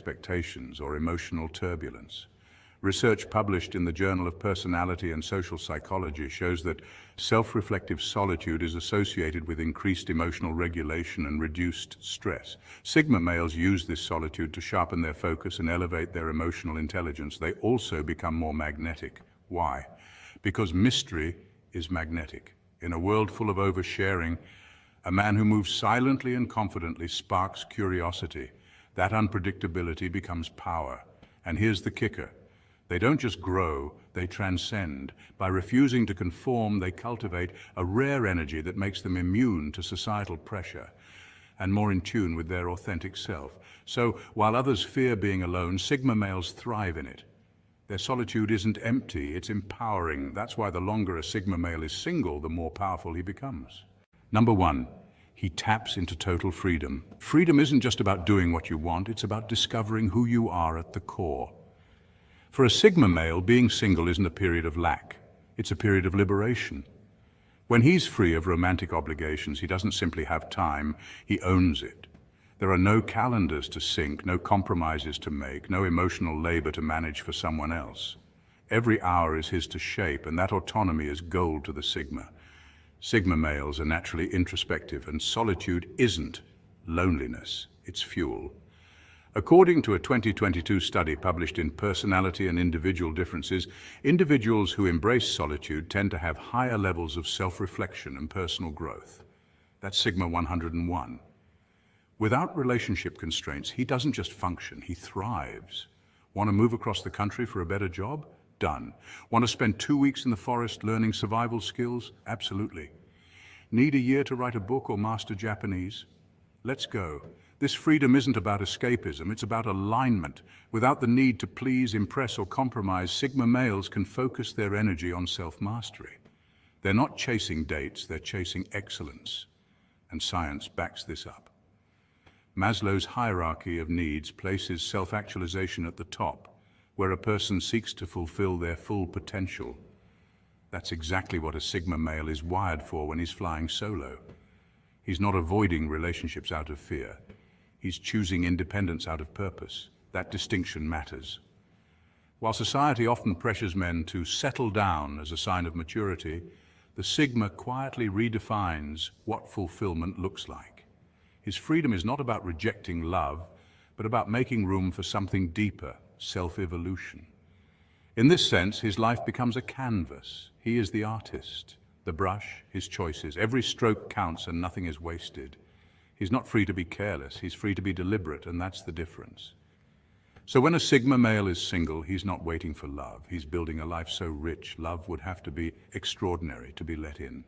expectations or emotional turbulence. Research published in the Journal of Personality and Social Psychology shows that self-reflective solitude is associated with increased emotional regulation and reduced stress. Sigma males use this solitude to sharpen their focus and elevate their emotional intelligence. They also become more magnetic. Why? Because mystery is magnetic. In a world full of oversharing, a man who moves silently and confidently sparks curiosity. That unpredictability becomes power. And here's the kicker. They don't just grow, they transcend. By refusing to conform, they cultivate a rare energy that makes them immune to societal pressure and more in tune with their authentic self. So, while others fear being alone, Sigma males thrive in it. Their solitude isn't empty, it's empowering. That's why the longer a Sigma male is single, the more powerful he becomes. Number 1, he taps into total freedom. Freedom isn't just about doing what you want, it's about discovering who you are at the core. For a Sigma male, being single isn't a period of lack, it's a period of liberation. When he's free of romantic obligations, he doesn't simply have time, he owns it. There are no calendars to sync, no compromises to make, no emotional labor to manage for someone else. Every hour is his to shape, and that autonomy is gold to the Sigma. Sigma males are naturally introspective, and solitude isn't loneliness, it's fuel. According to a 2022 study published in Personality and Individual Differences, individuals who embrace solitude tend to have higher levels of self-reflection and personal growth. That's Sigma 101. Without relationship constraints, he doesn't just function, he thrives. Want to move across the country for a better job? Done. Want to spend 2 weeks in the forest learning survival skills? Absolutely. Need a year to write a book or master Japanese? Let's go. This freedom isn't about escapism, it's about alignment. Without the need to please, impress, or compromise, Sigma males can focus their energy on self-mastery. They're not chasing dates, they're chasing excellence. And science backs this up. Maslow's hierarchy of needs places self-actualization at the top, where a person seeks to fulfill their full potential. That's exactly what a Sigma male is wired for when he's flying solo. He's not avoiding relationships out of fear. He's choosing independence out of purpose. That distinction matters. While society often pressures men to settle down as a sign of maturity, the Sigma quietly redefines what fulfillment looks like. His freedom is not about rejecting love, but about making room for something deeper, self-evolution. In this sense, his life becomes a canvas. He is the artist, the brush, his choices. Every stroke counts and nothing is wasted. He's not free to be careless, he's free to be deliberate, and that's the difference. So when a Sigma male is single, he's not waiting for love. He's building a life so rich, love would have to be extraordinary to be let in.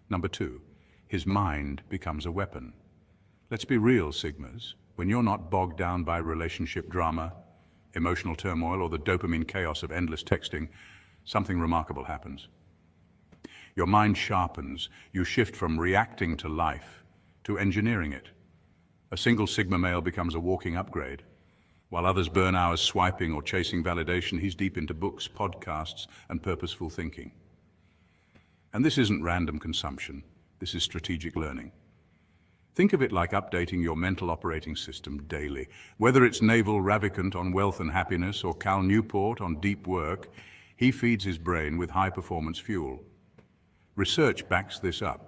Number 2, his mind becomes a weapon. Let's be real, Sigmas. When you're not bogged down by relationship drama, emotional turmoil, or the dopamine chaos of endless texting, something remarkable happens. Your mind sharpens. You shift from reacting to life to engineering it. A single Sigma male becomes a walking upgrade. While others burn hours swiping or chasing validation, he's deep into books, podcasts, and purposeful thinking. And this isn't random consumption. This is strategic learning. Think of it like updating your mental operating system daily. Whether it's Naval Ravikant on wealth and happiness or Cal Newport on deep work, he feeds his brain with high-performance fuel. Research backs this up.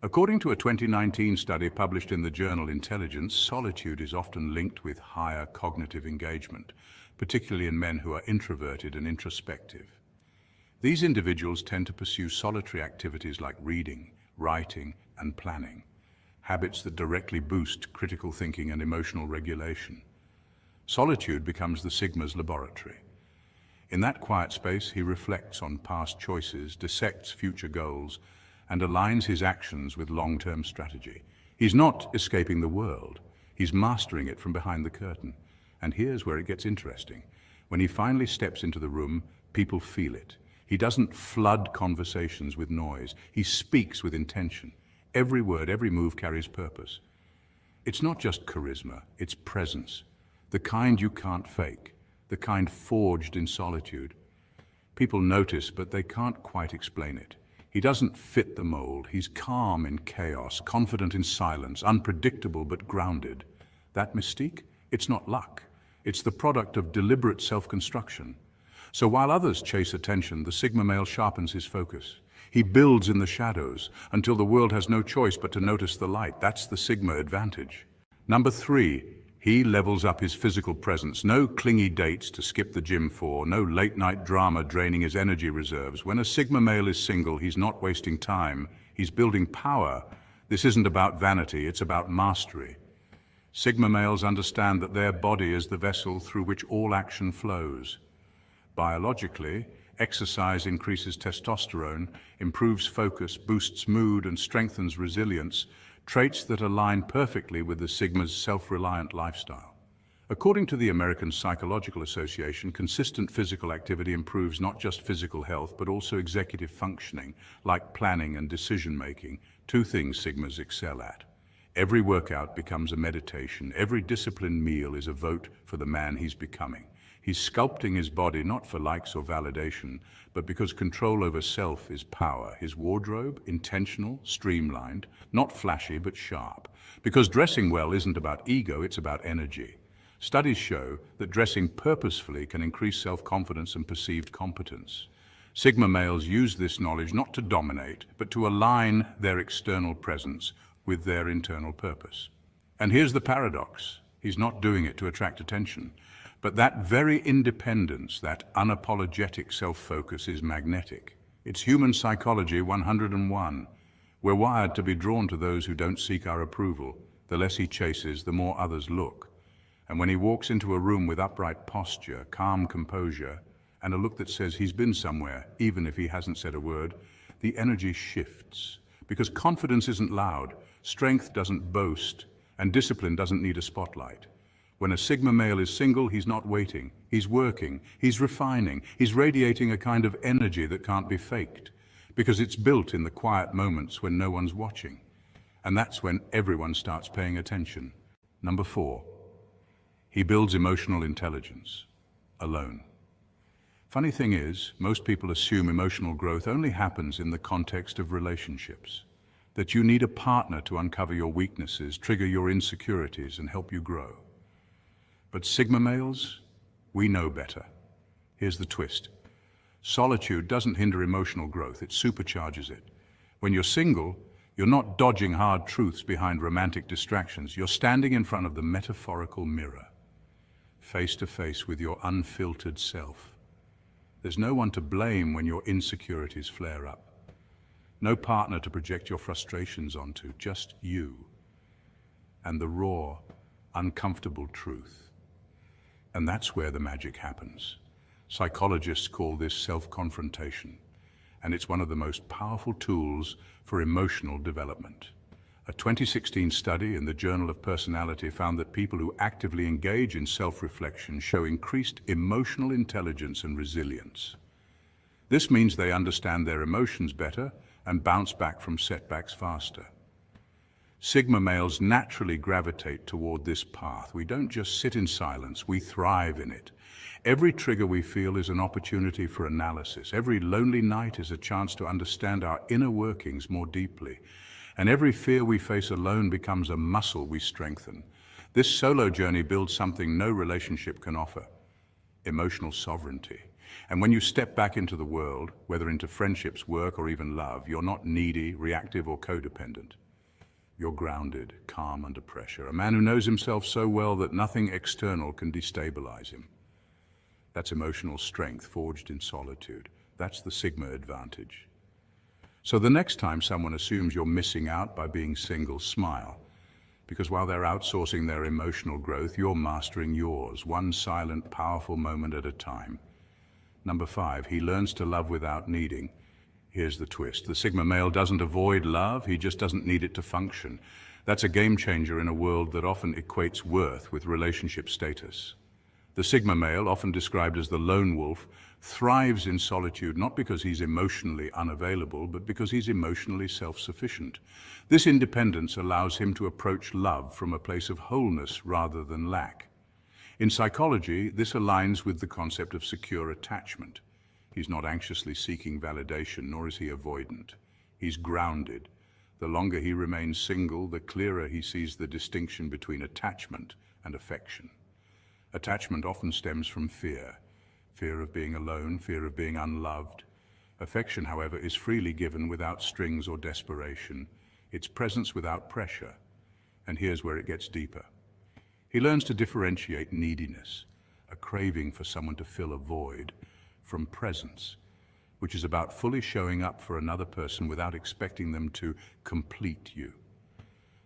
According to a 2019 study published in the journal Intelligence, solitude is often linked with higher cognitive engagement, particularly in men who are introverted and introspective. These individuals tend to pursue solitary activities like reading, writing, and planning, habits that directly boost critical thinking and emotional regulation. Solitude becomes the Sigma's laboratory. In that quiet space, he reflects on past choices, dissects future goals, and aligns his actions with long-term strategy. He's not escaping the world, he's mastering it from behind the curtain. And here's where it gets interesting. When he finally steps into the room, people feel it. He doesn't flood conversations with noise, he speaks with intention. Every word, every move carries purpose. It's not just charisma, it's presence. The kind you can't fake, the kind forged in solitude. People notice, but they can't quite explain it. He doesn't fit the mold. He's calm in chaos, confident in silence, unpredictable but grounded. That mystique, it's not luck. It's the product of deliberate self-construction. So while others chase attention, the Sigma male sharpens his focus. He builds in the shadows until the world has no choice but to notice the light. That's the Sigma advantage. Number 3, he levels up his physical presence. No clingy dates to skip the gym for, no late-night drama draining his energy reserves. When a Sigma male is single, he's not wasting time. He's building power. This isn't about vanity, it's about mastery. Sigma males understand that their body is the vessel through which all action flows. Biologically, exercise increases testosterone, improves focus, boosts mood, and strengthens resilience, traits that align perfectly with the Sigma's self-reliant lifestyle. According to the American Psychological Association, consistent physical activity improves not just physical health, but also executive functioning, like planning and decision-making, 2 things Sigmas excel at. Every workout becomes a meditation. Every disciplined meal is a vote for the man he's becoming. He's sculpting his body not for likes or validation, but because control over self is power. His wardrobe, intentional, streamlined, not flashy but sharp. Because dressing well isn't about ego, it's about energy. Studies show that dressing purposefully can increase self-confidence and perceived competence. Sigma males use this knowledge not to dominate, but to align their external presence with their internal purpose. And here's the paradox. He's not doing it to attract attention. But that very independence, that unapologetic self-focus is magnetic. It's human psychology 101. We're wired to be drawn to those who don't seek our approval. The less he chases, the more others look. And when he walks into a room with upright posture, calm composure, and a look that says he's been somewhere, even if he hasn't said a word, the energy shifts. Because confidence isn't loud, strength doesn't boast, and discipline doesn't need a spotlight. When a Sigma male is single, he's not waiting. He's working, he's refining, he's radiating a kind of energy that can't be faked, because it's built in the quiet moments when no one's watching. And that's when everyone starts paying attention. Number 4, he builds emotional intelligence, alone. Funny thing is, most people assume emotional growth only happens in the context of relationships, that you need a partner to uncover your weaknesses, trigger your insecurities, and help you grow. But Sigma males, we know better. Here's the twist. Solitude doesn't hinder emotional growth, it supercharges it. When you're single, you're not dodging hard truths behind romantic distractions. You're standing in front of the metaphorical mirror, face to face with your unfiltered self. There's no one to blame when your insecurities flare up. No partner to project your frustrations onto, just you and the raw, uncomfortable truth. And that's where the magic happens. Psychologists call this self-confrontation, and it's one of the most powerful tools for emotional development. A 2016 study in the Journal of Personality found that people who actively engage in self-reflection show increased emotional intelligence and resilience. This means they understand their emotions better and bounce back from setbacks faster. Sigma males naturally gravitate toward this path. We don't just sit in silence, we thrive in it. Every trigger we feel is an opportunity for analysis. Every lonely night is a chance to understand our inner workings more deeply. And every fear we face alone becomes a muscle we strengthen. This solo journey builds something no relationship can offer: emotional sovereignty. And when you step back into the world, whether into friendships, work, or even love, you're not needy, reactive, or codependent. You're grounded, calm under pressure, a man who knows himself so well that nothing external can destabilize him. That's emotional strength forged in solitude. That's the Sigma advantage. So the next time someone assumes you're missing out by being single, smile. Because while they're outsourcing their emotional growth, you're mastering yours, one silent, powerful moment at a time. Number 5, he learns to love without needing. Here's the twist. The Sigma male doesn't avoid love, he just doesn't need it to function. That's a game changer in a world that often equates worth with relationship status. The Sigma male, often described as the lone wolf, thrives in solitude not because he's emotionally unavailable, but because he's emotionally self-sufficient. This independence allows him to approach love from a place of wholeness rather than lack. In psychology, this aligns with the concept of secure attachment. He's not anxiously seeking validation, nor is he avoidant. He's grounded. The longer he remains single, the clearer he sees the distinction between attachment and affection. Attachment often stems from fear. Fear of being alone, fear of being unloved. Affection, however, is freely given without strings or desperation. It's presence without pressure. And here's where it gets deeper. He learns to differentiate neediness, a craving for someone to fill a void, from presence, which is about fully showing up for another person without expecting them to complete you.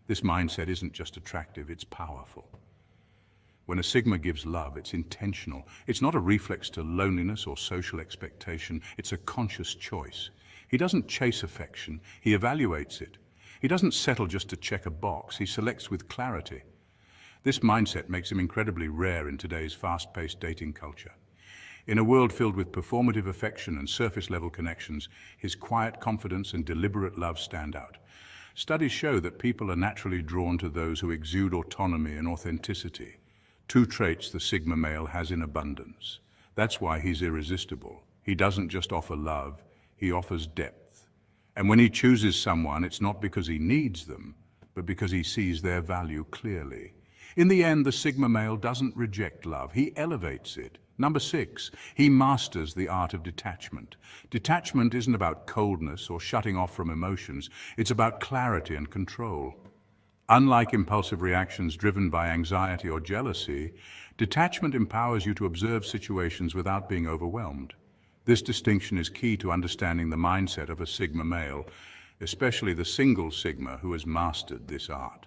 This mindset isn't just attractive, it's powerful. When a Sigma gives love, it's intentional. It's not a reflex to loneliness or social expectation, it's a conscious choice. He doesn't chase affection, he evaluates it. He doesn't settle just to check a box, he selects with clarity. This mindset makes him incredibly rare in today's fast-paced dating culture. In a world filled with performative affection and surface-level connections, his quiet confidence and deliberate love stand out. Studies show that people are naturally drawn to those who exude autonomy and authenticity, two traits the Sigma male has in abundance. That's why he's irresistible. He doesn't just offer love, he offers depth. And when he chooses someone, it's not because he needs them, but because he sees their value clearly. In the end, the Sigma male doesn't reject love, he elevates it. Number 6, he masters the art of detachment. Detachment isn't about coldness or shutting off from emotions, it's about clarity and control. Unlike impulsive reactions driven by anxiety or jealousy, detachment empowers you to observe situations without being overwhelmed. This distinction is key to understanding the mindset of a Sigma male, especially the single Sigma who has mastered this art.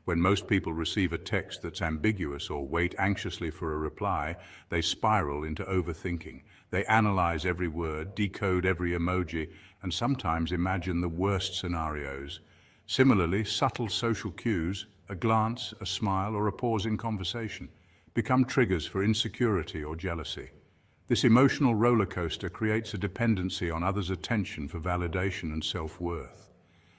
When most people receive a text that's ambiguous or wait anxiously for a reply, they spiral into overthinking. They analyze every word, decode every emoji, and sometimes imagine the worst scenarios. Similarly, subtle social cues, a glance, a smile, or a pause in conversation, become triggers for insecurity or jealousy. This emotional roller coaster creates a dependency on others' attention for validation and self-worth.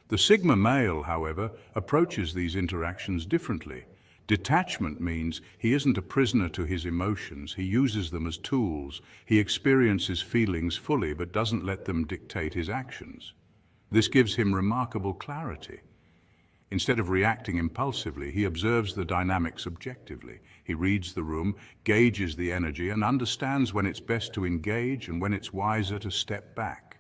The Sigma male, however, approaches these interactions differently. Detachment means he isn't a prisoner to his emotions, he uses them as tools. He experiences feelings fully but doesn't let them dictate his actions. This gives him remarkable clarity. Instead of reacting impulsively, he observes the dynamics objectively. He reads the room, gauges the energy, and understands when it's best to engage and when it's wiser to step back.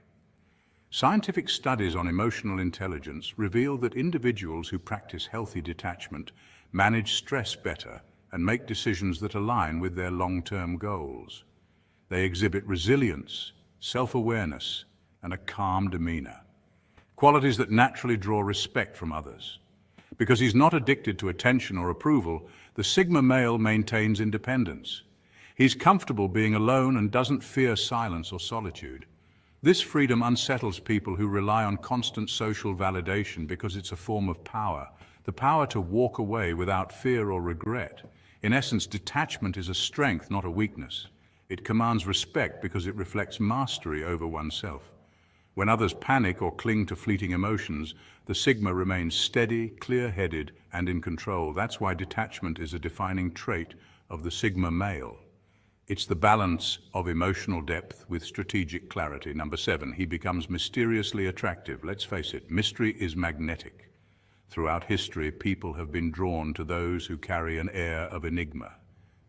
Scientific studies on emotional intelligence reveal that individuals who practice healthy detachment manage stress better and make decisions that align with their long-term goals. They exhibit resilience, self-awareness, and a calm demeanor, qualities that naturally draw respect from others. Because he's not addicted to attention or approval, the Sigma male maintains independence. He's comfortable being alone and doesn't fear silence or solitude. This freedom unsettles people who rely on constant social validation because it's a form of power, the power to walk away without fear or regret. In essence, detachment is a strength, not a weakness. It commands respect because it reflects mastery over oneself. When others panic or cling to fleeting emotions, the Sigma remains steady, clear-headed, and in control. That's why detachment is a defining trait of the Sigma male. It's the balance of emotional depth with strategic clarity. Number 7, he becomes mysteriously attractive. Let's face it, mystery is magnetic. Throughout history, people have been drawn to those who carry an air of enigma.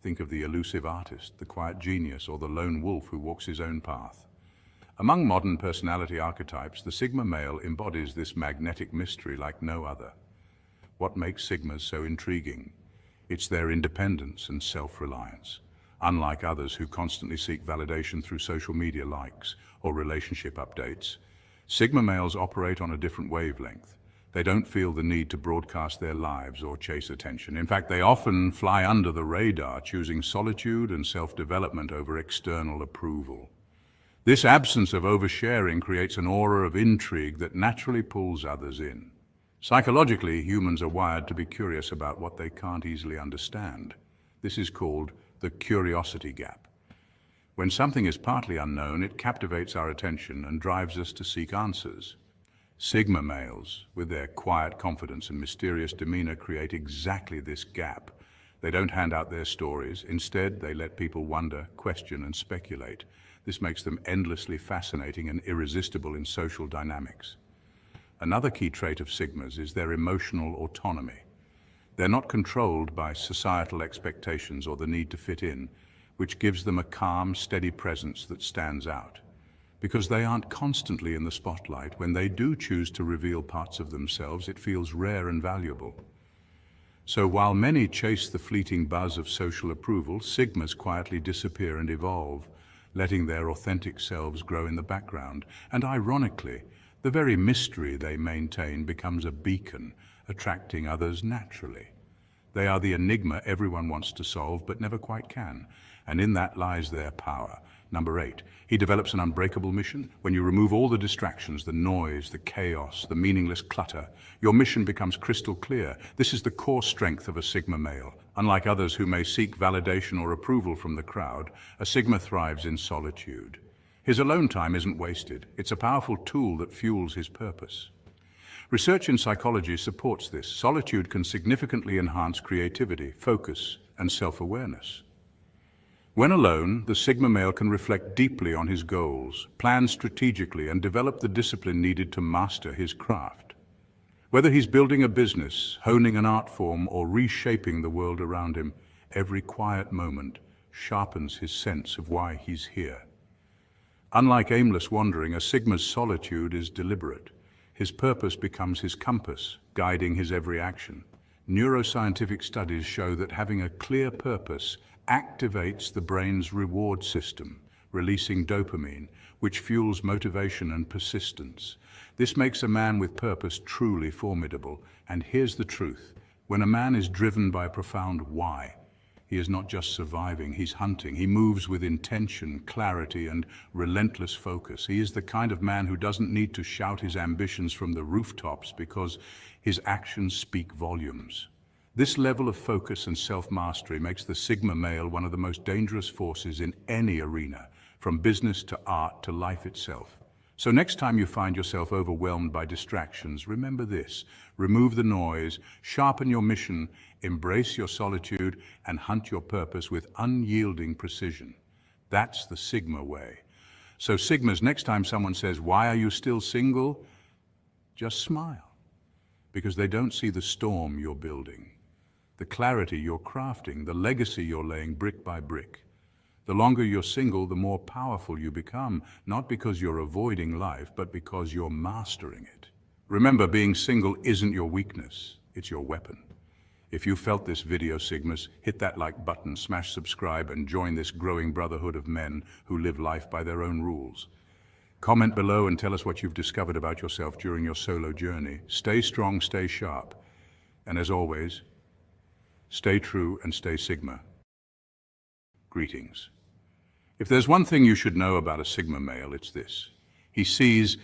Think of the elusive artist, the quiet genius, or the lone wolf who walks his own path. Among modern personality archetypes, the Sigma male embodies this magnetic mystery like no other. What makes Sigmas so intriguing? It's their independence and self-reliance. Unlike others who constantly seek validation through social media likes or relationship updates, Sigma males operate on a different wavelength. They don't feel the need to broadcast their lives or chase attention. In fact, they often fly under the radar, choosing solitude and self-development over external approval. This absence of oversharing creates an aura of intrigue that naturally pulls others in. Psychologically, humans are wired to be curious about what they can't easily understand. This is called the curiosity gap. When something is partly unknown, it captivates our attention and drives us to seek answers. Sigma males, with their quiet confidence and mysterious demeanor, create exactly this gap. They don't hand out their stories. Instead, they let people wonder, question, and speculate. This makes them endlessly fascinating and irresistible in social dynamics. Another key trait of Sigmas is their emotional autonomy. They're not controlled by societal expectations or the need to fit in, which gives them a calm, steady presence that stands out. Because they aren't constantly in the spotlight, when they do choose to reveal parts of themselves, it feels rare and valuable. So while many chase the fleeting buzz of social approval, Sigmas quietly disappear and evolve, letting their authentic selves grow in the background. And ironically, the very mystery they maintain becomes a beacon, attracting others naturally. They are the enigma everyone wants to solve but never quite can, and in that lies their power. Number 8, he develops an unbreakable mission. When you remove all the distractions, the noise, the chaos, the meaningless clutter, your mission becomes crystal clear. This is the core strength of a Sigma male. Unlike others who may seek validation or approval from the crowd, a Sigma thrives in solitude. His alone time isn't wasted. It's a powerful tool that fuels his purpose. Research in psychology supports this. Solitude can significantly enhance creativity, focus, and self-awareness. When alone, the Sigma male can reflect deeply on his goals, plan strategically, and develop the discipline needed to master his craft. Whether he's building a business, honing an art form, or reshaping the world around him, every quiet moment sharpens his sense of why he's here. Unlike aimless wandering, a Sigma's solitude is deliberate. His purpose becomes his compass, guiding his every action. Neuroscientific studies show that having a clear purpose activates the brain's reward system, releasing dopamine, which fuels motivation and persistence. This makes a man with purpose truly formidable. And here's the truth. When a man is driven by a profound why, he is not just surviving, he's hunting. He moves with intention, clarity, and relentless focus. He is the kind of man who doesn't need to shout his ambitions from the rooftops because his actions speak volumes. This level of focus and self-mastery makes the Sigma male one of the most dangerous forces in any arena, from business to art to life itself. So next time you find yourself overwhelmed by distractions, remember this: remove the noise, sharpen your mission, embrace your solitude, and hunt your purpose with unyielding precision. That's the Sigma way. So Sigmas, next time someone says, "Why are you still single?" just smile, because they don't see the storm you're building, the clarity you're crafting, the legacy you're laying brick by brick. The longer you're single, the more powerful you become, not because you're avoiding life, but because you're mastering it. Remember, being single isn't your weakness, it's your weapon. If you felt this video, Sigmas, hit that like button, smash subscribe, and join this growing brotherhood of men who live life by their own rules. Comment below and tell us what you've discovered about yourself during your solo journey. Stay strong, stay sharp, and as always, stay true and stay Sigma. Greetings. If there's one thing you should know about a Sigma male, it's this. He's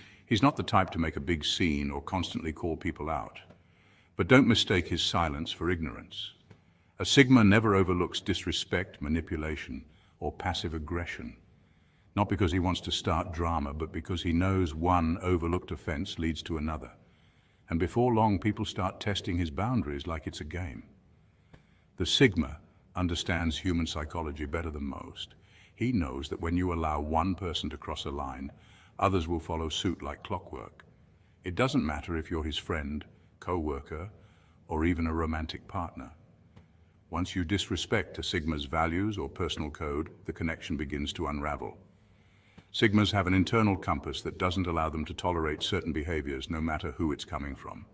not the type to make a big scene or constantly call people out. But don't mistake his silence for ignorance. A Sigma never overlooks disrespect, manipulation, or passive aggression. Not because he wants to start drama, but because he knows one overlooked offense leads to another. And before long, people start testing his boundaries like it's a game. The Sigma understands human psychology better than most. He knows that when you allow one person to cross a line, others will follow suit like clockwork. It doesn't matter if you're his friend, co-worker, or even a romantic partner. Once you disrespect a Sigma's values or personal code, the connection begins to unravel. Sigmas have an internal compass that doesn't allow them to tolerate certain behaviors, no matter who it's coming from.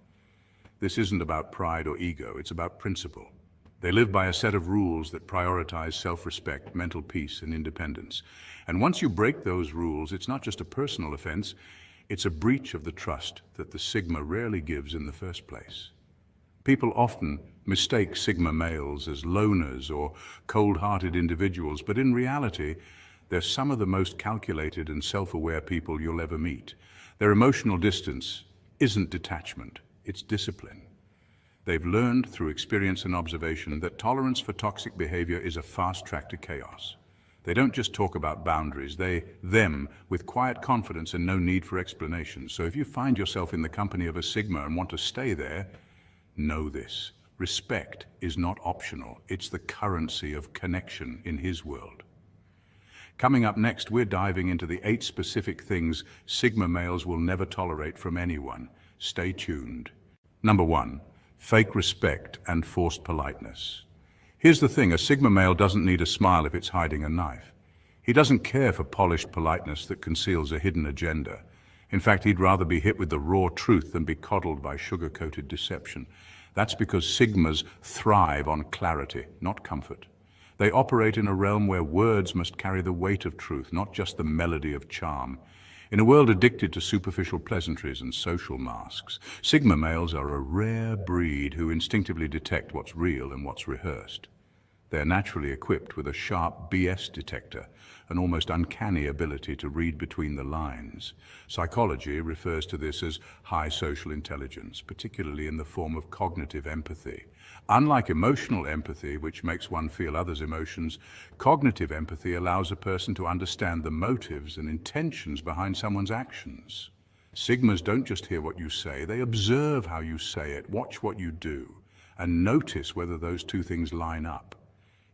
This isn't about pride or ego, it's about principle. They live by a set of rules that prioritize self-respect, mental peace, and independence. And once you break those rules, it's not just a personal offense, it's a breach of the trust that the Sigma rarely gives in the first place. People often mistake Sigma males as loners or cold-hearted individuals, but in reality, they're some of the most calculated and self-aware people you'll ever meet. Their emotional distance isn't detachment, it's discipline. They've learned through experience and observation that tolerance for toxic behavior is a fast track to chaos. They don't just talk about boundaries, them, with quiet confidence and no need for explanation. So if you find yourself in the company of a Sigma and want to stay there, know this: respect is not optional, it's the currency of connection in his world. Coming up next, we're diving into the 8 specific things Sigma males will never tolerate from anyone. Stay tuned. Number 1. fake respect, and forced politeness. Here's the thing, a Sigma male doesn't need a smile if it's hiding a knife. He doesn't care for polished politeness that conceals a hidden agenda. In fact, he'd rather be hit with the raw truth than be coddled by sugar-coated deception. That's because Sigmas thrive on clarity, not comfort. They operate in a realm where words must carry the weight of truth, not just the melody of charm. In a world addicted to superficial pleasantries and social masks, Sigma males are a rare breed who instinctively detect what's real and what's rehearsed. They're naturally equipped with a sharp BS detector, an almost uncanny ability to read between the lines. Psychology refers to this as high social intelligence, particularly in the form of cognitive empathy. Unlike emotional empathy, which makes one feel others' emotions, cognitive empathy allows a person to understand the motives and intentions behind someone's actions. Sigmas don't just hear what you say, they observe how you say it, watch what you do, and notice whether those two things line up.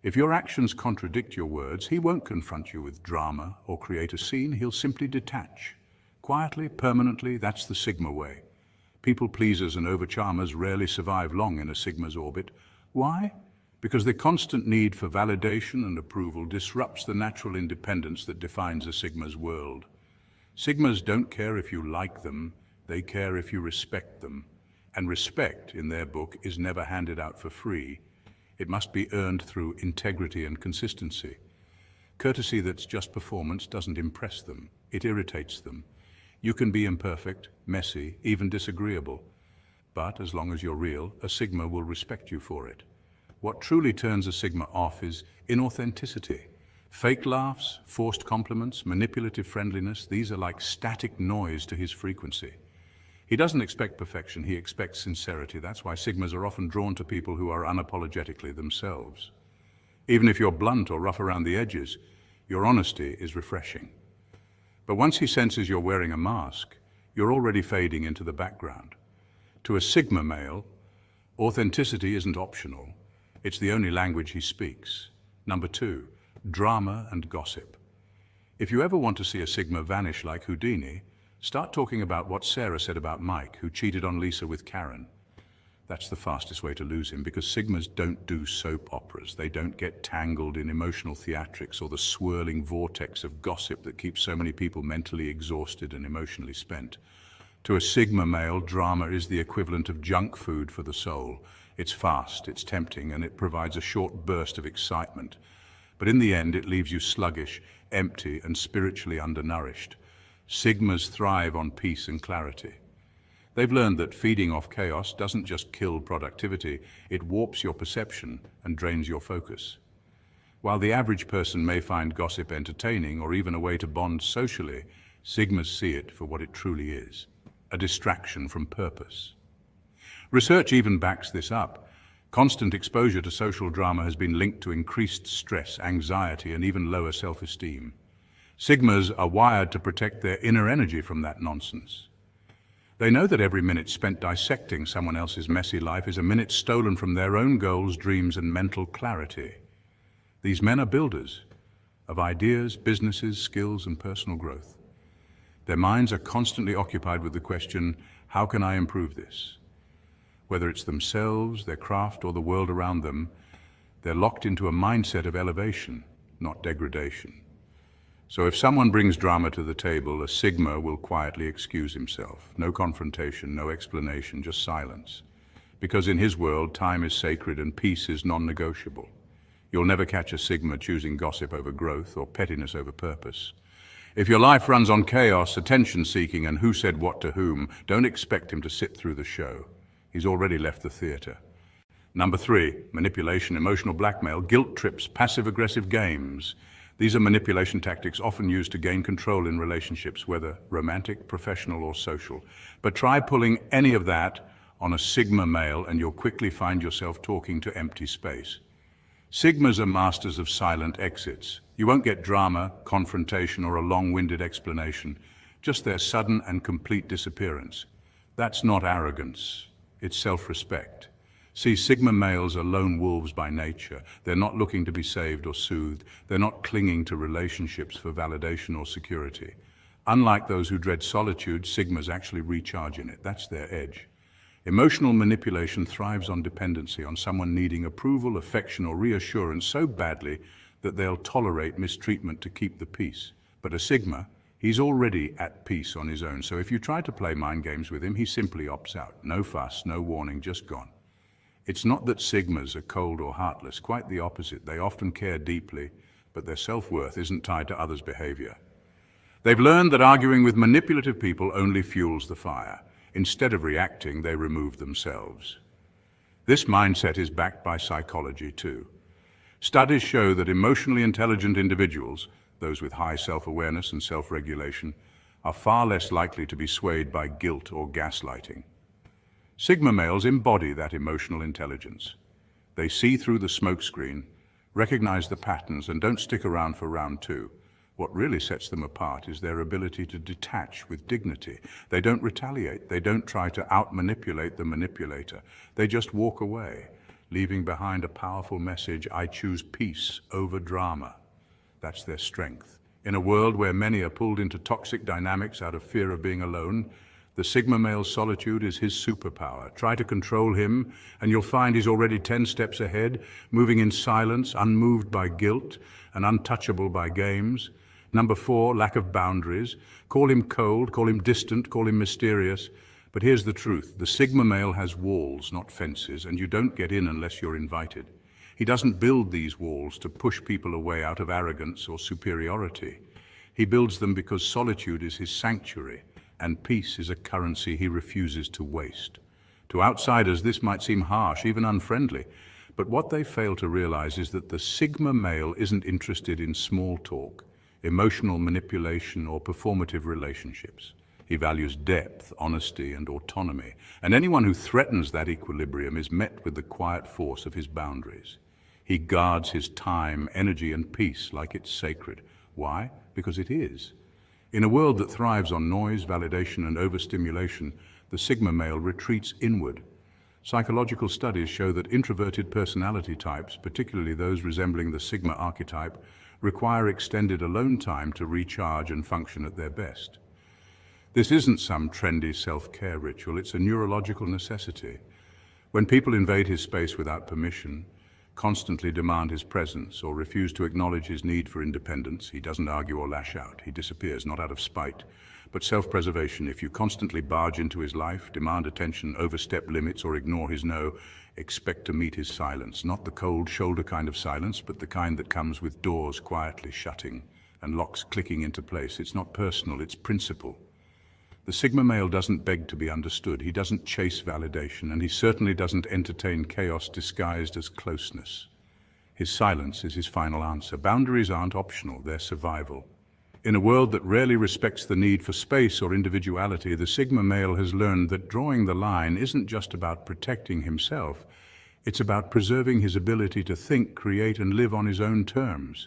If your actions contradict your words, he won't confront you with drama or create a scene, he'll simply detach. Quietly, permanently, that's the Sigma way. People pleasers and overcharmers rarely survive long in a Sigma's orbit. Why? Because the constant need for validation and approval disrupts the natural independence that defines a Sigma's world. Sigmas don't care if you like them, they care if you respect them. And respect, in their book, is never handed out for free. It must be earned through integrity and consistency. Courtesy that's just performance doesn't impress them, it irritates them. You can be imperfect, messy, even disagreeable. But as long as you're real, a Sigma will respect you for it. What truly turns a Sigma off is inauthenticity. Fake laughs, forced compliments, manipulative friendliness, these are like static noise to his frequency. He doesn't expect perfection, he expects sincerity. That's why Sigmas are often drawn to people who are unapologetically themselves. Even if you're blunt or rough around the edges, your honesty is refreshing. But once he senses you're wearing a mask, you're already fading into the background. To a Sigma male, authenticity isn't optional. It's the only language he speaks. Number 2, drama and gossip. If you ever want to see a Sigma vanish like Houdini, start talking about what Sarah said about Mike, who cheated on Lisa with Karen. That's the fastest way to lose him, because Sigmas don't do soap operas. They don't get tangled in emotional theatrics or the swirling vortex of gossip that keeps so many people mentally exhausted and emotionally spent. To a Sigma male, drama is the equivalent of junk food for the soul. It's fast, it's tempting, and it provides a short burst of excitement. But in the end, it leaves you sluggish, empty, and spiritually undernourished. Sigmas thrive on peace and clarity. They've learned that feeding off chaos doesn't just kill productivity, it warps your perception and drains your focus. While the average person may find gossip entertaining or even a way to bond socially, Sigmas see it for what it truly is, a distraction from purpose. Research even backs this up. Constant exposure to social drama has been linked to increased stress, anxiety, and even lower self-esteem. Sigmas are wired to protect their inner energy from that nonsense. They know that every minute spent dissecting someone else's messy life is a minute stolen from their own goals, dreams, and mental clarity. These men are builders of ideas, businesses, skills, and personal growth. Their minds are constantly occupied with the question, how can I improve this? Whether it's themselves, their craft, or the world around them, they're locked into a mindset of elevation, not degradation. So if someone brings drama to the table, a Sigma will quietly excuse himself. No confrontation, no explanation, just silence. Because in his world, time is sacred and peace is non-negotiable. You'll never catch a Sigma choosing gossip over growth or pettiness over purpose. If your life runs on chaos, attention-seeking, and who said what to whom, don't expect him to sit through the show. He's already left the theater. Number 3, manipulation, emotional blackmail, guilt trips, passive-aggressive games. These are manipulation tactics often used to gain control in relationships, whether romantic, professional, or social. But try pulling any of that on a Sigma male and you'll quickly find yourself talking to empty space. Sigmas are masters of silent exits. You won't get drama, confrontation, or a long-winded explanation, just their sudden and complete disappearance. That's not arrogance, it's self-respect. See, Sigma males are lone wolves by nature. They're not looking to be saved or soothed. They're not clinging to relationships for validation or security. Unlike those who dread solitude, Sigmas actually recharge in it. That's their edge. Emotional manipulation thrives on dependency, on someone needing approval, affection, or reassurance so badly that they'll tolerate mistreatment to keep the peace. But a Sigma, he's already at peace on his own, so if you try to play mind games with him, he simply opts out. No fuss, no warning, just gone. It's not that Sigmas are cold or heartless, quite the opposite. They often care deeply, but their self-worth isn't tied to others' behavior. They've learned that arguing with manipulative people only fuels the fire. Instead of reacting, they remove themselves. This mindset is backed by psychology too. Studies show that emotionally intelligent individuals, those with high self-awareness and self-regulation, are far less likely to be swayed by guilt or gaslighting. Sigma males embody that emotional intelligence. They see through the smokescreen, recognize the patterns, and don't stick around for round two. What really sets them apart is their ability to detach with dignity. They don't retaliate. They don't try to out-manipulate the manipulator. They just walk away, leaving behind a powerful message: I choose peace over drama. That's their strength. In a world where many are pulled into toxic dynamics out of fear of being alone, the Sigma male's solitude is his superpower. Try to control him, and you'll find he's already 10 steps ahead, moving in silence, unmoved by guilt, and untouchable by games. Number 4, lack of boundaries. Call him cold, call him distant, call him mysterious. But here's the truth. The Sigma male has walls, not fences, and you don't get in unless you're invited. He doesn't build these walls to push people away out of arrogance or superiority. He builds them because solitude is his sanctuary, and peace is a currency he refuses to waste. To outsiders, this might seem harsh, even unfriendly, but what they fail to realize is that the Sigma male isn't interested in small talk, emotional manipulation, or performative relationships. He values depth, honesty, and autonomy, and anyone who threatens that equilibrium is met with the quiet force of his boundaries. He guards his time, energy, and peace like it's sacred. Why? Because it is. In a world that thrives on noise, validation, and overstimulation, the Sigma male retreats inward. Psychological studies show that introverted personality types, particularly those resembling the Sigma archetype, require extended alone time to recharge and function at their best. This isn't some trendy self-care ritual, it's a neurological necessity. When people invade his space without permission, constantly demand his presence, or refuse to acknowledge his need for independence, he doesn't argue or lash out. He disappears, not out of spite, but self-preservation. If you constantly barge into his life, demand attention, overstep limits, or ignore his no, expect to meet his silence. Not the cold shoulder kind of silence, but the kind that comes with doors quietly shutting and locks clicking into place. It's not personal, it's principle. The Sigma male doesn't beg to be understood. He doesn't chase validation, and he certainly doesn't entertain chaos disguised as closeness. His silence is his final answer. Boundaries aren't optional, they're survival. In a world that rarely respects the need for space or individuality, the Sigma male has learned that drawing the line isn't just about protecting himself, it's about preserving his ability to think, create, and live on his own terms.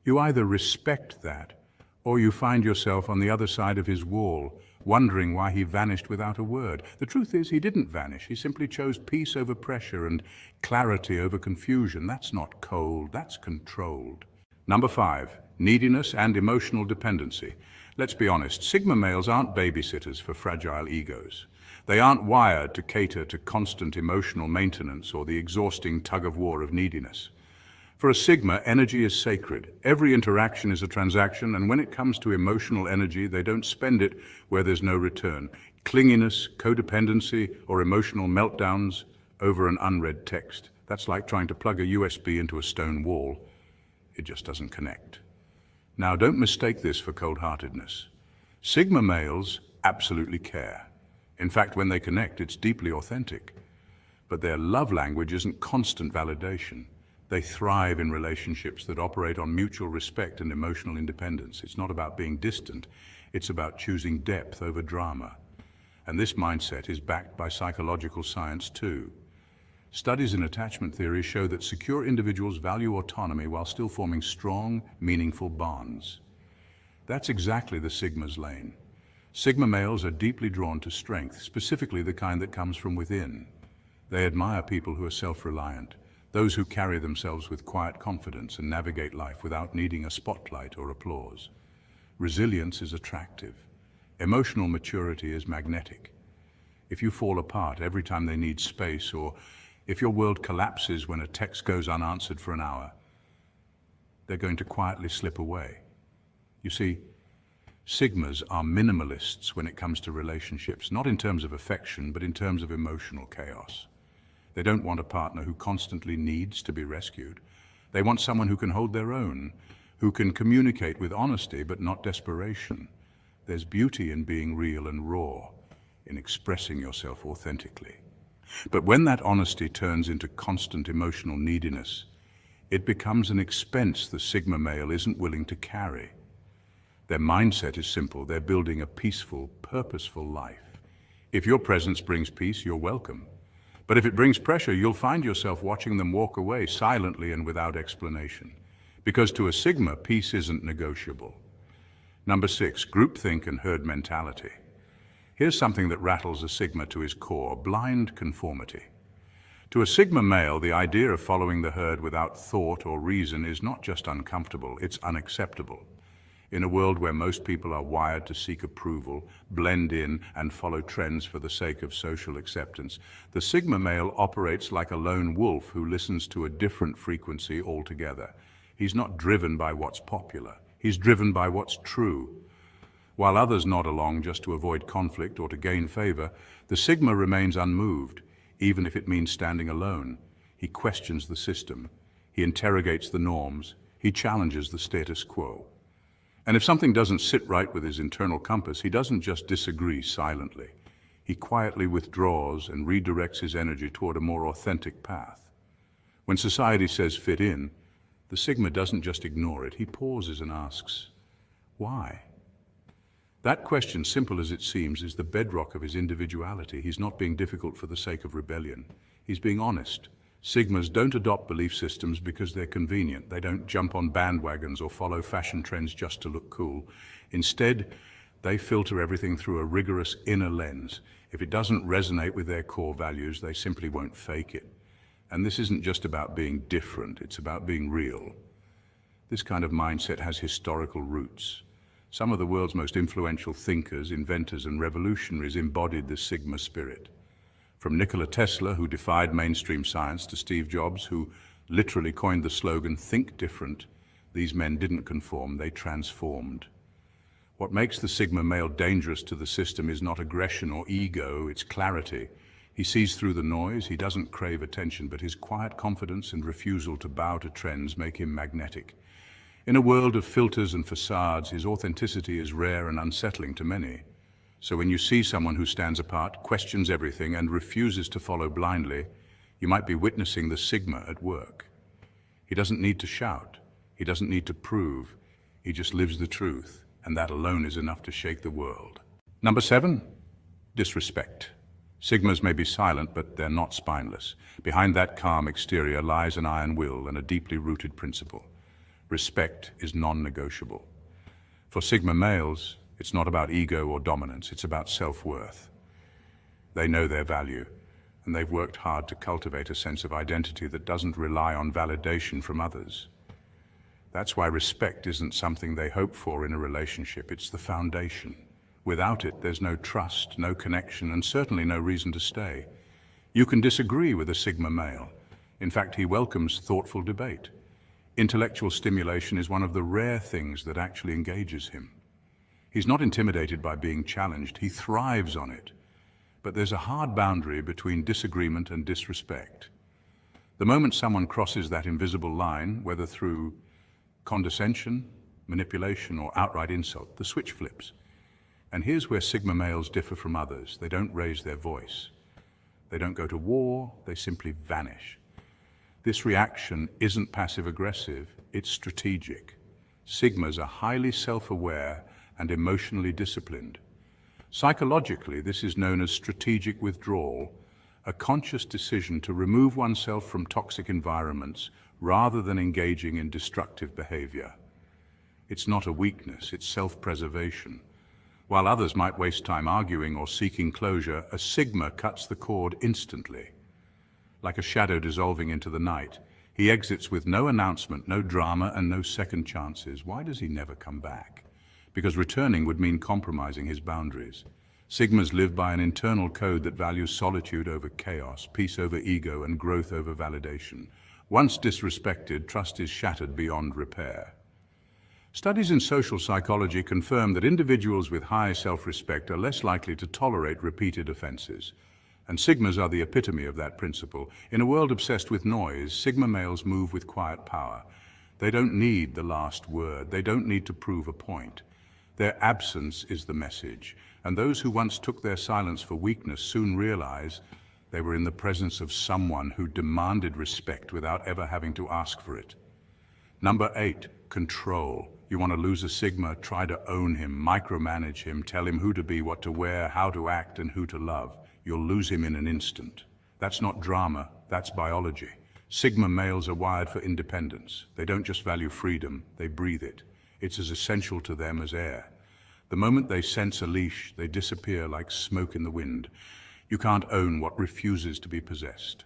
You either respect that, or you find yourself on the other side of his wall, wondering why he vanished without a word. The truth is, he didn't vanish. He simply chose peace over pressure and clarity over confusion. That's not cold, that's controlled. Number 5, neediness and emotional dependency. Let's be honest, Sigma males aren't babysitters for fragile egos. They aren't wired to cater to constant emotional maintenance or the exhausting tug-of-war of neediness. For a Sigma, energy is sacred. Every interaction is a transaction, and when it comes to emotional energy, they don't spend it where there's no return. Clinginess, codependency, or emotional meltdowns over an unread text. That's like trying to plug a USB into a stone wall. It just doesn't connect. Now, don't mistake this for cold-heartedness. Sigma males absolutely care. In fact, when they connect, it's deeply authentic. But their love language isn't constant validation. They thrive in relationships that operate on mutual respect and emotional independence. It's not about being distant, it's about choosing depth over drama. And this mindset is backed by psychological science too. Studies in attachment theory show that secure individuals value autonomy while still forming strong, meaningful bonds. That's exactly the Sigma's lane. Sigma males are deeply drawn to strength, specifically the kind that comes from within. They admire people who are self-reliant, those who carry themselves with quiet confidence and navigate life without needing a spotlight or applause. Resilience is attractive. Emotional maturity is magnetic. if you fall apart every time they need space, or if your world collapses when a text goes unanswered for an hour, they're going to quietly slip away. You see, Sigmas are minimalists when it comes to relationships, not in terms of affection, but in terms of emotional chaos. They don't want a partner who constantly needs to be rescued. They want someone who can hold their own, who can communicate with honesty but not desperation. There's beauty in being real and raw, in expressing yourself authentically. But when that honesty turns into constant emotional neediness, it becomes an expense the Sigma male isn't willing to carry. Their mindset is simple. They're building a peaceful, purposeful life. If your presence brings peace, you're welcome. But if it brings pressure, you'll find yourself watching them walk away silently and without explanation. Because to a Sigma, peace isn't negotiable. Number 6, groupthink and herd mentality. Here's something that rattles a Sigma to his core: blind conformity. To a Sigma male, the idea of following the herd without thought or reason is not just uncomfortable, it's unacceptable. In a world where most people are wired to seek approval, blend in, and follow trends for the sake of social acceptance, the Sigma male operates like a lone wolf who listens to a different frequency altogether. He's not driven by what's popular. He's driven by what's true. While others nod along just to avoid conflict or to gain favor, the Sigma remains unmoved, even if it means standing alone. He questions the system. He interrogates the norms. He challenges the status quo. And if something doesn't sit right with his internal compass, he doesn't just disagree silently. He quietly withdraws and redirects his energy toward a more authentic path. When society says fit in, the Sigma doesn't just ignore it. He pauses and asks, why? That question, simple as it seems, is the bedrock of his individuality. He's not being difficult for the sake of rebellion. He's being honest. Sigmas don't adopt belief systems because they're convenient. They don't jump on bandwagons or follow fashion trends just to look cool. Instead, they filter everything through a rigorous inner lens. If it doesn't resonate with their core values, they simply won't fake it. And this isn't just about being different, it's about being real. This kind of mindset has historical roots. Some of the world's most influential thinkers, inventors, and revolutionaries embodied this Sigma spirit. From Nikola Tesla, who defied mainstream science, to Steve Jobs, who literally coined the slogan, "Think different," these men didn't conform, they transformed. What makes the Sigma male dangerous to the system is not aggression or ego, it's clarity. He sees through the noise, he doesn't crave attention, but his quiet confidence and refusal to bow to trends make him magnetic. In a world of filters and facades, his authenticity is rare and unsettling to many. So when you see someone who stands apart, questions everything, and refuses to follow blindly, you might be witnessing the Sigma at work. He doesn't need to shout. He doesn't need to prove. He just lives the truth, and that alone is enough to shake the world. Number 7, disrespect. Sigmas may be silent, but they're not spineless. Behind that calm exterior lies an iron will and a deeply rooted principle. Respect is non-negotiable. For Sigma males, it's not about ego or dominance, it's about self-worth. They know their value, and they've worked hard to cultivate a sense of identity that doesn't rely on validation from others. That's why respect isn't something they hope for in a relationship, it's the foundation. Without it, there's no trust, no connection, and certainly no reason to stay. You can disagree with a Sigma male. In fact, he welcomes thoughtful debate. Intellectual stimulation is one of the rare things that actually engages him. He's not intimidated by being challenged, he thrives on it. But there's a hard boundary between disagreement and disrespect. The moment someone crosses that invisible line, whether through condescension, manipulation, or outright insult, the switch flips. And here's where Sigma males differ from others. They don't raise their voice. They don't go to war, they simply vanish. This reaction isn't passive-aggressive, it's strategic. Sigmas are highly self-aware and emotionally disciplined. Psychologically, this is known as strategic withdrawal, a conscious decision to remove oneself from toxic environments rather than engaging in destructive behavior. It's not a weakness, it's self-preservation. While others might waste time arguing or seeking closure, a Sigma cuts the cord instantly. Like a shadow dissolving into the night, he exits with no announcement, no drama, and no second chances. Why does he never come back? Because returning would mean compromising his boundaries. Sigmas live by an internal code that values solitude over chaos, peace over ego, and growth over validation. Once disrespected, trust is shattered beyond repair. Studies in social psychology confirm that individuals with high self-respect are less likely to tolerate repeated offenses. And Sigmas are the epitome of that principle. In a world obsessed with noise, Sigma males move with quiet power. They don't need the last word. They don't need to prove a point. Their absence is the message. And those who once took their silence for weakness soon realize they were in the presence of someone who demanded respect without ever having to ask for it. Number 8, control. You want to lose a Sigma, try to own him, micromanage him, tell him who to be, what to wear, how to act, and who to love. You'll lose him in an instant. That's not drama, that's biology. Sigma males are wired for independence. They don't just value freedom, they breathe it. It's as essential to them as air. The moment they sense a leash, they disappear like smoke in the wind. You can't own what refuses to be possessed.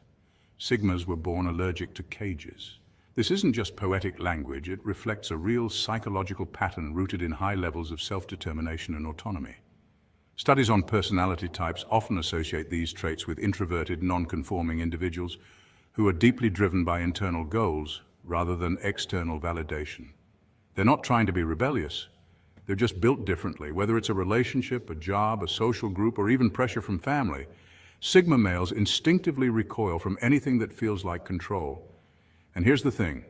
Sigmas were born allergic to cages. This isn't just poetic language, it reflects a real psychological pattern rooted in high levels of self-determination and autonomy. Studies on personality types often associate these traits with introverted, non-conforming individuals who are deeply driven by internal goals rather than external validation. They're not trying to be rebellious. They're just built differently. Whether it's a relationship, a job, a social group, or even pressure from family, Sigma males instinctively recoil from anything that feels like control. And here's the thing,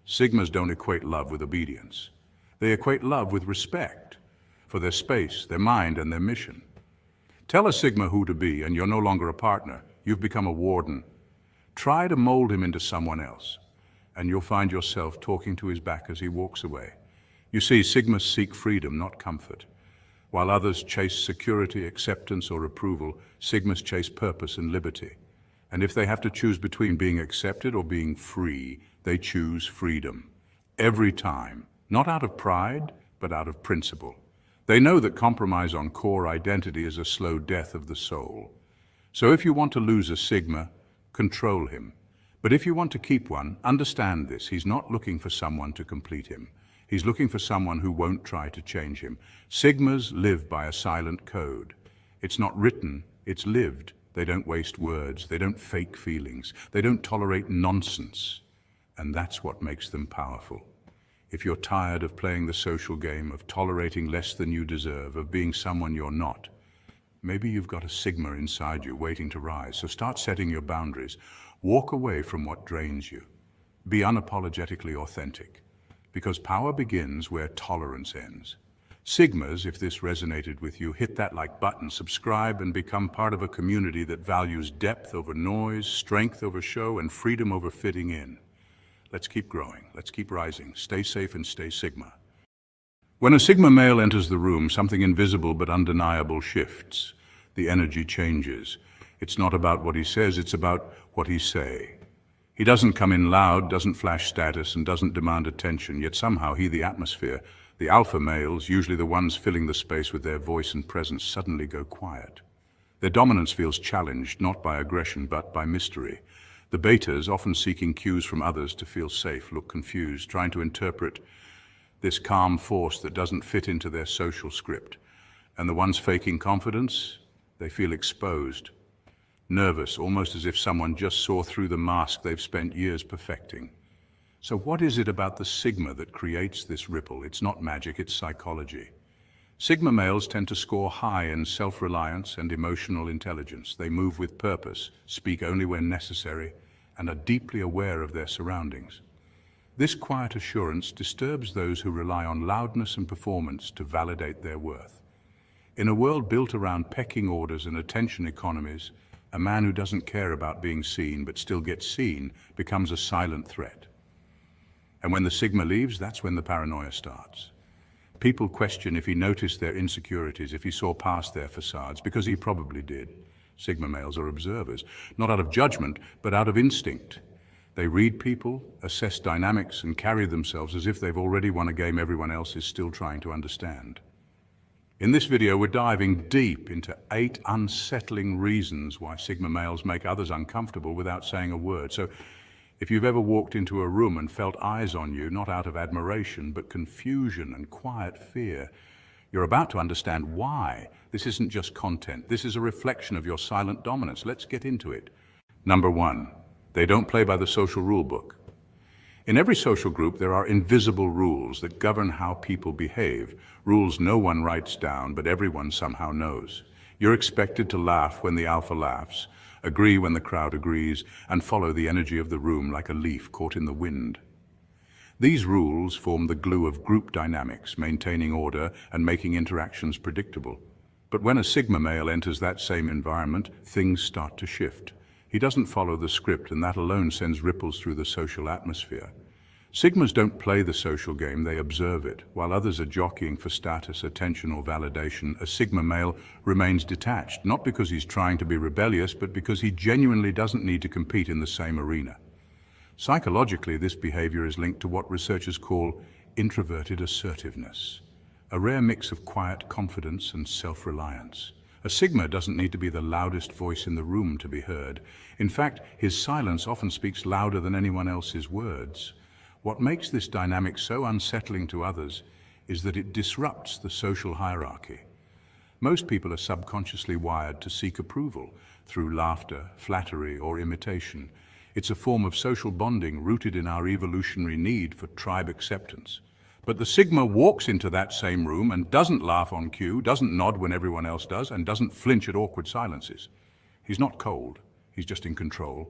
Sigmas don't equate love with obedience. They equate love with respect for their space, their mind, and their mission. Tell a Sigma who to be, and you're no longer a partner. You've become a warden. Try to mold him into someone else, and you'll find yourself talking to his back as he walks away. You see, Sigmas seek freedom, not comfort. While others chase security, acceptance, or approval, Sigmas chase purpose and liberty. And if they have to choose between being accepted or being free, they choose freedom. Every time. Not out of pride, but out of principle. They know that compromise on core identity is a slow death of the soul. So if you want to lose a Sigma, control him. But if you want to keep one, understand this. He's not looking for someone to complete him. He's looking for someone who won't try to change him. Sigmas live by a silent code. It's not written, it's lived. They don't waste words, they don't fake feelings, they don't tolerate nonsense. And that's what makes them powerful. If you're tired of playing the social game, of tolerating less than you deserve, of being someone you're not, maybe you've got a Sigma inside you waiting to rise. So start setting your boundaries. Walk away from what drains you. Be unapologetically authentic. Because power begins where tolerance ends. Sigmas, if this resonated with you, hit that like button, subscribe, and become part of a community that values depth over noise, strength over show, and freedom over fitting in. Let's keep growing, let's keep rising. Stay safe and stay Sigma. When a Sigma male enters the room, something invisible but undeniable shifts. The energy changes. It's not about what he says, it's about what he say. He doesn't come in loud, doesn't flash status, and doesn't demand attention, yet somehow the atmosphere. The alpha males, usually the ones filling the space with their voice and presence, suddenly go quiet. Their dominance feels challenged, not by aggression, but by mystery. The betas, often seeking cues from others to feel safe, look confused, trying to interpret this calm force that doesn't fit into their social script. And the ones faking confidence, they feel exposed. Nervous, almost as if someone just saw through the mask they've spent years perfecting. So what is it about the Sigma that creates this ripple? It's not magic, it's psychology. Sigma males tend to score high in self-reliance and emotional intelligence. They move with purpose, speak only when necessary, and are deeply aware of their surroundings. This quiet assurance disturbs those who rely on loudness and performance to validate their worth. In a world built around pecking orders and attention economies, a man who doesn't care about being seen but still gets seen becomes a silent threat. And when the Sigma leaves, that's when the paranoia starts. People question if he noticed their insecurities, if he saw past their facades, because he probably did. Sigma males are observers, not out of judgment, but out of instinct. They read people, assess dynamics, and carry themselves as if they've already won a game everyone else is still trying to understand. In this video, we're diving deep into 8 unsettling reasons why Sigma males make others uncomfortable without saying a word. So, if you've ever walked into a room and felt eyes on you, not out of admiration, but confusion and quiet fear, You're about to understand why. This isn't just content. This is a reflection of your silent dominance. Let's get into it. Number one, they don't play by the social rule book. In every social group, there are invisible rules that govern how people behave. Rules no one writes down, but everyone somehow knows. You're expected to laugh when the alpha laughs, agree when the crowd agrees, and follow the energy of the room like a leaf caught in the wind. These rules form the glue of group dynamics, maintaining order and making interactions predictable. But when a Sigma male enters that same environment, things start to shift. He doesn't follow the script, and that alone sends ripples through the social atmosphere. Sigmas don't play the social game, they observe it. While others are jockeying for status, attention, or validation, a Sigma male remains detached, not because he's trying to be rebellious, but because he genuinely doesn't need to compete in the same arena. Psychologically, this behavior is linked to what researchers call introverted assertiveness, a rare mix of quiet confidence and self-reliance. A Sigma doesn't need to be the loudest voice in the room to be heard. In fact, his silence often speaks louder than anyone else's words. What makes this dynamic so unsettling to others is that it disrupts the social hierarchy. Most people are subconsciously wired to seek approval through laughter, flattery, or imitation. It's a form of social bonding rooted in our evolutionary need for tribe acceptance. But the Sigma walks into that same room and doesn't laugh on cue, doesn't nod when everyone else does, and doesn't flinch at awkward silences. He's not cold, he's just in control.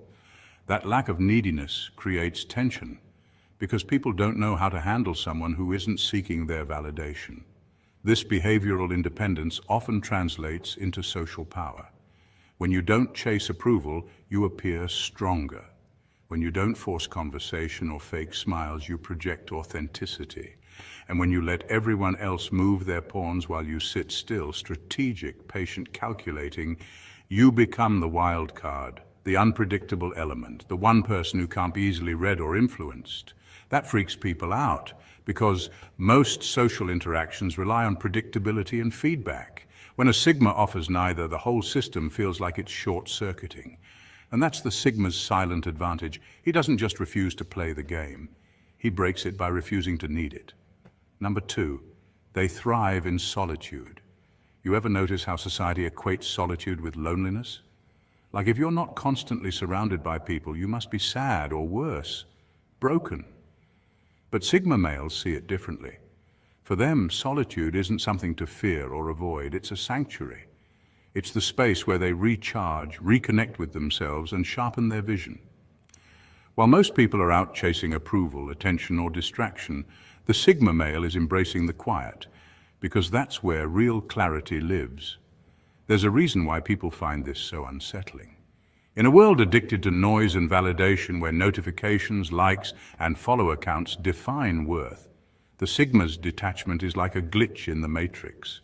That lack of neediness creates tension because people don't know how to handle someone who isn't seeking their validation. This behavioral independence often translates into social power. When you don't chase approval, you appear stronger. When you don't force conversation or fake smiles, you project authenticity. And when you let everyone else move their pawns while you sit still, strategic, patient, calculating, you become the wild card, the unpredictable element, the one person who can't be easily read or influenced. That freaks people out because most social interactions rely on predictability and feedback. When a Sigma offers neither, the whole system feels like it's short-circuiting. And that's the Sigma's silent advantage. He doesn't just refuse to play the game. He breaks it by refusing to need it. Number two, they thrive in solitude. You ever notice how society equates solitude with loneliness? Like if you're not constantly surrounded by people, you must be sad or worse, broken. But Sigma males see it differently. For them, solitude isn't something to fear or avoid, it's a sanctuary. It's the space where they recharge, reconnect with themselves, and sharpen their vision. While most people are out chasing approval, attention, or distraction, the Sigma male is embracing the quiet, because that's where real clarity lives. There's a reason why people find this so unsettling. In a world addicted to noise and validation, where notifications, likes, and follower counts define worth, the Sigma's detachment is like a glitch in the matrix.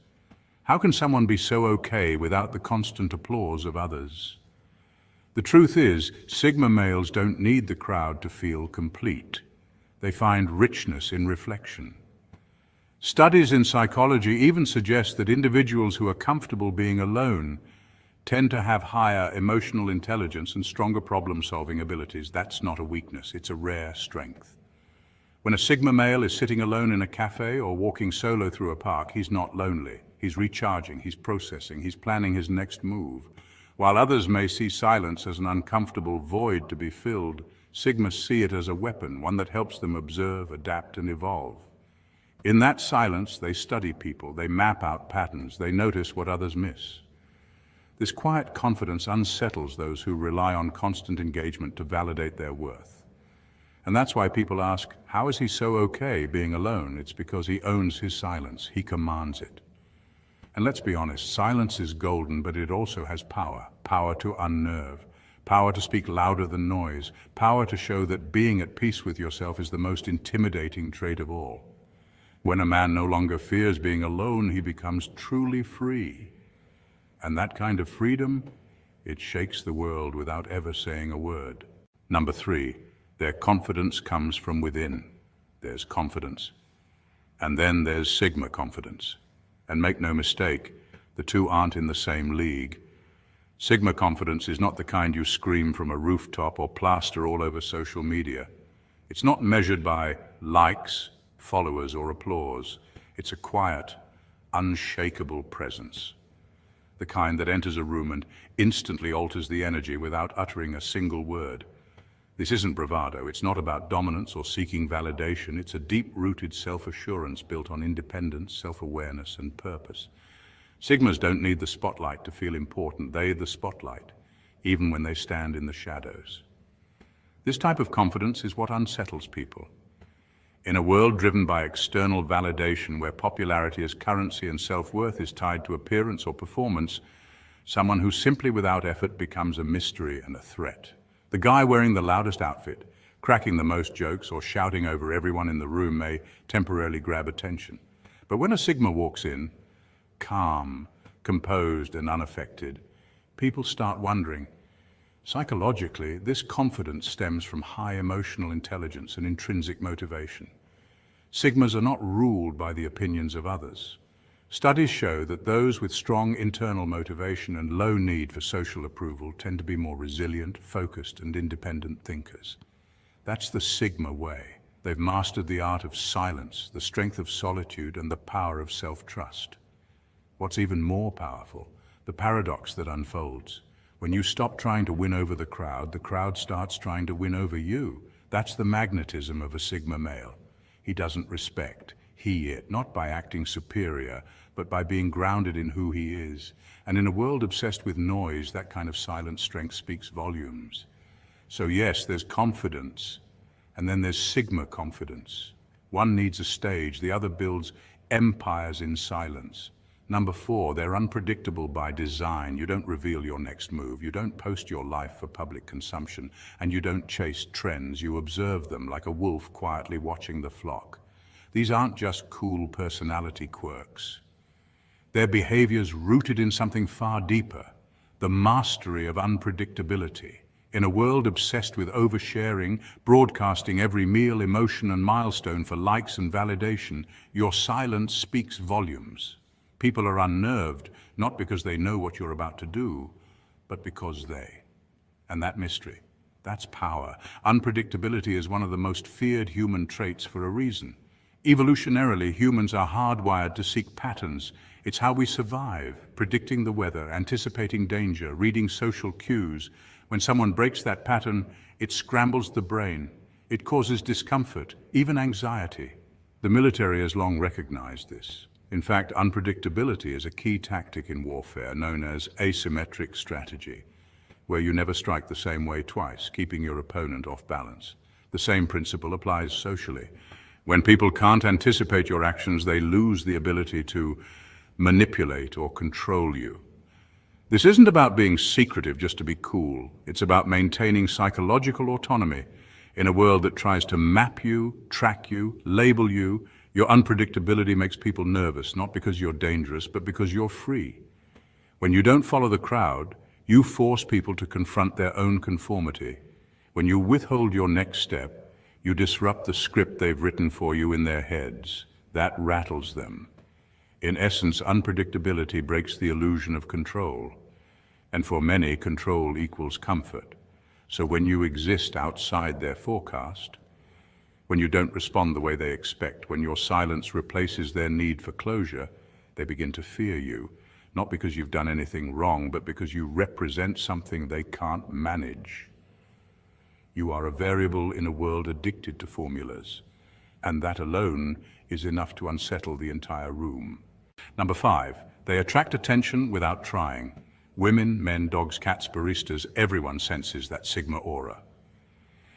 How can someone be so okay without the constant applause of others? The truth is, Sigma males don't need the crowd to feel complete. They find richness in reflection. Studies in psychology even suggest that individuals who are comfortable being alone tend to have higher emotional intelligence and stronger problem-solving abilities. That's not a weakness, it's a rare strength. When a Sigma male is sitting alone in a cafe or walking solo through a park, he's not lonely. He's recharging, he's processing, he's planning his next move. While others may see silence as an uncomfortable void to be filled, Sigmas see it as a weapon, one that helps them observe, adapt, and evolve. In that silence, they study people, they map out patterns, they notice what others miss. This quiet confidence unsettles those who rely on constant engagement to validate their worth. And that's why people ask, how is he so okay being alone? It's because he owns his silence, he commands it. And let's be honest, silence is golden, but it also has power. Power to unnerve, power to speak louder than noise, power to show that being at peace with yourself is the most intimidating trait of all. When a man no longer fears being alone, he becomes truly free. And that kind of freedom, it shakes the world without ever saying a word. Number three, their confidence comes from within. There's confidence. And then there's Sigma confidence. And make no mistake, the two aren't in the same league. Sigma confidence is not the kind you scream from a rooftop or plaster all over social media. It's not measured by likes, followers, or applause. It's a quiet, unshakable presence. The kind that enters a room and instantly alters the energy without uttering a single word. This isn't bravado, it's not about dominance or seeking validation, it's a deep-rooted self-assurance built on independence, self-awareness, and purpose. Sigmas don't need the spotlight to feel important, they're the spotlight, even when they stand in the shadows. This type of confidence is what unsettles people. In a world driven by external validation, where popularity as currency and self-worth is tied to appearance or performance, someone who simply without effort becomes a mystery and a threat. The guy wearing the loudest outfit, cracking the most jokes, or shouting over everyone in the room may temporarily grab attention. But when a Sigma walks in, calm, composed, and unaffected, people start wondering. Psychologically, this confidence stems from high emotional intelligence and intrinsic motivation. Sigmas are not ruled by the opinions of others. Studies show that those with strong internal motivation and low need for social approval tend to be more resilient, focused, and independent thinkers. That's the Sigma way. They've mastered the art of silence, the strength of solitude, and the power of self-trust. What's even more powerful, the paradox that unfolds. When you stop trying to win over the crowd starts trying to win over you. That's the magnetism of a Sigma male. He doesn't respect, it, not by acting superior, but by being grounded in who he is. And in a world obsessed with noise, that kind of silent strength speaks volumes. So yes, there's confidence, and then there's Sigma confidence. One needs a stage, the other builds empires in silence. Number 4, they're unpredictable by design. You don't reveal your next move, you don't post your life for public consumption, and you don't chase trends, you observe them like a wolf quietly watching the flock. These aren't just cool personality quirks. They're behaviors rooted in something far deeper, the mastery of unpredictability. In a world obsessed with oversharing, broadcasting every meal, emotion, and milestone for likes and validation, your silence speaks volumes. People are unnerved, not because they know what you're about to do, but because they. And that mystery, that's power. Unpredictability is one of the most feared human traits for a reason. Evolutionarily, humans are hardwired to seek patterns. It's how we survive, predicting the weather, anticipating danger, reading social cues. When someone breaks that pattern, it scrambles the brain. It causes discomfort, even anxiety. The military has long recognized this. In fact, unpredictability is a key tactic in warfare known as asymmetric strategy, where you never strike the same way twice, keeping your opponent off balance. The same principle applies socially. When people can't anticipate your actions, they lose the ability to manipulate or control you. This isn't about being secretive just to be cool. It's about maintaining psychological autonomy in a world that tries to map you, track you, label you. Your unpredictability makes people nervous, not because you're dangerous, but because you're free. When you don't follow the crowd, you force people to confront their own conformity. When you withhold your next step, you disrupt the script they've written for you in their heads. That rattles them. In essence, unpredictability breaks the illusion of control. And for many, control equals comfort. So when you exist outside their forecast, when you don't respond the way they expect, when your silence replaces their need for closure, they begin to fear you, not because you've done anything wrong, but because you represent something they can't manage. You are a variable in a world addicted to formulas, and that alone is enough to unsettle the entire room. Number 5, they attract attention without trying. Women, men, dogs, cats, baristas, everyone senses that Sigma aura.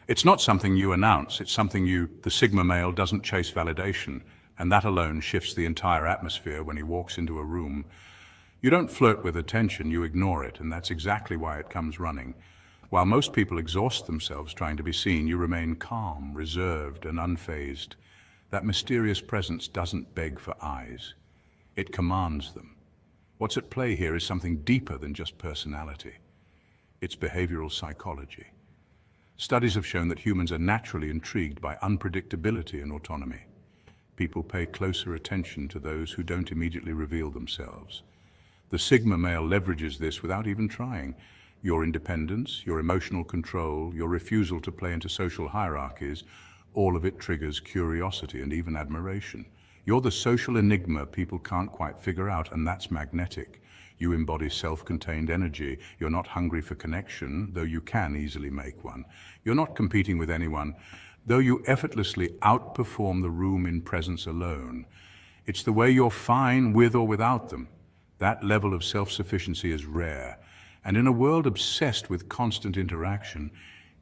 It's not something you announce, it's something the Sigma male doesn't chase validation, and that alone shifts the entire atmosphere when he walks into a room. You don't flirt with attention, you ignore it, and that's exactly why it comes running. While most people exhaust themselves trying to be seen, you remain calm, reserved, and unfazed. That mysterious presence doesn't beg for eyes. It commands them. What's at play here is something deeper than just personality. It's behavioral psychology. Studies have shown that humans are naturally intrigued by unpredictability and autonomy. People pay closer attention to those who don't immediately reveal themselves. The Sigma male leverages this without even trying. Your independence, your emotional control, your refusal to play into social hierarchies, all of it triggers curiosity and even admiration. You're the social enigma people can't quite figure out, and that's magnetic. You embody self-contained energy. You're not hungry for connection, though you can easily make one. You're not competing with anyone, though you effortlessly outperform the room in presence alone. It's the way you're fine with or without them. That level of self-sufficiency is rare, and in a world obsessed with constant interaction,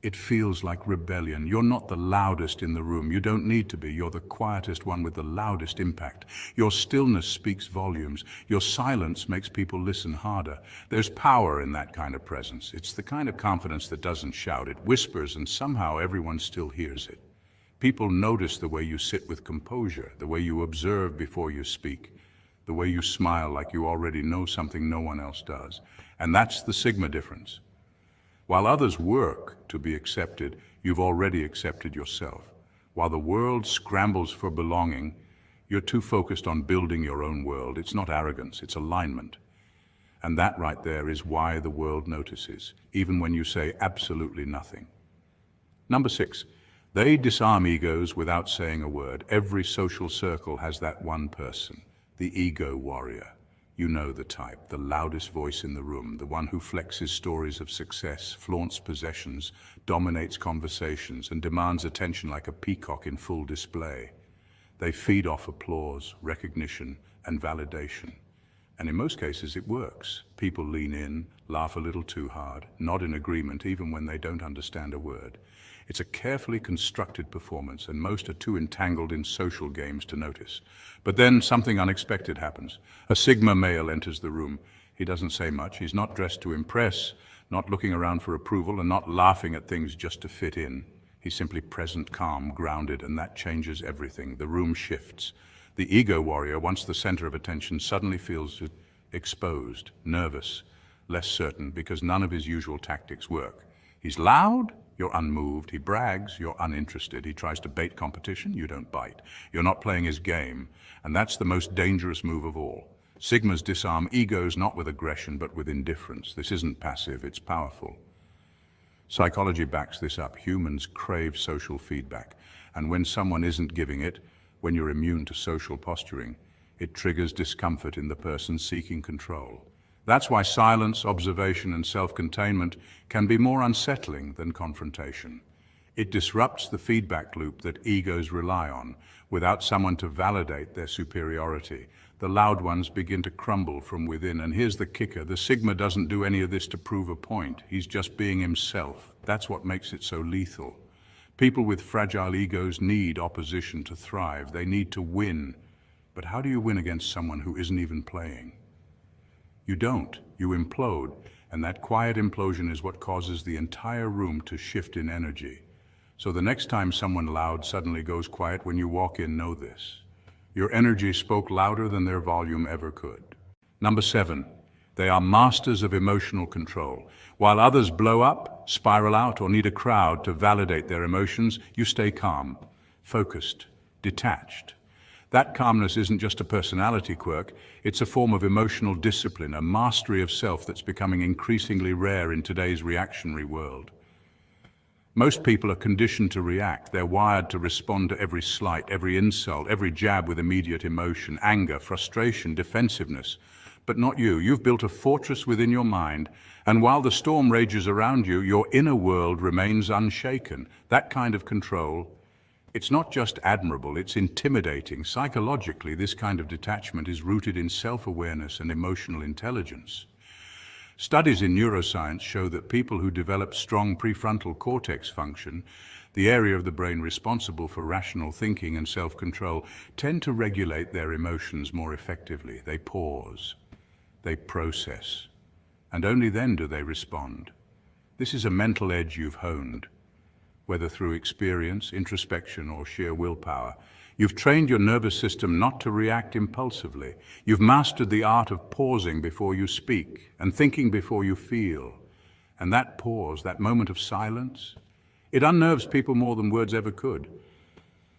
it feels like rebellion. You're not the loudest in the room. You don't need to be. You're the quietest one with the loudest impact. Your stillness speaks volumes. Your silence makes people listen harder. There's power in that kind of presence. It's the kind of confidence that doesn't shout. It whispers, and somehow everyone still hears it. People notice the way you sit with composure, the way you observe before you speak, the way you smile like you already know something no one else does. And that's the Sigma difference. While others work to be accepted, you've already accepted yourself. While the world scrambles for belonging, you're too focused on building your own world. It's not arrogance, it's alignment. And that right there is why the world notices, even when you say absolutely nothing. Number 6, they disarm egos without saying a word. Every social circle has that one person, the ego warrior. You know the type, the loudest voice in the room, the one who flexes stories of success, flaunts possessions, dominates conversations, and demands attention like a peacock in full display. They feed off applause, recognition, and validation. And in most cases, it works. People lean in, laugh a little too hard, nod in agreement even when they don't understand a word. It's a carefully constructed performance, and most are too entangled in social games to notice. But then something unexpected happens. A Sigma male enters the room. He doesn't say much. He's not dressed to impress, not looking around for approval, and not laughing at things just to fit in. He's simply present, calm, grounded, and that changes everything. The room shifts. The ego warrior, once the center of attention, suddenly feels exposed, nervous, less certain, because none of his usual tactics work. He's loud, you're unmoved. He brags, you're uninterested. He tries to bait competition, you don't bite. You're not playing his game, and that's the most dangerous move of all. Sigmas disarm egos not with aggression, but with indifference. This isn't passive, it's powerful. Psychology backs this up. Humans crave social feedback, and when someone isn't giving it, when you're immune to social posturing, it triggers discomfort in the person seeking control. That's why silence, observation, and self-containment can be more unsettling than confrontation. It disrupts the feedback loop that egos rely on. Without someone to validate their superiority, the loud ones begin to crumble from within. And here's the kicker. The Sigma doesn't do any of this to prove a point. He's just being himself. That's what makes it so lethal. People with fragile egos need opposition to thrive. They need to win. But how do you win against someone who isn't even playing? You don't. You implode, and that quiet implosion is what causes the entire room to shift in energy. So the next time someone loud suddenly goes quiet when you walk in, know this. Your energy spoke louder than their volume ever could. Number 7, they are masters of emotional control. While others blow up, spiral out, or need a crowd to validate their emotions, you stay calm, focused, detached. That calmness isn't just a personality quirk, it's a form of emotional discipline, a mastery of self that's becoming increasingly rare in today's reactionary world. Most people are conditioned to react. They're wired to respond to every slight, every insult, every jab with immediate emotion, anger, frustration, defensiveness. But not you. You've built a fortress within your mind, and while the storm rages around you, your inner world remains unshaken. That kind of control, it's not just admirable, it's intimidating. Psychologically, this kind of detachment is rooted in self-awareness and emotional intelligence. Studies in neuroscience show that people who develop strong prefrontal cortex function, the area of the brain responsible for rational thinking and self-control, tend to regulate their emotions more effectively. They pause, they process, and only then do they respond. This is a mental edge you've honed. Whether through experience, introspection, or sheer willpower, you've trained your nervous system not to react impulsively. You've mastered the art of pausing before you speak and thinking before you feel. And that pause, that moment of silence, it unnerves people more than words ever could.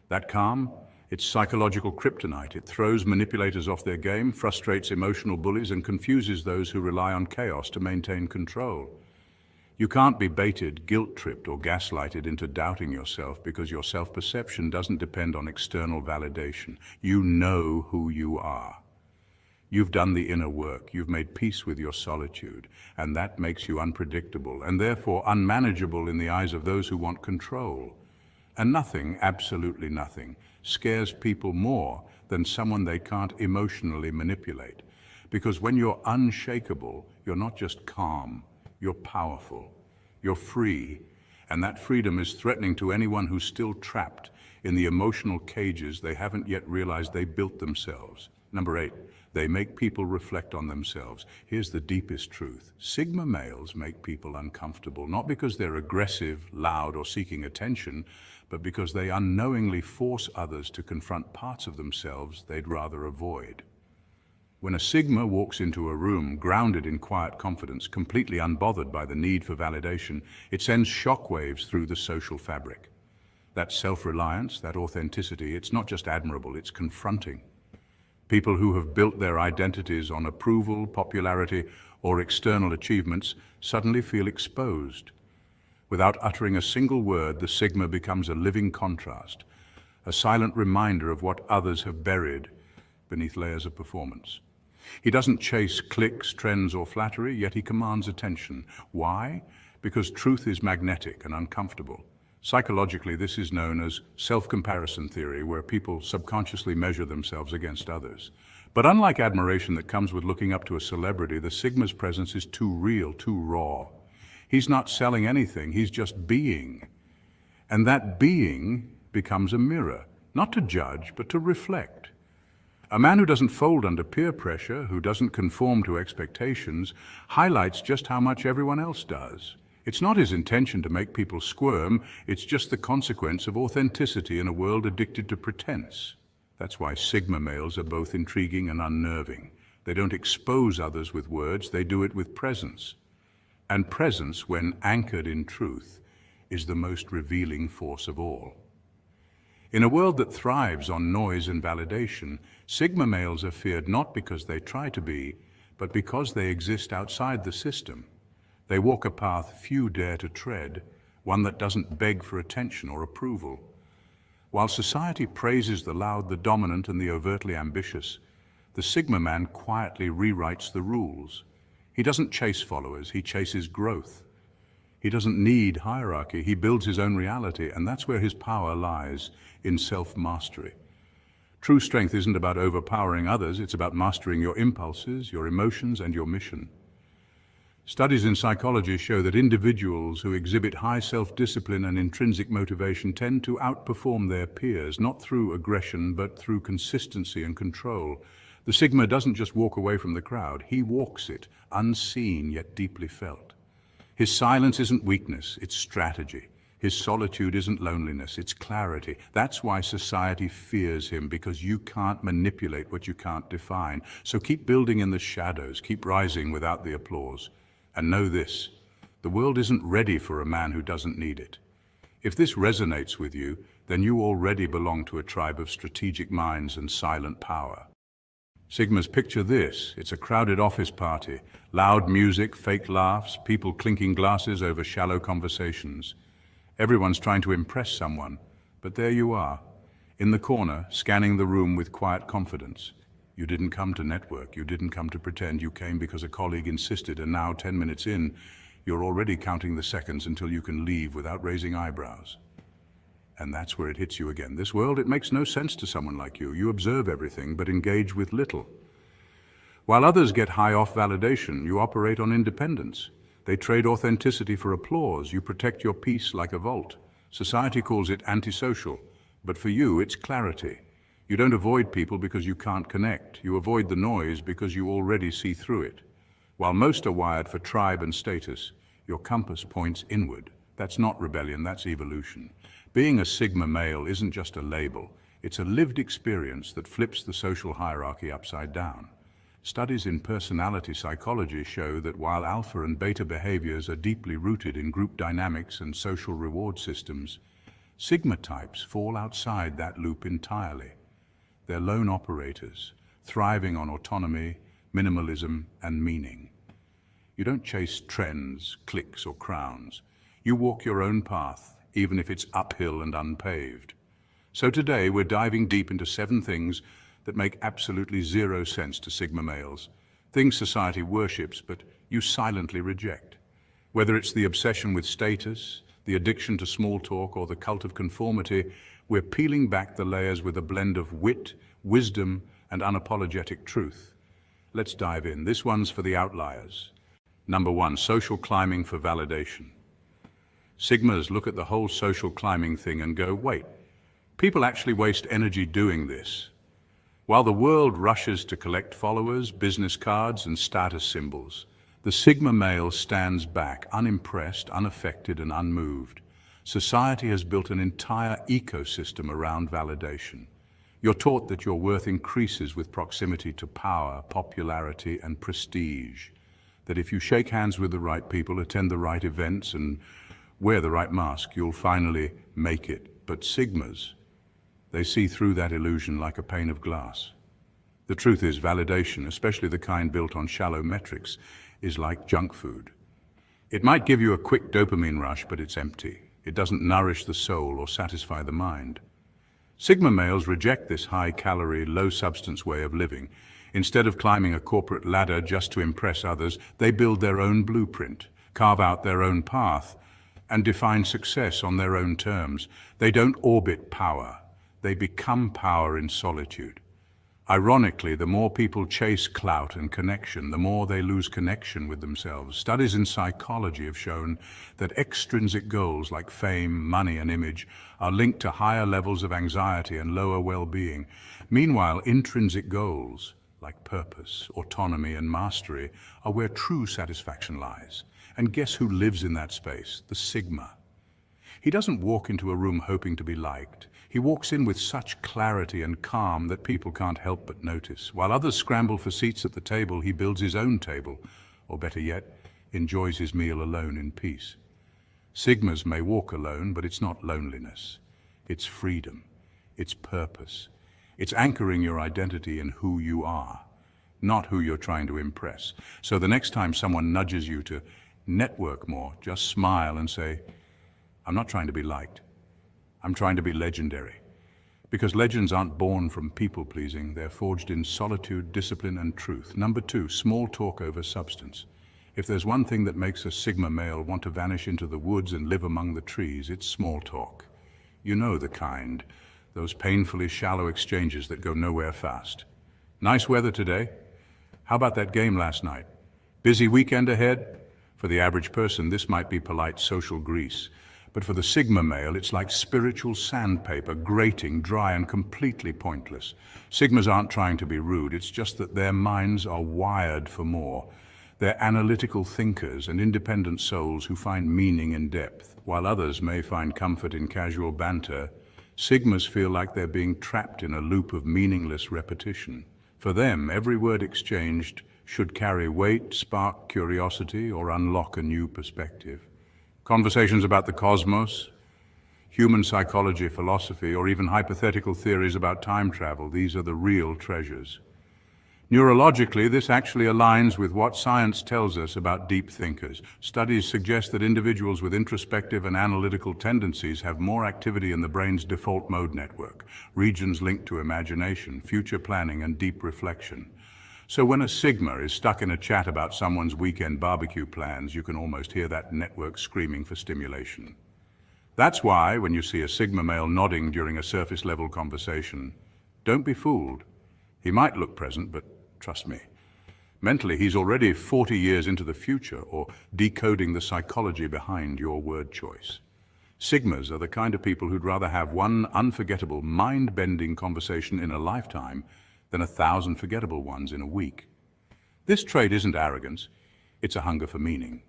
That calm, it's psychological kryptonite. It throws manipulators off their game, frustrates emotional bullies, and confuses those who rely on chaos to maintain control. You can't be baited, guilt-tripped, or gaslighted into doubting yourself because your self-perception doesn't depend on external validation. You know who you are. You've done the inner work, you've made peace with your solitude, and that makes you unpredictable and therefore unmanageable in the eyes of those who want control. And nothing, absolutely nothing, scares people more than someone they can't emotionally manipulate. Because when you're unshakable, you're not just calm, you're powerful, you're free, and that freedom is threatening to anyone who's still trapped in the emotional cages they haven't yet realized they built themselves. Number 8, they make people reflect on themselves. Here's the deepest truth. Sigma males make people uncomfortable, not because they're aggressive, loud, or seeking attention, but because they unknowingly force others to confront parts of themselves they'd rather avoid. When a Sigma walks into a room, grounded in quiet confidence, completely unbothered by the need for validation, it sends shockwaves through the social fabric. That self-reliance, that authenticity, it's not just admirable, it's confronting. People who have built their identities on approval, popularity, or external achievements suddenly feel exposed. Without uttering a single word, the Sigma becomes a living contrast, a silent reminder of what others have buried beneath layers of performance. He doesn't chase clicks, trends, or flattery, yet he commands attention. Why? Because truth is magnetic and uncomfortable. Psychologically, this is known as self-comparison theory, where people subconsciously measure themselves against others. But unlike admiration that comes with looking up to a celebrity, the Sigma's presence is too real, too raw. He's not selling anything, he's just being. And that being becomes a mirror, not to judge, but to reflect. A man who doesn't fold under peer pressure, who doesn't conform to expectations, highlights just how much everyone else does. It's not his intention to make people squirm, it's just the consequence of authenticity in a world addicted to pretense. That's why Sigma males are both intriguing and unnerving. They don't expose others with words, they do it with presence. And presence, when anchored in truth, is the most revealing force of all. In a world that thrives on noise and validation, Sigma males are feared not because they try to be, but because they exist outside the system. They walk a path few dare to tread, one that doesn't beg for attention or approval. While society praises the loud, the dominant, and the overtly ambitious, the Sigma man quietly rewrites the rules. He doesn't chase followers, he chases growth. He doesn't need hierarchy, he builds his own reality, and that's where his power lies, in self-mastery. True strength isn't about overpowering others, it's about mastering your impulses, your emotions, and your mission. Studies in psychology show that individuals who exhibit high self-discipline and intrinsic motivation tend to outperform their peers, not through aggression, but through consistency and control. The Sigma doesn't just walk away from the crowd, he walks it, unseen yet deeply felt. His silence isn't weakness, it's strategy. His solitude isn't loneliness, it's clarity. That's why society fears him, because you can't manipulate what you can't define. So keep building in the shadows, keep rising without the applause. And know this, the world isn't ready for a man who doesn't need it. If this resonates with you, then you already belong to a tribe of strategic minds and silent power. Sigmas, picture this. It's a crowded office party. Loud music, fake laughs, people clinking glasses over shallow conversations. Everyone's trying to impress someone, but there you are, in the corner, scanning the room with quiet confidence. You didn't come to network, you didn't come to pretend, you came because a colleague insisted, and now 10 minutes in, you're already counting the seconds until you can leave without raising eyebrows. And that's where it hits you again. This world, it makes no sense to someone like you. You observe everything, but engage with little. While others get high off validation, you operate on independence. They trade authenticity for applause. You protect your peace like a vault. Society calls it antisocial, but for you, it's clarity. You don't avoid people because you can't connect. You avoid the noise because you already see through it. While most are wired for tribe and status, your compass points inward. That's not rebellion, that's evolution. Being a Sigma male isn't just a label. It's a lived experience that flips the social hierarchy upside down. Studies in personality psychology show that while alpha and beta behaviors are deeply rooted in group dynamics and social reward systems, Sigma types fall outside that loop entirely. They're lone operators, thriving on autonomy, minimalism, and meaning. You don't chase trends, clicks, or crowns. You walk your own path, even if it's uphill and unpaved. So today, we're diving deep into 7 things that make absolutely zero sense to Sigma males. Things society worships, but you silently reject. Whether it's the obsession with status, the addiction to small talk, or the cult of conformity, we're peeling back the layers with a blend of wit, wisdom, and unapologetic truth. Let's dive in. This one's for the outliers. Number 1, social climbing for validation. Sigmas look at the whole social climbing thing and go, wait, people actually waste energy doing this. While the world rushes to collect followers, business cards, and status symbols, the Sigma male stands back, unimpressed, unaffected, and unmoved. Society has built an entire ecosystem around validation. You're taught that your worth increases with proximity to power, popularity, and prestige. That if you shake hands with the right people, attend the right events, and wear the right mask, you'll finally make it. But Sigmas, they see through that illusion like a pane of glass. The truth is, validation, especially the kind built on shallow metrics, is like junk food. It might give you a quick dopamine rush, but it's empty. It doesn't nourish the soul or satisfy the mind. Sigma males reject this high-calorie, low-substance way of living. Instead of climbing a corporate ladder just to impress others, they build their own blueprint, carve out their own path, and define success on their own terms. They don't orbit power. They become power in solitude. Ironically, the more people chase clout and connection, the more they lose connection with themselves. Studies in psychology have shown that extrinsic goals like fame, money, and image are linked to higher levels of anxiety and lower well-being. Meanwhile, intrinsic goals like purpose, autonomy, and mastery are where true satisfaction lies. And guess who lives in that space? The Sigma. He doesn't walk into a room hoping to be liked. He walks in with such clarity and calm that people can't help but notice. While others scramble for seats at the table, he builds his own table, or better yet, enjoys his meal alone in peace. Sigmas may walk alone, but it's not loneliness. It's freedom. It's purpose. It's anchoring your identity in who you are, not who you're trying to impress. So the next time someone nudges you to network more, just smile and say, I'm not trying to be liked. I'm trying to be legendary. Because legends aren't born from people-pleasing, they're forged in solitude, discipline, and truth. Number 2, small talk over substance. If there's one thing that makes a Sigma male want to vanish into the woods and live among the trees, it's small talk. You know the kind, those painfully shallow exchanges that go nowhere fast. Nice weather today? How about that game last night? Busy weekend ahead? For the average person, this might be polite social grease. But for the Sigma male, it's like spiritual sandpaper, grating, dry, and completely pointless. Sigmas aren't trying to be rude, it's just that their minds are wired for more. They're analytical thinkers and independent souls who find meaning in depth. While others may find comfort in casual banter, Sigmas feel like they're being trapped in a loop of meaningless repetition. For them, every word exchanged should carry weight, spark curiosity, or unlock a new perspective. Conversations about the cosmos, human psychology, philosophy, or even hypothetical theories about time travel, these are the real treasures. Neurologically, this actually aligns with what science tells us about deep thinkers. Studies suggest that individuals with introspective and analytical tendencies have more activity in the brain's default mode network, regions linked to imagination, future planning, and deep reflection. So when a Sigma is stuck in a chat about someone's weekend barbecue plans, you can almost hear that network screaming for stimulation. That's why, when you see a Sigma male nodding during a surface-level conversation, don't be fooled. He might look present, but trust me, mentally he's already 40 years into the future or decoding the psychology behind your word choice. Sigmas are the kind of people who'd rather have one unforgettable, mind-bending conversation in a lifetime than 1,000 forgettable ones in a week. This trait isn't arrogance, it's a hunger for meaning.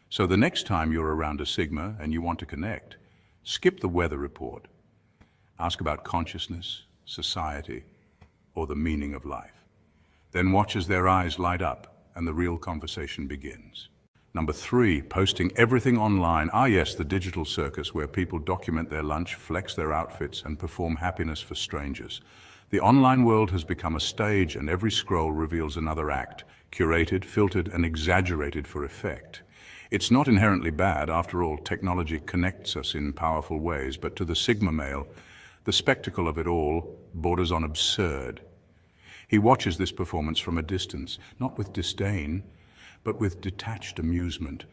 So the next time you're around a Sigma and you want to connect, skip the weather report. Ask about consciousness, society, or the meaning of life. Then watch as their eyes light up and the real conversation begins. Number 3, posting everything online. Ah yes, the digital circus where people document their lunch, flex their outfits, and perform happiness for strangers. The online world has become a stage, and every scroll reveals another act, curated, filtered, and exaggerated for effect. It's not inherently bad. After all, technology connects us in powerful ways, but to the Sigma male, the spectacle of it all borders on absurd. He watches this performance from a distance, not with disdain, but with detached amusement,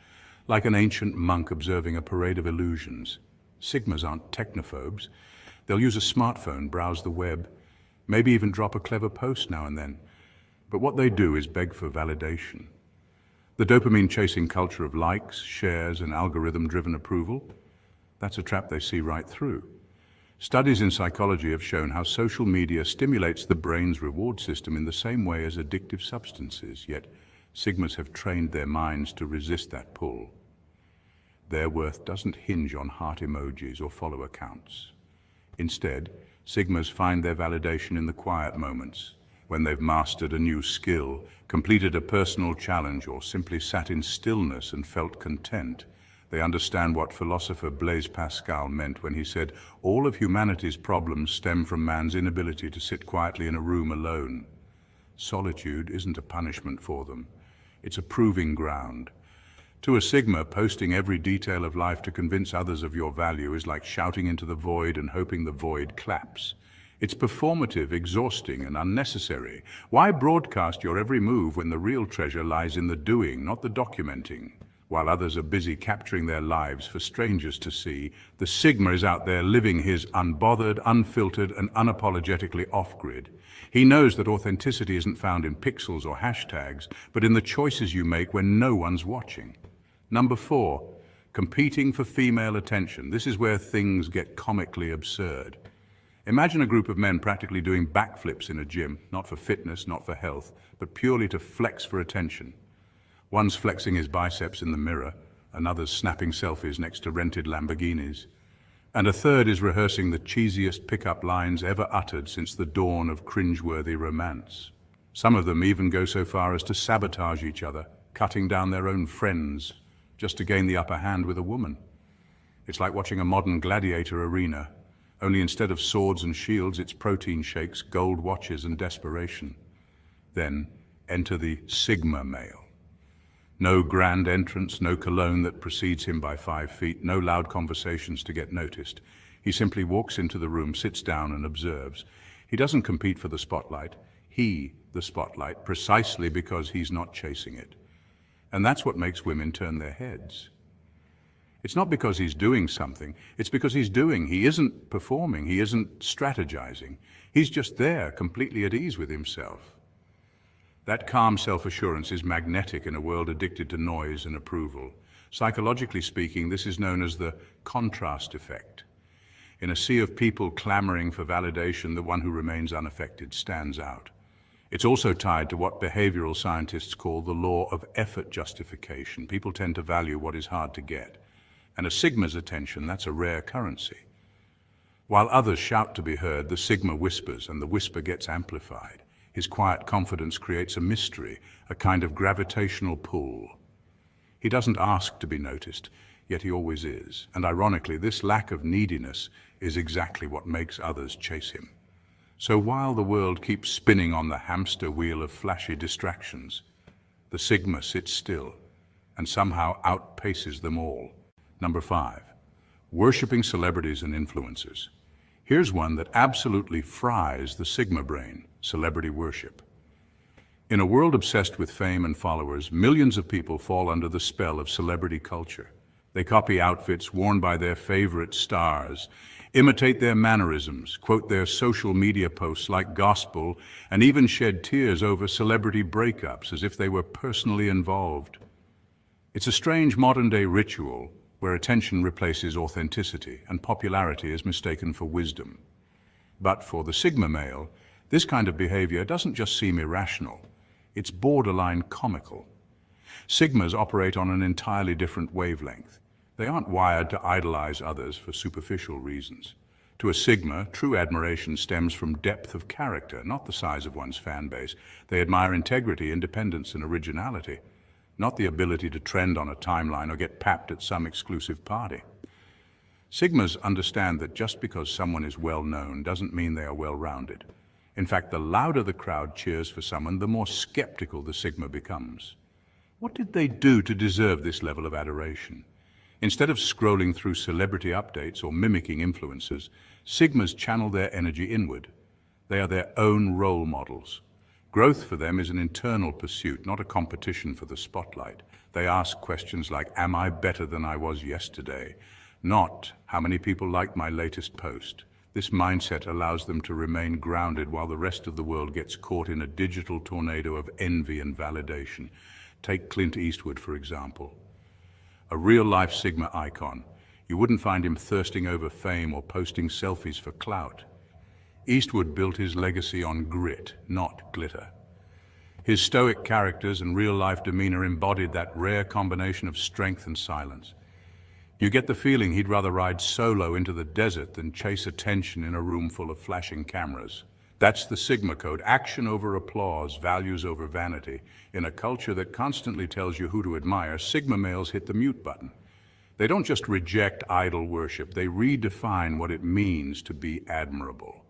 like an ancient monk observing a parade of illusions. Sigmas aren't technophobes. They'll use a smartphone, browse the web, maybe even drop a clever post now and then. But what they do is beg for validation. The dopamine-chasing culture of likes, shares, and algorithm-driven approval, that's a trap they see right through. Studies in psychology have shown how social media stimulates the brain's reward system in the same way as addictive substances, yet Sigmas have trained their minds to resist that pull. Their worth doesn't hinge on heart emojis or follower counts. Instead, Sigmas find their validation in the quiet moments, when they've mastered a new skill, completed a personal challenge, or simply sat in stillness and felt content. They understand what philosopher Blaise Pascal meant when he said, "All of humanity's problems stem from man's inability to sit quietly in a room alone." Solitude isn't a punishment for them. It's a proving ground. To a Sigma, posting every detail of life to convince others of your value is like shouting into the void and hoping the void claps. It's performative, exhausting, and unnecessary. Why broadcast your every move when the real treasure lies in the doing, not the documenting? While others are busy capturing their lives for strangers to see, the Sigma is out there living his unbothered, unfiltered, and unapologetically off-grid. He knows that authenticity isn't found in pixels or hashtags, but in the choices you make when no one's watching. Number 4, competing for female attention. This is where things get comically absurd. Imagine a group of men practically doing backflips in a gym, not for fitness, not for health, but purely to flex for attention. One's flexing his biceps in the mirror, another's snapping selfies next to rented Lamborghinis, and a third is rehearsing the cheesiest pickup lines ever uttered since the dawn of cringeworthy romance. Some of them even go so far as to sabotage each other, cutting down their own friends, just to gain the upper hand with a woman. It's like watching a modern gladiator arena, only instead of swords and shields, it's protein shakes, gold watches, and desperation. Then enter the Sigma male. No grand entrance, no cologne that precedes him by 5 feet, no loud conversations to get noticed. He simply walks into the room, sits down, and observes. He doesn't compete for the spotlight, the spotlight, precisely because he's not chasing it. And that's what makes women turn their heads. It's not because he's doing something, it's because he's doing. He isn't performing, he isn't strategizing. He's just there, completely at ease with himself. That calm self-assurance is magnetic in a world addicted to noise and approval. Psychologically speaking, this is known as the contrast effect. In a sea of people clamoring for validation, the one who remains unaffected stands out. It's also tied to what behavioral scientists call the law of effort justification. People tend to value what is hard to get. And a Sigma's attention, that's a rare currency. While others shout to be heard, the Sigma whispers, and the whisper gets amplified. His quiet confidence creates a mystery, a kind of gravitational pull. He doesn't ask to be noticed, yet he always is. And ironically, this lack of neediness is exactly what makes others chase him. So while the world keeps spinning on the hamster wheel of flashy distractions, the Sigma sits still and somehow outpaces them all. Number 5, worshipping celebrities and influencers. Here's one that absolutely fries the Sigma brain: celebrity worship. In a world obsessed with fame and followers, millions of people fall under the spell of celebrity culture. They copy outfits worn by their favorite stars, imitate their mannerisms, quote their social media posts like gospel, and even shed tears over celebrity breakups as if they were personally involved. It's a strange modern-day ritual where attention replaces authenticity and popularity is mistaken for wisdom. But for the Sigma male, this kind of behavior doesn't just seem irrational, it's borderline comical. Sigmas operate on an entirely different wavelength. They aren't wired to idolize others for superficial reasons. To a Sigma, true admiration stems from depth of character, not the size of one's fan base. They admire integrity, independence, and originality, not the ability to trend on a timeline or get papped at some exclusive party. Sigmas understand that just because someone is well known doesn't mean they are well-rounded. In fact, the louder the crowd cheers for someone, the more skeptical the Sigma becomes. What did they do to deserve this level of adoration? Instead of scrolling through celebrity updates or mimicking influencers, Sigmas channel their energy inward. They are their own role models. Growth for them is an internal pursuit, not a competition for the spotlight. They ask questions like, am I better than I was yesterday? Not, how many people liked my latest post? This mindset allows them to remain grounded while the rest of the world gets caught in a digital tornado of envy and validation. Take Clint Eastwood, for example. A real-life Sigma icon. You wouldn't find him thirsting over fame or posting selfies for clout. Eastwood built his legacy on grit, not glitter. His stoic characters and real-life demeanor embodied that rare combination of strength and silence. You get the feeling he'd rather ride solo into the desert than chase attention in a room full of flashing cameras. That's the Sigma code: action over applause, values over vanity. In a culture that constantly tells you who to admire, Sigma males hit the mute button. They don't just reject idol worship, they redefine what it means to be admirable.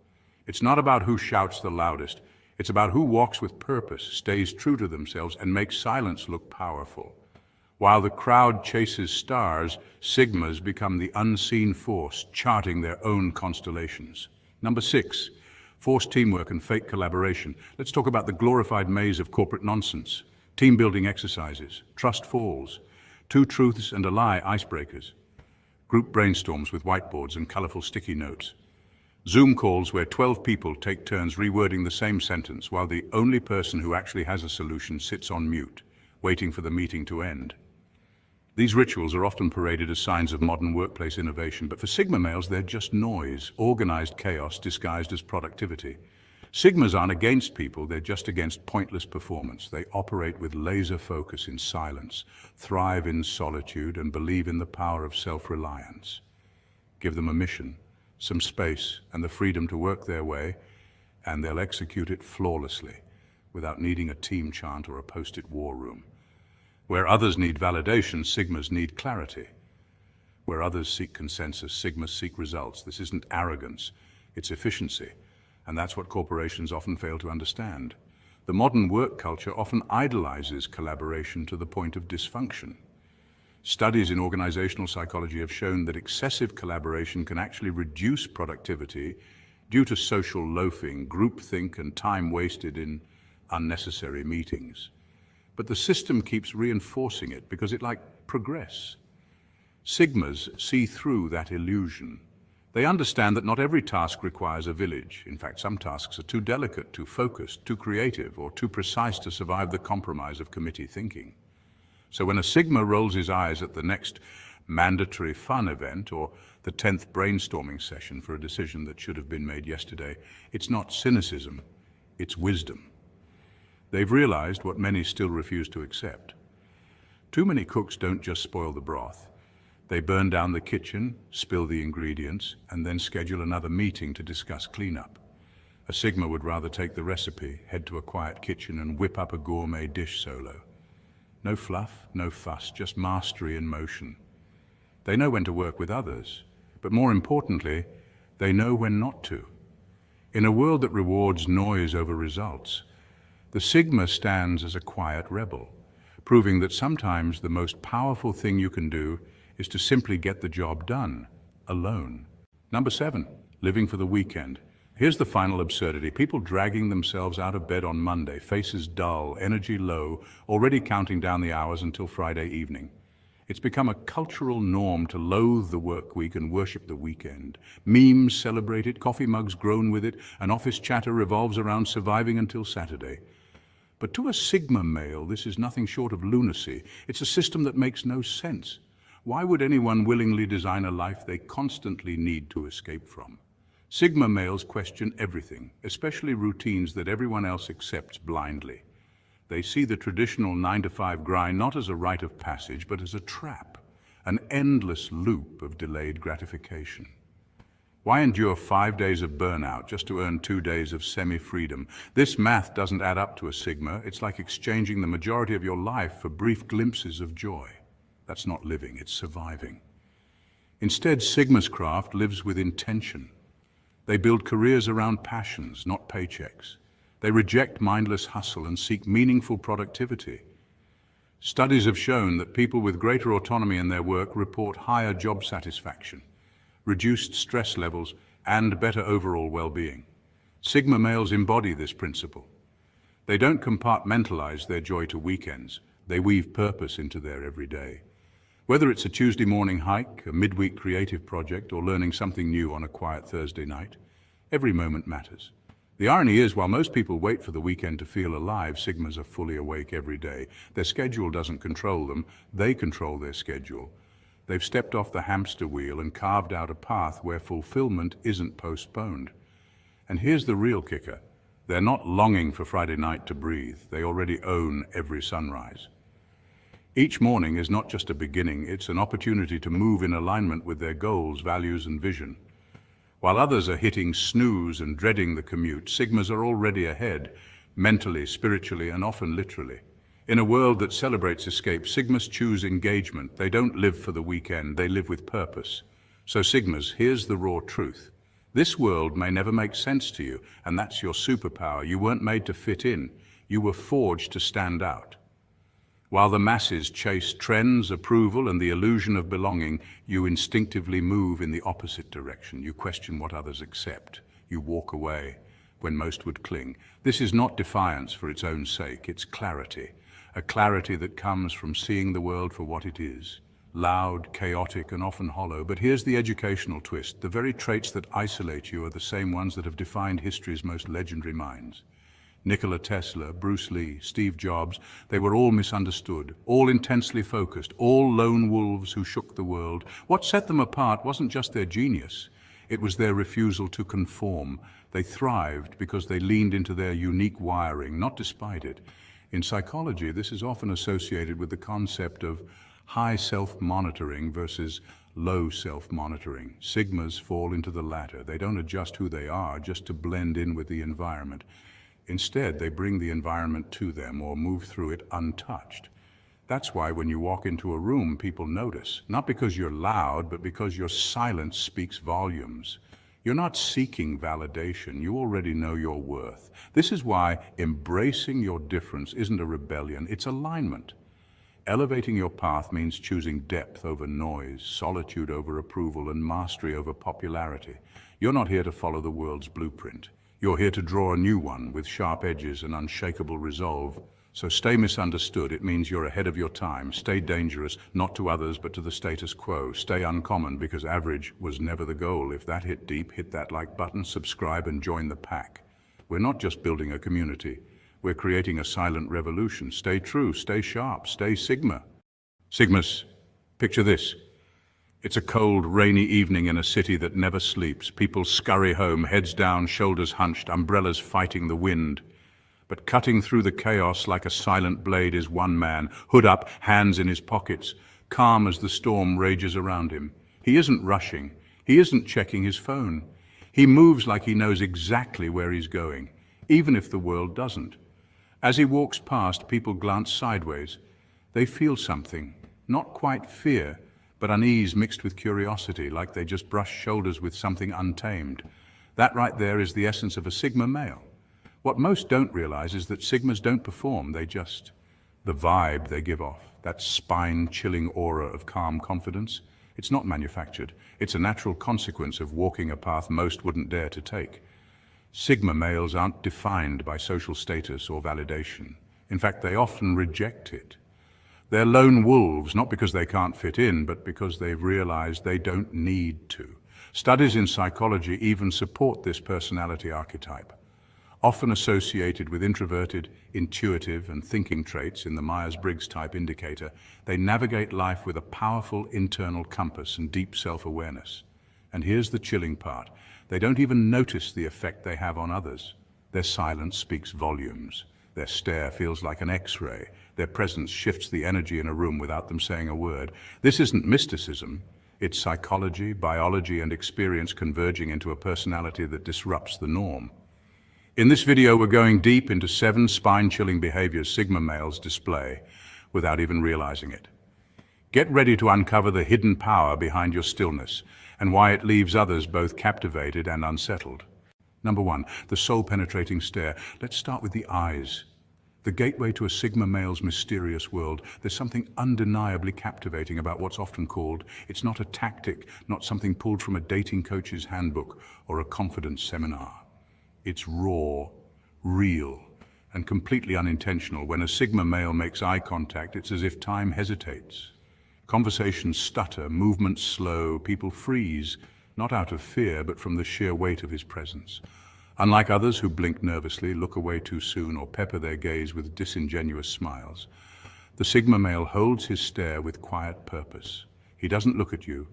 It's not about who shouts the loudest, it's about who walks with purpose, stays true to themselves, and makes silence look powerful. While the crowd chases stars, Sigmas become the unseen force, charting their own constellations. Number 6. Forced teamwork and fake collaboration. Let's talk about the glorified maze of corporate nonsense. Team-building exercises, trust falls, two truths and a lie icebreakers, group brainstorms with whiteboards and colorful sticky notes, Zoom calls where 12 people take turns rewording the same sentence while the only person who actually has a solution sits on mute, waiting for the meeting to end. These rituals are often paraded as signs of modern workplace innovation, but for Sigma males, they're just noise, organized chaos disguised as productivity. Sigmas aren't against people, they're just against pointless performance. They operate with laser focus in silence, thrive in solitude, and believe in the power of self-reliance. Give them a mission, some space, and the freedom to work their way, and they'll execute it flawlessly, without needing a team chant or a post-it war room. Where others need validation, Sigmas need clarity. Where others seek consensus, Sigmas seek results. This isn't arrogance, it's efficiency. And that's what corporations often fail to understand. The modern work culture often idolizes collaboration to the point of dysfunction. Studies in organizational psychology have shown that excessive collaboration can actually reduce productivity due to social loafing, groupthink, and time wasted in unnecessary meetings. But the system keeps reinforcing it because it likes progress. Sigmas see through that illusion. They understand that not every task requires a village. In fact, some tasks are too delicate, too focused, too creative, or too precise to survive the compromise of committee thinking. So when a Sigma rolls his eyes at the next mandatory fun event or the 10th brainstorming session for a decision that should have been made yesterday, it's not cynicism, it's wisdom. They've realized what many still refuse to accept. Too many cooks don't just spoil the broth. They burn down the kitchen, spill the ingredients, and then schedule another meeting to discuss cleanup. A Sigma would rather take the recipe, head to a quiet kitchen, and whip up a gourmet dish solo. No fluff, no fuss, just mastery in motion. They know when to work with others, but more importantly, they know when not to. In a world that rewards noise over results, the Sigma stands as a quiet rebel, proving that sometimes the most powerful thing you can do is to simply get the job done, alone. Number 7, living for the weekend. Here's the final absurdity. People dragging themselves out of bed on Monday, faces dull, energy low, already counting down the hours until Friday evening. It's become a cultural norm to loathe the work week and worship the weekend. Memes celebrate it, coffee mugs groan with it, and office chatter revolves around surviving until Saturday. But to a Sigma male, this is nothing short of lunacy. It's a system that makes no sense. Why would anyone willingly design a life they constantly need to escape from? Sigma males question everything, especially routines that everyone else accepts blindly. They see the traditional 9-to-5 grind not as a rite of passage, but as a trap, an endless loop of delayed gratification. Why endure 5 days of burnout just to earn 2 days of semi-freedom? This math doesn't add up to a Sigma. It's like exchanging the majority of your life for brief glimpses of joy. That's not living, it's surviving. Instead, Sigma's craft lives with intention. They build careers around passions, not paychecks. They reject mindless hustle and seek meaningful productivity. Studies have shown that people with greater autonomy in their work report higher job satisfaction, reduced stress levels, and better overall well-being. Sigma males embody this principle. They don't compartmentalize their joy to weekends. They weave purpose into their everyday. Whether it's a Tuesday morning hike, a midweek creative project, or learning something new on a quiet Thursday night, every moment matters. The irony is, while most people wait for the weekend to feel alive, Sigmas are fully awake every day. Their schedule doesn't control them, they control their schedule. They've stepped off the hamster wheel and carved out a path where fulfillment isn't postponed. And here's the real kicker. They're not longing for Friday night to breathe. They already own every sunrise. Each morning is not just a beginning, it's an opportunity to move in alignment with their goals, values, and vision. While others are hitting snooze and dreading the commute, Sigmas are already ahead, mentally, spiritually, and often literally. In a world that celebrates escape, Sigmas choose engagement. They don't live for the weekend, they live with purpose. So Sigmas, here's the raw truth. This world may never make sense to you, and that's your superpower. You weren't made to fit in. You were forged to stand out. While the masses chase trends, approval, and the illusion of belonging, you instinctively move in the opposite direction. You question what others accept. You walk away when most would cling. This is not defiance for its own sake, it's clarity. A clarity that comes from seeing the world for what it is. Loud, chaotic, and often hollow. But here's the educational twist. The very traits that isolate you are the same ones that have defined history's most legendary minds. Nikola Tesla, Bruce Lee, Steve Jobs, they were all misunderstood, all intensely focused, all lone wolves who shook the world. What set them apart wasn't just their genius, it was their refusal to conform. They thrived because they leaned into their unique wiring, not despite it. In psychology, this is often associated with the concept of high self-monitoring versus low self-monitoring. Sigmas fall into the latter. They don't adjust who they are just to blend in with the environment. Instead, they bring the environment to them or move through it untouched. That's why when you walk into a room, people notice, not because you're loud, but because your silence speaks volumes. You're not seeking validation. You already know your worth. This is why embracing your difference isn't a rebellion, it's alignment. Elevating your path means choosing depth over noise, solitude over approval, and mastery over popularity. You're not here to follow the world's blueprint. You're here to draw a new one with sharp edges and unshakable resolve. So stay misunderstood. It means you're ahead of your time. Stay dangerous, not to others, but to the status quo. Stay uncommon, because average was never the goal. If that hit deep, hit that like button, subscribe, and join the pack. We're not just building a community. We're creating a silent revolution. Stay true, stay sharp, stay Sigma. Sigmas, picture this. It's a cold, rainy evening in a city that never sleeps. People scurry home, heads down, shoulders hunched, umbrellas fighting the wind. But cutting through the chaos like a silent blade is one man, hood up, hands in his pockets, calm as the storm rages around him. He isn't rushing. He isn't checking his phone. He moves like he knows exactly where he's going, even if the world doesn't. As he walks past, people glance sideways. They feel something, not quite fear, but unease mixed with curiosity, like they just brush shoulders with something untamed. That right there is the essence of a Sigma male. What most don't realize is that Sigmas don't perform, the vibe they give off, that spine-chilling aura of calm confidence, it's not manufactured. It's a natural consequence of walking a path most wouldn't dare to take. Sigma males aren't defined by social status or validation. In fact, they often reject it. They're lone wolves, not because they can't fit in, but because they've realized they don't need to. Studies in psychology even support this personality archetype. Often associated with introverted, intuitive, and thinking traits in the Myers-Briggs type indicator, they navigate life with a powerful internal compass and deep self-awareness. And here's the chilling part. They don't even notice the effect they have on others. Their silence speaks volumes. Their stare feels like an X-ray. Their presence shifts the energy in a room without them saying a word. This isn't mysticism. It's psychology, biology, and experience converging into a personality that disrupts the norm. In this video, we're going deep into 7 spine-chilling behaviors Sigma males display without even realizing it. Get ready to uncover the hidden power behind your stillness and why it leaves others both captivated and unsettled. Number 1, the soul-penetrating stare. Let's start with the eyes. The gateway to a Sigma male's mysterious world. There's something undeniably captivating about what's often called, it's not a tactic, not something pulled from a dating coach's handbook or a confidence seminar. It's raw, real, and completely unintentional. When a Sigma male makes eye contact, it's as if time hesitates. Conversations stutter, movements slow, people freeze, not out of fear, but from the sheer weight of his presence. Unlike others who blink nervously, look away too soon, or pepper their gaze with disingenuous smiles, the Sigma male holds his stare with quiet purpose. He doesn't look at you,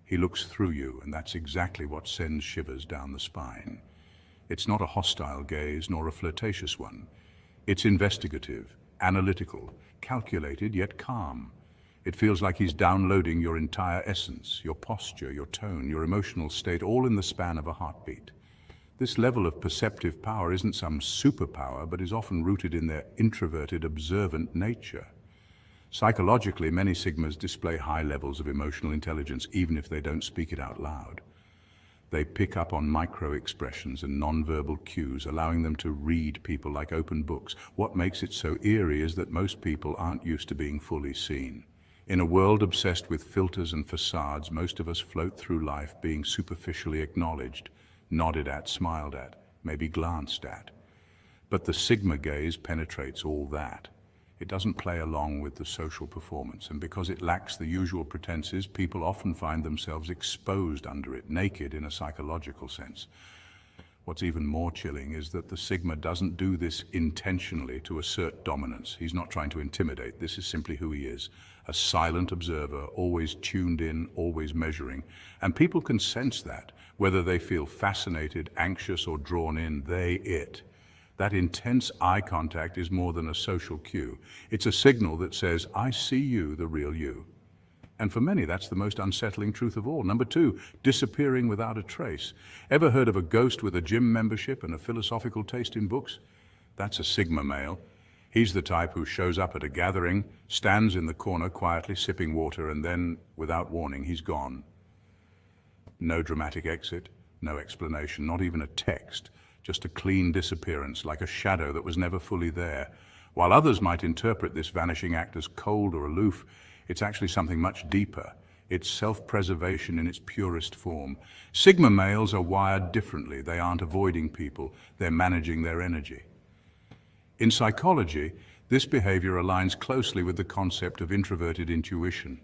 he looks through you, and that's exactly what sends shivers down the spine. It's not a hostile gaze, nor a flirtatious one. It's investigative, analytical, calculated, yet calm. It feels like he's downloading your entire essence, your posture, your tone, your emotional state, all in the span of a heartbeat. This level of perceptive power isn't some superpower, but is often rooted in their introverted, observant nature. Psychologically, many Sigmas display high levels of emotional intelligence, even if they don't speak it out loud. They pick up on micro-expressions and nonverbal cues, allowing them to read people like open books. What makes it so eerie is that most people aren't used to being fully seen. In a world obsessed with filters and facades, most of us float through life being superficially acknowledged, nodded at, smiled at, maybe glanced at. But the Sigma gaze penetrates all that. It doesn't play along with the social performance, and because it lacks the usual pretenses, people often find themselves exposed under it, naked in a psychological sense. What's even more chilling is that the Sigma doesn't do this intentionally to assert dominance. He's not trying to intimidate. This is simply who he is. A silent observer, always tuned in, always measuring. And people can sense that, whether they feel fascinated, anxious, or drawn in, it. That intense eye contact is more than a social cue. It's a signal that says, I see you, the real you. And for many, that's the most unsettling truth of all. Number 2, disappearing without a trace. Ever heard of a ghost with a gym membership and a philosophical taste in books? That's a Sigma male. He's the type who shows up at a gathering, stands in the corner quietly sipping water, and then, without warning, he's gone. No dramatic exit, no explanation, not even a text, just a clean disappearance, like a shadow that was never fully there. While others might interpret this vanishing act as cold or aloof, it's actually something much deeper. It's self-preservation in its purest form. Sigma males are wired differently. They aren't avoiding people, they're managing their energy. In psychology, this behavior aligns closely with the concept of introverted intuition,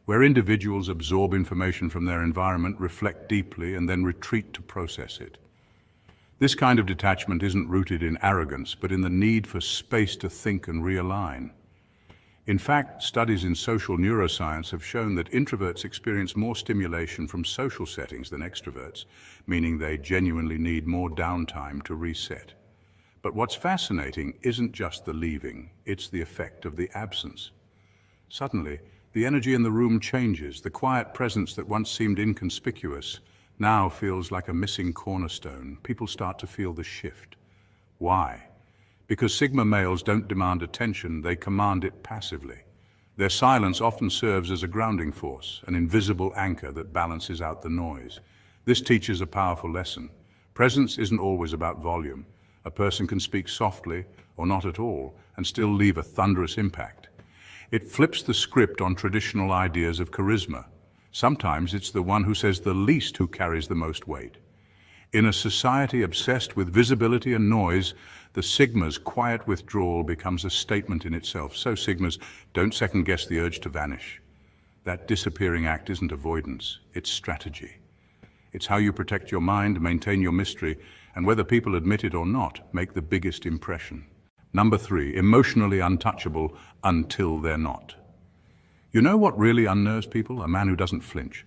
where individuals absorb information from their environment, reflect deeply, and then retreat to process it. This kind of detachment isn't rooted in arrogance, but in the need for space to think and realign. In fact, studies in social neuroscience have shown that introverts experience more stimulation from social settings than extroverts, meaning they genuinely need more downtime to reset. But what's fascinating isn't just the leaving, it's the effect of the absence. Suddenly, the energy in the room changes. The quiet presence that once seemed inconspicuous now feels like a missing cornerstone. People start to feel the shift. Why? Because Sigma males don't demand attention, they command it passively. Their silence often serves as a grounding force, an invisible anchor that balances out the noise. This teaches a powerful lesson. Presence isn't always about volume. A person can speak softly, or not at all, and still leave a thunderous impact. It flips the script on traditional ideas of charisma. Sometimes it's the one who says the least who carries the most weight. In a society obsessed with visibility and noise, the Sigma's quiet withdrawal becomes a statement in itself. So Sigmas, don't second-guess the urge to vanish. That disappearing act isn't avoidance, it's strategy. It's how you protect your mind, maintain your mystery, and whether people admit it or not, make the biggest impression. Number 3, emotionally untouchable until they're not. You know what really unnerves people? A man who doesn't flinch.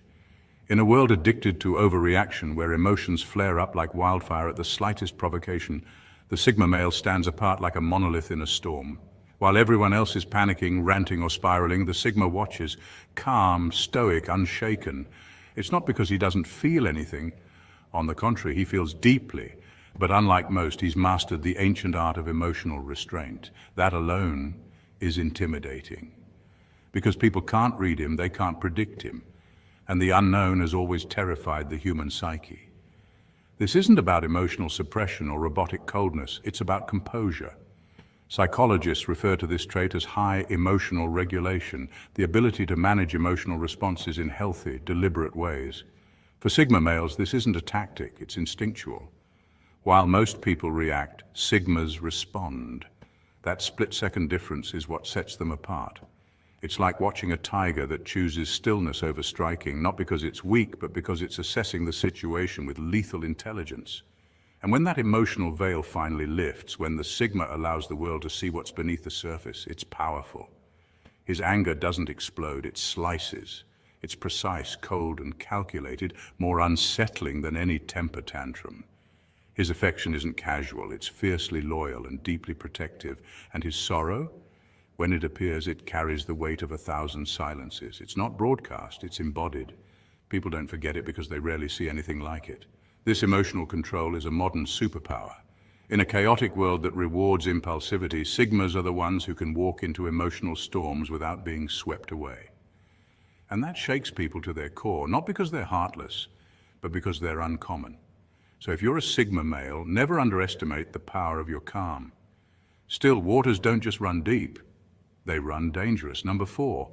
In a world addicted to overreaction, where emotions flare up like wildfire at the slightest provocation, the Sigma male stands apart like a monolith in a storm. While everyone else is panicking, ranting, or spiraling, the Sigma watches, calm, stoic, unshaken. It's not because he doesn't feel anything. On the contrary, he feels deeply. But unlike most, he's mastered the ancient art of emotional restraint. That alone is intimidating. Because people can't read him, they can't predict him. and the unknown has always terrified the human psyche. This isn't about emotional suppression or robotic coldness, it's about composure. Psychologists refer to this trait as high emotional regulation, the ability to manage emotional responses in healthy, deliberate ways. For Sigma males, this isn't a tactic, it's instinctual. While most people react, Sigmas respond. That split-second difference is what sets them apart. It's like watching a tiger that chooses stillness over striking, not because it's weak, but because it's assessing the situation with lethal intelligence. And when that emotional veil finally lifts, when the Sigma allows the world to see what's beneath the surface, it's powerful. His anger doesn't explode, it slices. It's precise, cold, and calculated, more unsettling than any temper tantrum. His affection isn't casual, it's fiercely loyal and deeply protective. And his sorrow? When it appears, it carries the weight of 1,000 silences. It's not broadcast, it's embodied. People don't forget it because they rarely see anything like it. This emotional control is a modern superpower. In a chaotic world that rewards impulsivity, Sigmas are the ones who can walk into emotional storms without being swept away. And that shakes people to their core, not because they're heartless, but because they're uncommon. So if you're a Sigma male, never underestimate the power of your calm. Still, waters don't just run deep, they run dangerous. Number 4,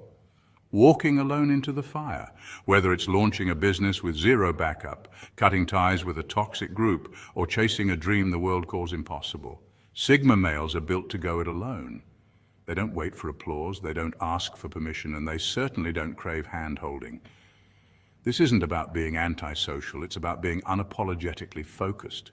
walking alone into the fire. Whether it's launching a business with zero backup, cutting ties with a toxic group, or chasing a dream the world calls impossible, Sigma males are built to go it alone. They don't wait for applause, they don't ask for permission, and they certainly don't crave hand-holding. This isn't about being antisocial, it's about being unapologetically focused.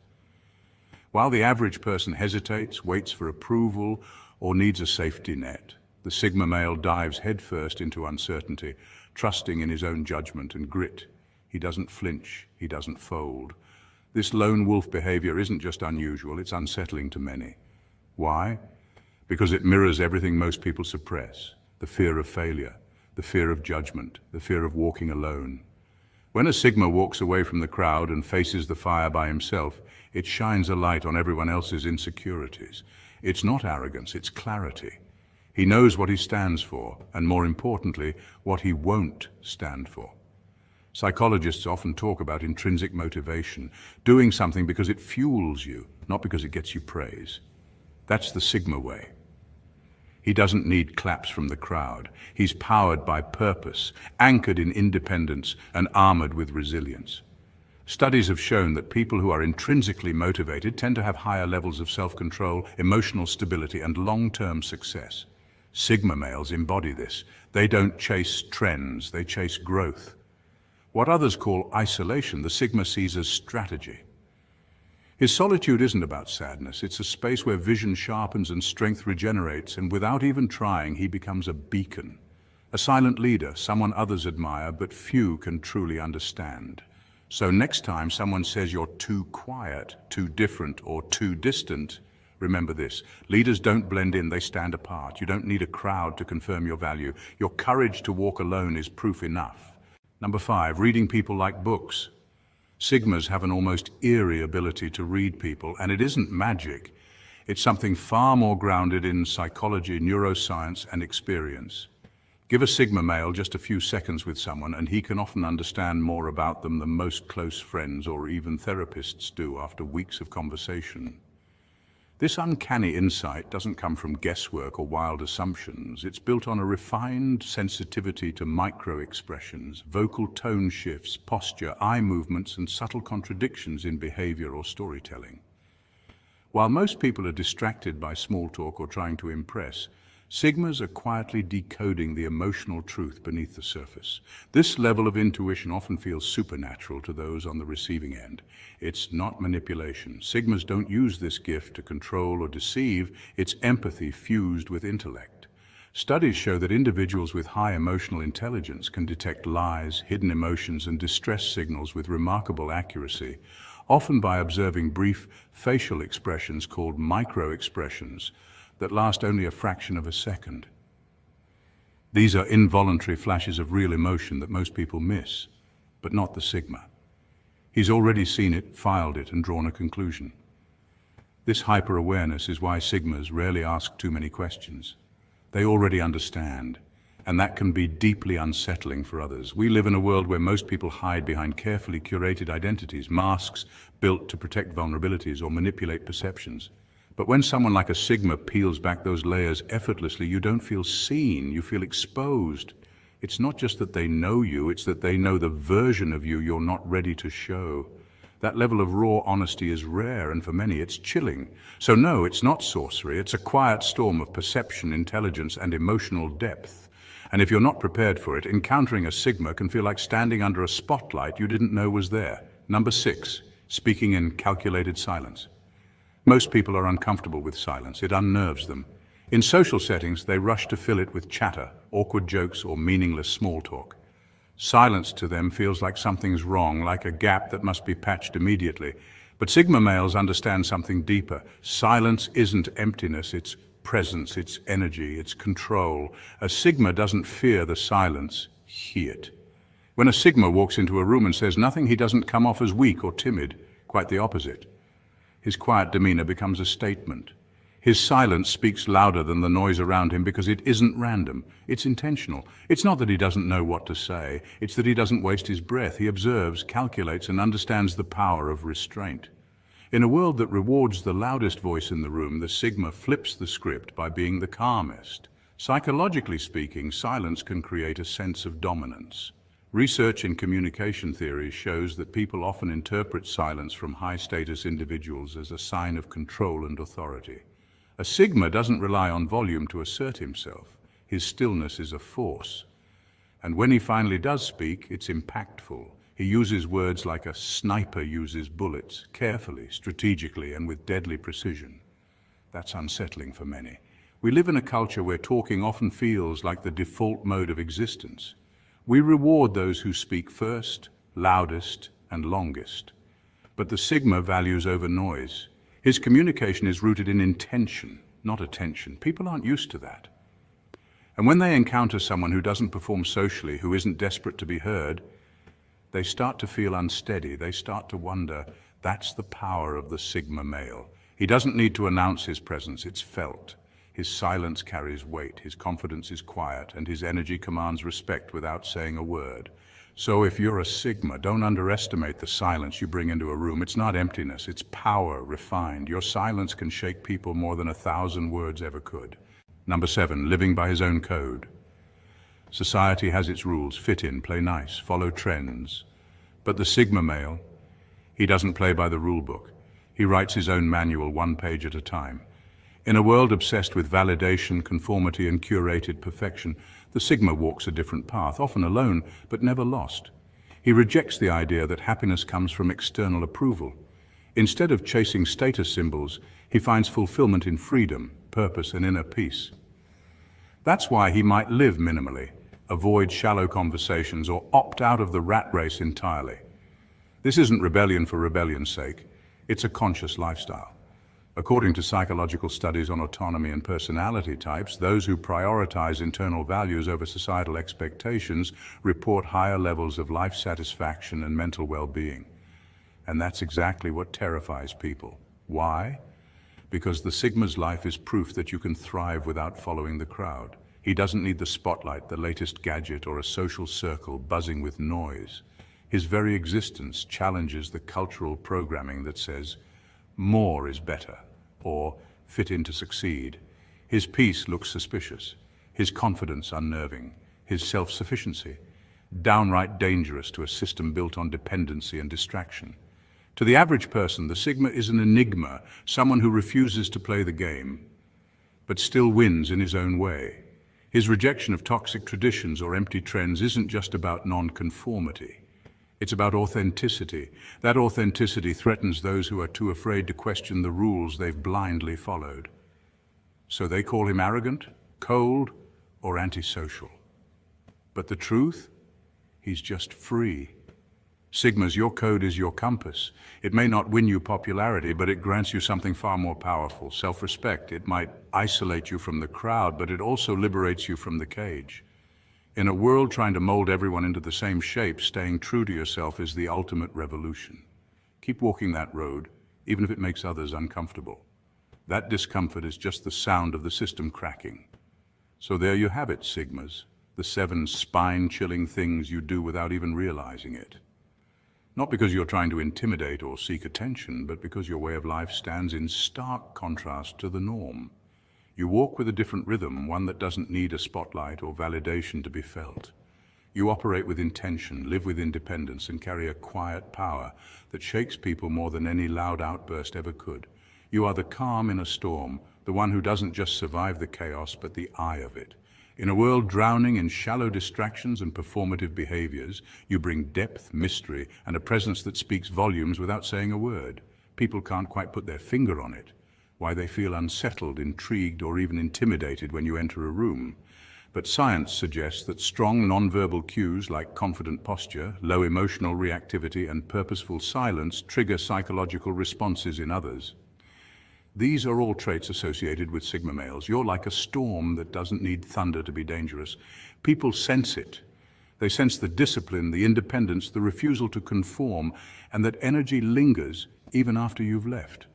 While the average person hesitates, waits for approval, or needs a safety net, the Sigma male dives headfirst into uncertainty, trusting in his own judgment and grit. He doesn't flinch, he doesn't fold. This lone wolf behavior isn't just unusual, it's unsettling to many. Why? Because it mirrors everything most people suppress: the fear of failure, the fear of judgment, the fear of walking alone. When a Sigma walks away from the crowd and faces the fire by himself, it shines a light on everyone else's insecurities. It's not arrogance, it's clarity. He knows what he stands for, and more importantly, what he won't stand for. Psychologists often talk about intrinsic motivation, doing something because it fuels you, not because it gets you praise. That's the Sigma way. He doesn't need claps from the crowd. He's powered by purpose, anchored in independence, and armored with resilience. Studies have shown that people who are intrinsically motivated tend to have higher levels of self-control, emotional stability, and long-term success. Sigma males embody this. They don't chase trends, they chase growth. What others call isolation, the Sigma sees as strategy. His solitude isn't about sadness, it's a space where vision sharpens and strength regenerates, and without even trying, he becomes a beacon. A silent leader, someone others admire, but few can truly understand. So next time someone says you're too quiet, too different, or too distant, remember this: leaders don't blend in, they stand apart. You don't need a crowd to confirm your value. Your courage to walk alone is proof enough. Number 5, reading people like books. Sigmas have an almost eerie ability to read people, and it isn't magic. It's something far more grounded in psychology, neuroscience, and experience. Give a Sigma male just a few seconds with someone, and he can often understand more about them than most close friends or even therapists do after weeks of conversation. This uncanny insight doesn't come from guesswork or wild assumptions. It's built on a refined sensitivity to micro-expressions, vocal tone shifts, posture, eye movements, and subtle contradictions in behavior or storytelling. While most people are distracted by small talk or trying to impress, Sigmas are quietly decoding the emotional truth beneath the surface. This level of intuition often feels supernatural to those on the receiving end. It's not manipulation. Sigmas don't use this gift to control or deceive. It's empathy fused with intellect. Studies show that individuals with high emotional intelligence can detect lies, hidden emotions, and distress signals with remarkable accuracy, often by observing brief facial expressions called micro-expressions that last only a fraction of a second. These are involuntary flashes of real emotion that most people miss, but not the Sigma. He's already seen it, filed it, and drawn a conclusion. This hyper-awareness is why Sigmas rarely ask too many questions. They already understand, and that can be deeply unsettling for others. We live in a world where most people hide behind carefully curated identities, masks built to protect vulnerabilities or manipulate perceptions. But when someone like a Sigma peels back those layers effortlessly, you don't feel seen, you feel exposed. It's not just that they know you, it's that they know the version of you you're not ready to show. That level of raw honesty is rare, and for many it's chilling. So no, it's not sorcery, it's a quiet storm of perception, intelligence, and emotional depth. And if you're not prepared for it, encountering a Sigma can feel like standing under a spotlight you didn't know was there. Number 6, speaking in calculated silence. Most people are uncomfortable with silence. It unnerves them. In social settings, they rush to fill it with chatter, awkward jokes, or meaningless small talk. Silence to them feels like something's wrong, like a gap that must be patched immediately. But Sigma males understand something deeper. Silence isn't emptiness, it's presence, it's energy, it's control. A Sigma doesn't fear the silence, hear it. When a Sigma walks into a room and says nothing, he doesn't come off as weak or timid, quite the opposite. His quiet demeanor becomes a statement. His silence speaks louder than the noise around him because it isn't random, it's intentional. It's not that he doesn't know what to say, it's that he doesn't waste his breath. He observes, calculates, and understands the power of restraint. In a world that rewards the loudest voice in the room, the Sigma flips the script by being the calmest. Psychologically speaking, silence can create a sense of dominance. Research in communication theory shows that people often interpret silence from high-status individuals as a sign of control and authority. A Sigma doesn't rely on volume to assert himself. His stillness is a force. And when he finally does speak, it's impactful. He uses words like a sniper uses bullets, carefully, strategically, and with deadly precision. That's unsettling for many. We live in a culture where talking often feels like the default mode of existence. We reward those who speak first, loudest, and longest. But the Sigma values over noise. His communication is rooted in intention, not attention. People aren't used to that. And when they encounter someone who doesn't perform socially, who isn't desperate to be heard, they start to feel unsteady. They start to wonder, that's the power of the Sigma male. He doesn't need to announce his presence, it's felt. His silence carries weight, his confidence is quiet, and his energy commands respect without saying a word. So if you're a Sigma, don't underestimate the silence you bring into a room. It's not emptiness, it's power refined. Your silence can shake people more than 1,000 words ever could. Number 7, living by his own code. Society has its rules: fit in, play nice, follow trends. But the Sigma male, he doesn't play by the rule book. He writes his own manual, one page at a time. In a world obsessed with validation, conformity, and curated perfection, the Sigma walks a different path, often alone, but never lost. He rejects the idea that happiness comes from external approval. Instead of chasing status symbols, he finds fulfillment in freedom, purpose, and inner peace. That's why he might live minimally, avoid shallow conversations, or opt out of the rat race entirely. This isn't rebellion for rebellion's sake. It's a conscious lifestyle. According to psychological studies on autonomy and personality types, those who prioritize internal values over societal expectations report higher levels of life satisfaction and mental well-being. And that's exactly what terrifies people. Why? Because the Sigma's life is proof that you can thrive without following the crowd. He doesn't need the spotlight, the latest gadget, or a social circle buzzing with noise. His very existence challenges the cultural programming that says, more is better, or fit in to succeed. His peace looks suspicious, his confidence unnerving, his self-sufficiency downright dangerous to a system built on dependency and distraction. To the average person, the Sigma is an enigma, someone who refuses to play the game, but still wins in his own way. His rejection of toxic traditions or empty trends isn't just about non-conformity. It's about authenticity. That authenticity threatens those who are too afraid to question the rules they've blindly followed. So they call him arrogant, cold, or antisocial. But the truth? He's just free. Sigmas, your code is your compass. It may not win you popularity, but it grants you something far more powerful: self-respect. It might isolate you from the crowd, but it also liberates you from the cage. In a world trying to mold everyone into the same shape, staying true to yourself is the ultimate revolution. Keep walking that road, even if it makes others uncomfortable. That discomfort is just the sound of the system cracking. So there you have it, Sigmas. the 7 spine-chilling things you do without even realizing it. Not because you're trying to intimidate or seek attention, but because your way of life stands in stark contrast to the norm. You walk with a different rhythm, one that doesn't need a spotlight or validation to be felt. You operate with intention, live with independence, and carry a quiet power that shakes people more than any loud outburst ever could. You are the calm in a storm, the one who doesn't just survive the chaos, but the eye of it. In a world drowning in shallow distractions and performative behaviors, you bring depth, mystery, and a presence that speaks volumes without saying a word. People can't quite put their finger on it, why they feel unsettled, intrigued, or even intimidated when you enter a room. But science suggests that strong nonverbal cues like confident posture, low emotional reactivity, and purposeful silence trigger psychological responses in others. These are all traits associated with Sigma males. You're like a storm that doesn't need thunder to be dangerous. People sense it. They sense the discipline, the independence, the refusal to conform, and that energy lingers even after you've left.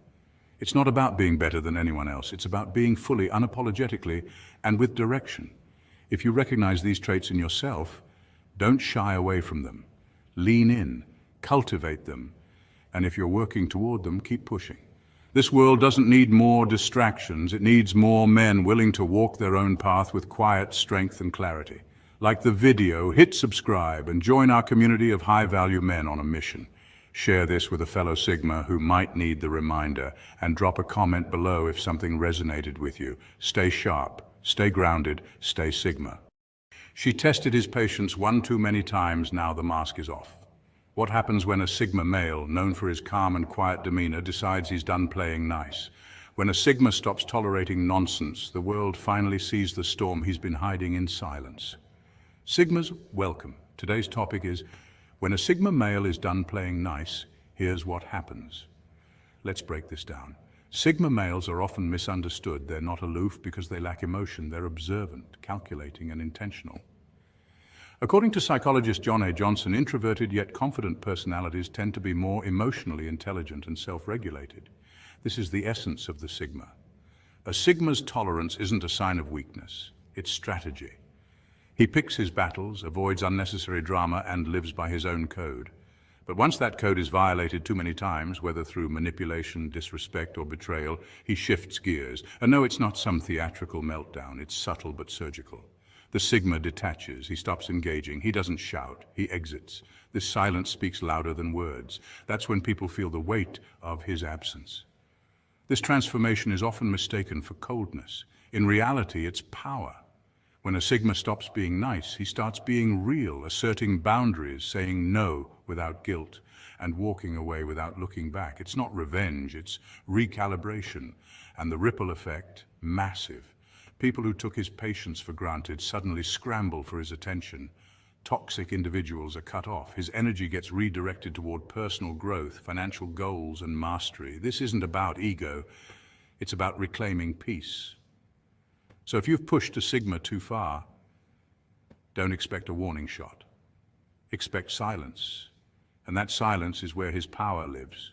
It's not about being better than anyone else. It's about being fully, unapologetically, and with direction. If you recognize these traits in yourself, don't shy away from them. Lean in, cultivate them, and if you're working toward them, keep pushing. This world doesn't need more distractions. It needs more men willing to walk their own path with quiet strength and clarity. Like the video, hit subscribe and join our community of high-value men on a mission. Share this with a fellow Sigma who might need the reminder, and drop a comment below if something resonated with you. Stay sharp, stay grounded, stay Sigma. She tested his patience one too many times, now the mask is off. What happens when a Sigma male, known for his calm and quiet demeanor, decides he's done playing nice? When a Sigma stops tolerating nonsense, the world finally sees the storm he's been hiding in silence. Sigmas, welcome. Today's topic is, when a Sigma male is done playing nice, here's what happens. Let's break this down. Sigma males are often misunderstood. They're not aloof because they lack emotion. They're observant, calculating, and intentional. According to psychologist John A. Johnson, introverted yet confident personalities tend to be more emotionally intelligent and self-regulated. This is the essence of the Sigma. A Sigma's tolerance isn't a sign of weakness, it's strategy. He picks his battles, avoids unnecessary drama, and lives by his own code. But once that code is violated too many times, whether through manipulation, disrespect, or betrayal, he shifts gears. And no, it's not some theatrical meltdown, it's subtle but surgical. The Sigma detaches, he stops engaging, he doesn't shout, he exits. This silence speaks louder than words. That's when people feel the weight of his absence. This transformation is often mistaken for coldness. In reality, it's power. When a Sigma stops being nice, he starts being real, asserting boundaries, saying no without guilt, and walking away without looking back. It's not revenge, it's recalibration. And the ripple effect, massive. People who took his patience for granted suddenly scramble for his attention. Toxic individuals are cut off. His energy gets redirected toward personal growth, financial goals, and mastery. This isn't about ego, it's about reclaiming peace. So if you've pushed a Sigma too far, don't expect a warning shot. Expect silence. And that silence is where his power lives.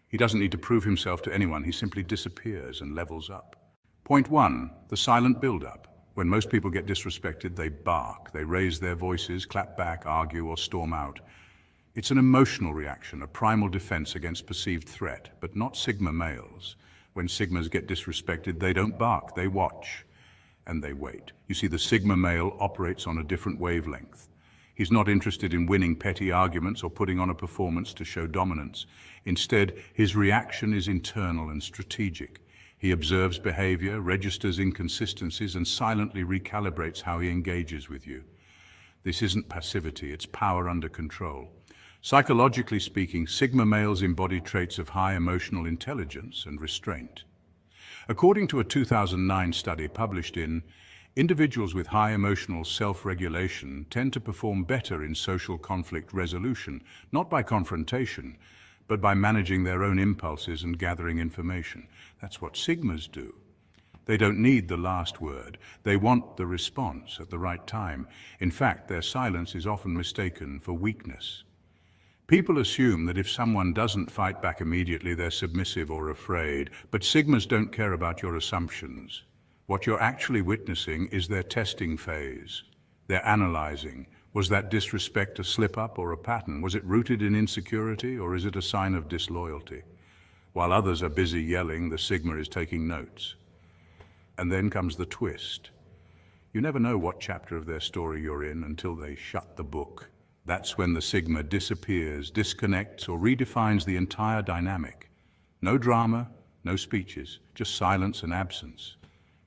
He doesn't need to prove himself to anyone. He simply disappears and levels up. Point 1, the silent build-up. When most people get disrespected, they bark. They raise their voices, clap back, argue, or storm out. It's an emotional reaction, a primal defense against perceived threat, but not Sigma males. When Sigmas get disrespected, they don't bark, they watch, and they wait. You see, the Sigma male operates on a different wavelength. He's not interested in winning petty arguments or putting on a performance to show dominance. Instead, his reaction is internal and strategic. He observes behavior, registers inconsistencies, and silently recalibrates how he engages with you. This isn't passivity, it's power under control. Psychologically speaking, Sigma males embody traits of high emotional intelligence and restraint. According to a 2009 study published in Individuals with High Emotional Self-Regulation tend to perform better in social conflict resolution, not by confrontation, but by managing their own impulses and gathering information. That's what Sigmas do. They don't need the last word. They want the response at the right time. In fact, their silence is often mistaken for weakness. People assume that if someone doesn't fight back immediately, they're submissive or afraid, but Sigmas don't care about your assumptions. What you're actually witnessing is their testing phase. They're analyzing. Was that disrespect a slip-up or a pattern? Was it rooted in insecurity, or is it a sign of disloyalty? While others are busy yelling, the Sigma is taking notes. And then comes the twist. You never know what chapter of their story you're in until they shut the book. That's when the Sigma disappears, disconnects, or redefines the entire dynamic. No drama, no speeches, just silence and absence.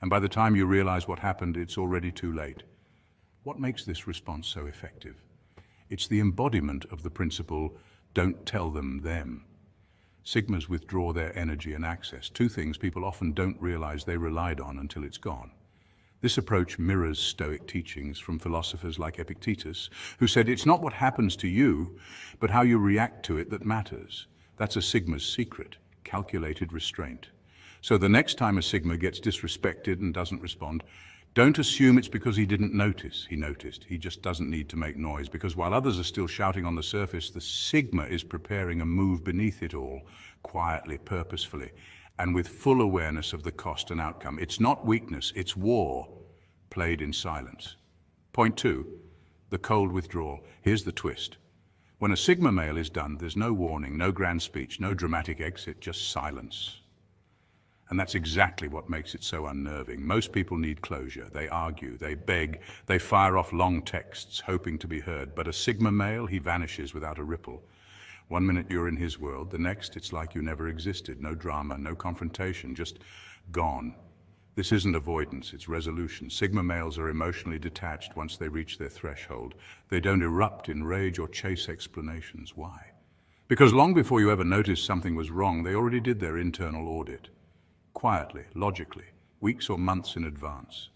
And by the time you realize what happened, it's already too late. What makes this response so effective? It's the embodiment of the principle, don't tell them them. Sigmas withdraw their energy and access, two things people often don't realize they relied on until it's gone. This approach mirrors Stoic teachings from philosophers like Epictetus, who said it's not what happens to you, but how you react to it that matters. That's a Sigma's secret, calculated restraint. So the next time a Sigma gets disrespected and doesn't respond, don't assume it's because he didn't notice. He noticed. He just doesn't need to make noise, because while others are still shouting on the surface, the Sigma is preparing a move beneath it all, quietly, purposefully, and with full awareness of the cost and outcome. It's not weakness, it's war, played in silence. Point 2, the cold withdrawal. Here's the twist. When a Sigma male is done, there's no warning, no grand speech, no dramatic exit, just silence. And that's exactly what makes it so unnerving. Most people need closure. They argue, they beg, they fire off long texts, hoping to be heard. But a Sigma male, he vanishes without a ripple. 1 minute you're in his world, the next it's like you never existed. No drama, no confrontation, just gone. This isn't avoidance, it's resolution. Sigma males are emotionally detached once they reach their threshold. They don't erupt in rage or chase explanations. Why? Because long before you ever noticed something was wrong, they already did their internal audit. Quietly, logically, weeks or months in advance.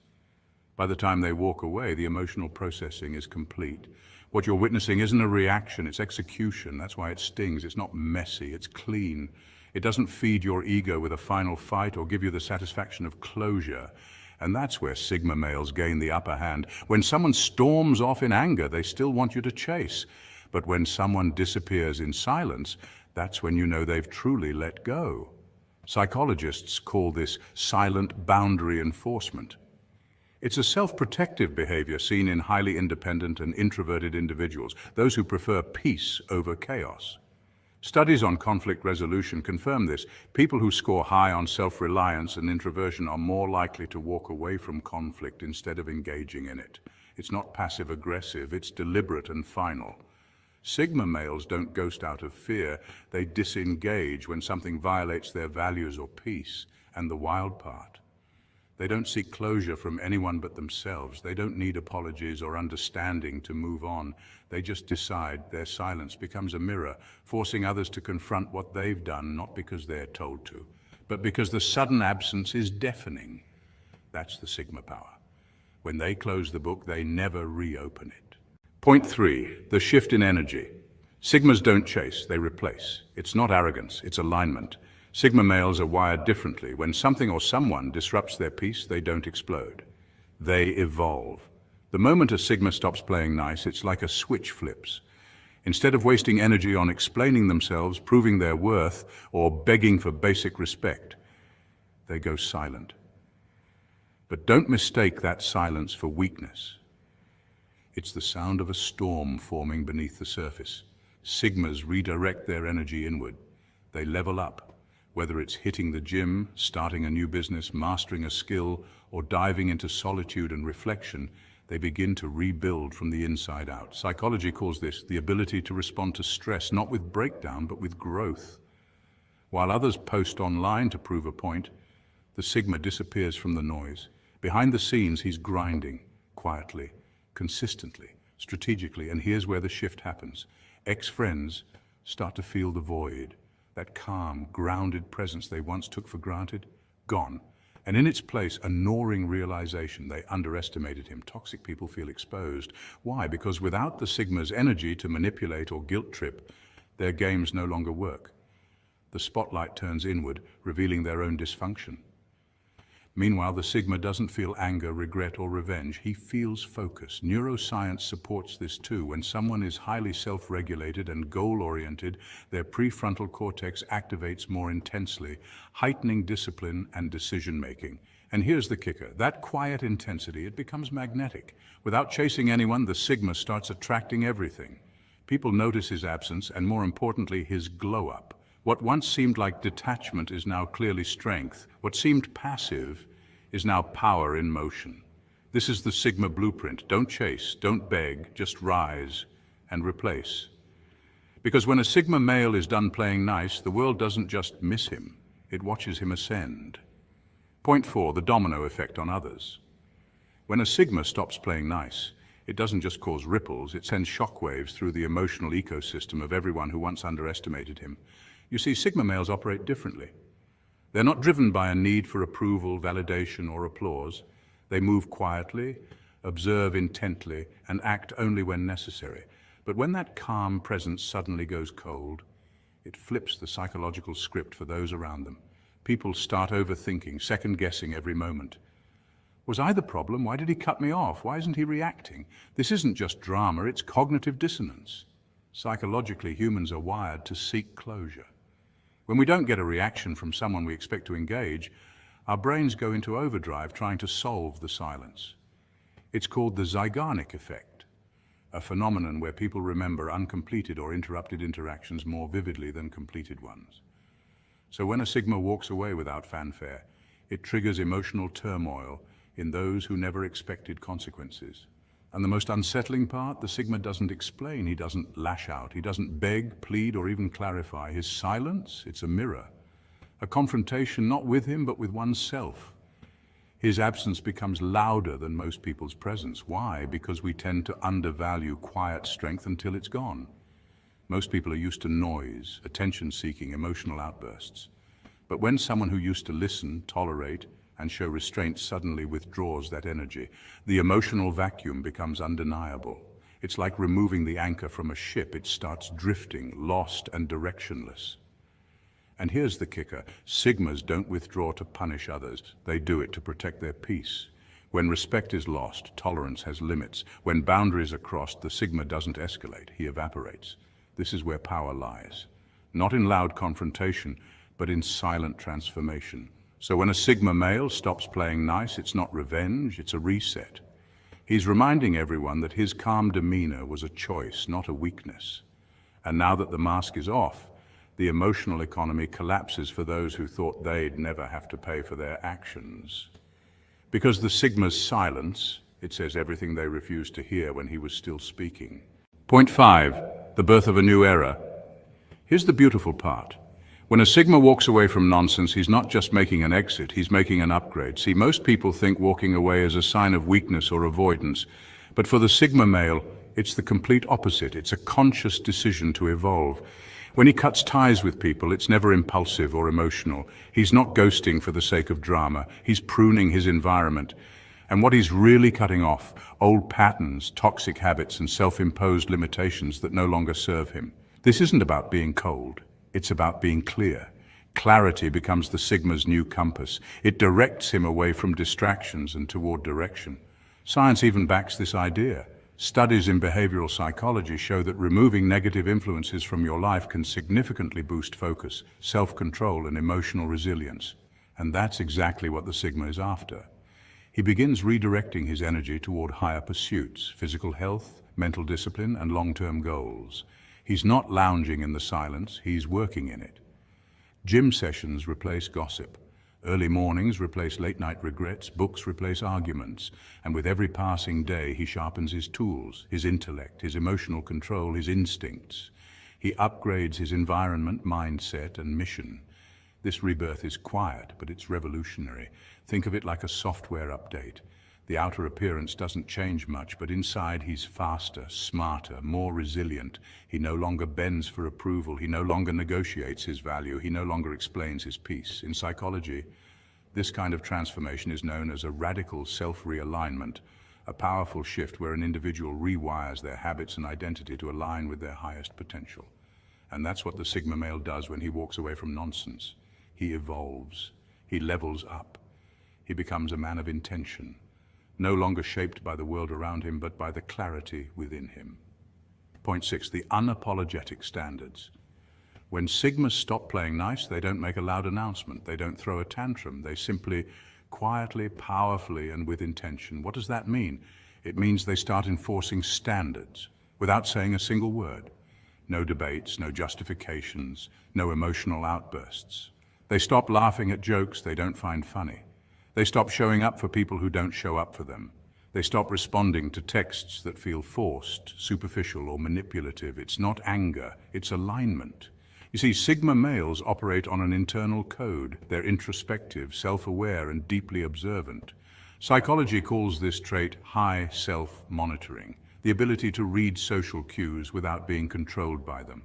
By the time they walk away, the emotional processing is complete. What you're witnessing isn't a reaction, it's execution. That's why it stings. It's not messy, it's clean. It doesn't feed your ego with a final fight or give you the satisfaction of closure. And that's where Sigma males gain the upper hand. When someone storms off in anger, they still want you to chase. But when someone disappears in silence, that's when you know they've truly let go. Psychologists call this silent boundary enforcement. It's a self-protective behavior seen in highly independent and introverted individuals, those who prefer peace over chaos. Studies on conflict resolution confirm this. People who score high on self-reliance and introversion are more likely to walk away from conflict instead of engaging in it. It's not passive-aggressive, it's deliberate and final. Sigma males don't ghost out of fear, they disengage when something violates their values or peace. And the wild part, they don't seek closure from anyone but themselves. They don't need apologies or understanding to move on. They just decide. Their silence becomes a mirror, forcing others to confront what they've done, not because they're told to, but because the sudden absence is deafening. That's the Sigma power. When they close the book, they never reopen it. Point 3, the shift in energy. Sigmas don't chase, they replace. It's not arrogance, it's alignment. Sigma males are wired differently. When something or someone disrupts their peace, they don't explode. They evolve. The moment a Sigma stops playing nice, it's like a switch flips. Instead of wasting energy on explaining themselves, proving their worth, or begging for basic respect, they go silent. But don't mistake that silence for weakness. It's the sound of a storm forming beneath the surface. Sigmas redirect their energy inward. They level up, whether it's hitting the gym, starting a new business, mastering a skill, or diving into solitude and reflection. They begin to rebuild from the inside out. Psychology calls this the ability to respond to stress, not with breakdown, but with growth. While others post online to prove a point, the Sigma disappears from the noise. Behind the scenes, he's grinding, quietly, consistently, strategically, and here's where the shift happens. Ex-friends start to feel the void. That calm, grounded presence they once took for granted, gone. And in its place, a gnawing realization they underestimated him. Toxic people feel exposed. Why? Because without the Sigma's energy to manipulate or guilt trip, their games no longer work. The spotlight turns inward, revealing their own dysfunction. Meanwhile, the Sigma doesn't feel anger, regret, or revenge. He feels focus. Neuroscience supports this too. When someone is highly self-regulated and goal-oriented, their prefrontal cortex activates more intensely, heightening discipline and decision-making. And here's the kicker. That quiet intensity, it becomes magnetic. Without chasing anyone, the Sigma starts attracting everything. People notice his absence and, more importantly, his glow-up. What once seemed like detachment is now clearly strength. What seemed passive is now power in motion. This is the Sigma blueprint. Don't chase, don't beg, just rise and replace. Because when a Sigma male is done playing nice, the world doesn't just miss him, it watches him ascend. Point 4, the domino effect on others. When a Sigma stops playing nice, it doesn't just cause ripples, it sends shockwaves through the emotional ecosystem of everyone who once underestimated him. You see, Sigma males operate differently. They're not driven by a need for approval, validation, or applause. They move quietly, observe intently, and act only when necessary. But when that calm presence suddenly goes cold, it flips the psychological script for those around them. People start overthinking, second-guessing every moment. Was I the problem? Why did he cut me off? Why isn't he reacting? This isn't just drama, it's cognitive dissonance. Psychologically, humans are wired to seek closure. When we don't get a reaction from someone we expect to engage, our brains go into overdrive trying to solve the silence. It's called the Zeigarnik effect, a phenomenon where people remember uncompleted or interrupted interactions more vividly than completed ones. So when a Sigma walks away without fanfare, it triggers emotional turmoil in those who never expected consequences. And the most unsettling part, the Sigma doesn't explain, he doesn't lash out, he doesn't beg, plead, or even clarify. His silence, it's a mirror, a confrontation not with him, but with oneself. His absence becomes louder than most people's presence. Why? Because we tend to undervalue quiet strength until it's gone. Most people are used to noise, attention-seeking, emotional outbursts. But when someone who used to listen, tolerate, and show restraint suddenly withdraws that energy, the emotional vacuum becomes undeniable. It's like removing the anchor from a ship. It starts drifting, lost and directionless. And here's the kicker. Sigmas don't withdraw to punish others. They do it to protect their peace. When respect is lost, tolerance has limits. When boundaries are crossed, the Sigma doesn't escalate. He evaporates. This is where power lies. Not in loud confrontation, but in silent transformation. So when a Sigma male stops playing nice, it's not revenge, it's a reset. He's reminding everyone that his calm demeanor was a choice, not a weakness. And now that the mask is off, the emotional economy collapses for those who thought they'd never have to pay for their actions. Because the Sigma's silence, it says everything they refused to hear when he was still speaking. Point 5, the birth of a new era. Here's the beautiful part. When a Sigma walks away from nonsense, he's not just making an exit, he's making an upgrade. See, most people think walking away is a sign of weakness or avoidance. But for the Sigma male, it's the complete opposite. It's a conscious decision to evolve. When he cuts ties with people, it's never impulsive or emotional. He's not ghosting for the sake of drama. He's pruning his environment. And what he's really cutting off, old patterns, toxic habits, and self-imposed limitations that no longer serve him. This isn't about being cold. It's about being clear. Clarity becomes the Sigma's new compass. It directs him away from distractions and toward direction. Science even backs this idea. Studies in behavioral psychology show that removing negative influences from your life can significantly boost focus, self-control, and emotional resilience. And that's exactly what the Sigma is after. He begins redirecting his energy toward higher pursuits, physical health, mental discipline, and long-term goals. He's not lounging in the silence, he's working in it. Gym sessions replace gossip. Early mornings replace late-night regrets, books replace arguments, and with every passing day he sharpens his tools, his intellect, his emotional control, his instincts. He upgrades his environment, mindset, and mission. This rebirth is quiet, but it's revolutionary. Think of it like a software update. The outer appearance doesn't change much, but inside he's faster, smarter, more resilient. He no longer bends for approval. He no longer negotiates his value. He no longer explains his peace. In psychology, this kind of transformation is known as a radical self-realignment, a powerful shift where an individual rewires their habits and identity to align with their highest potential. And that's what the Sigma male does when he walks away from nonsense. He evolves. He levels up. He becomes a man of intention, no longer shaped by the world around him, but by the clarity within him. Point 6, the unapologetic standards. When Sigmas stop playing nice, they don't make a loud announcement. They don't throw a tantrum. They simply quietly, powerfully, and with intention. What does that mean? It means they start enforcing standards without saying a single word. No debates, no justifications, no emotional outbursts. They stop laughing at jokes they don't find funny. They stop showing up for people who don't show up for them. They stop responding to texts that feel forced, superficial, or manipulative. It's not anger, it's alignment. You see, Sigma males operate on an internal code. They're introspective, self-aware, and deeply observant. Psychology calls this trait high self-monitoring, the ability to read social cues without being controlled by them.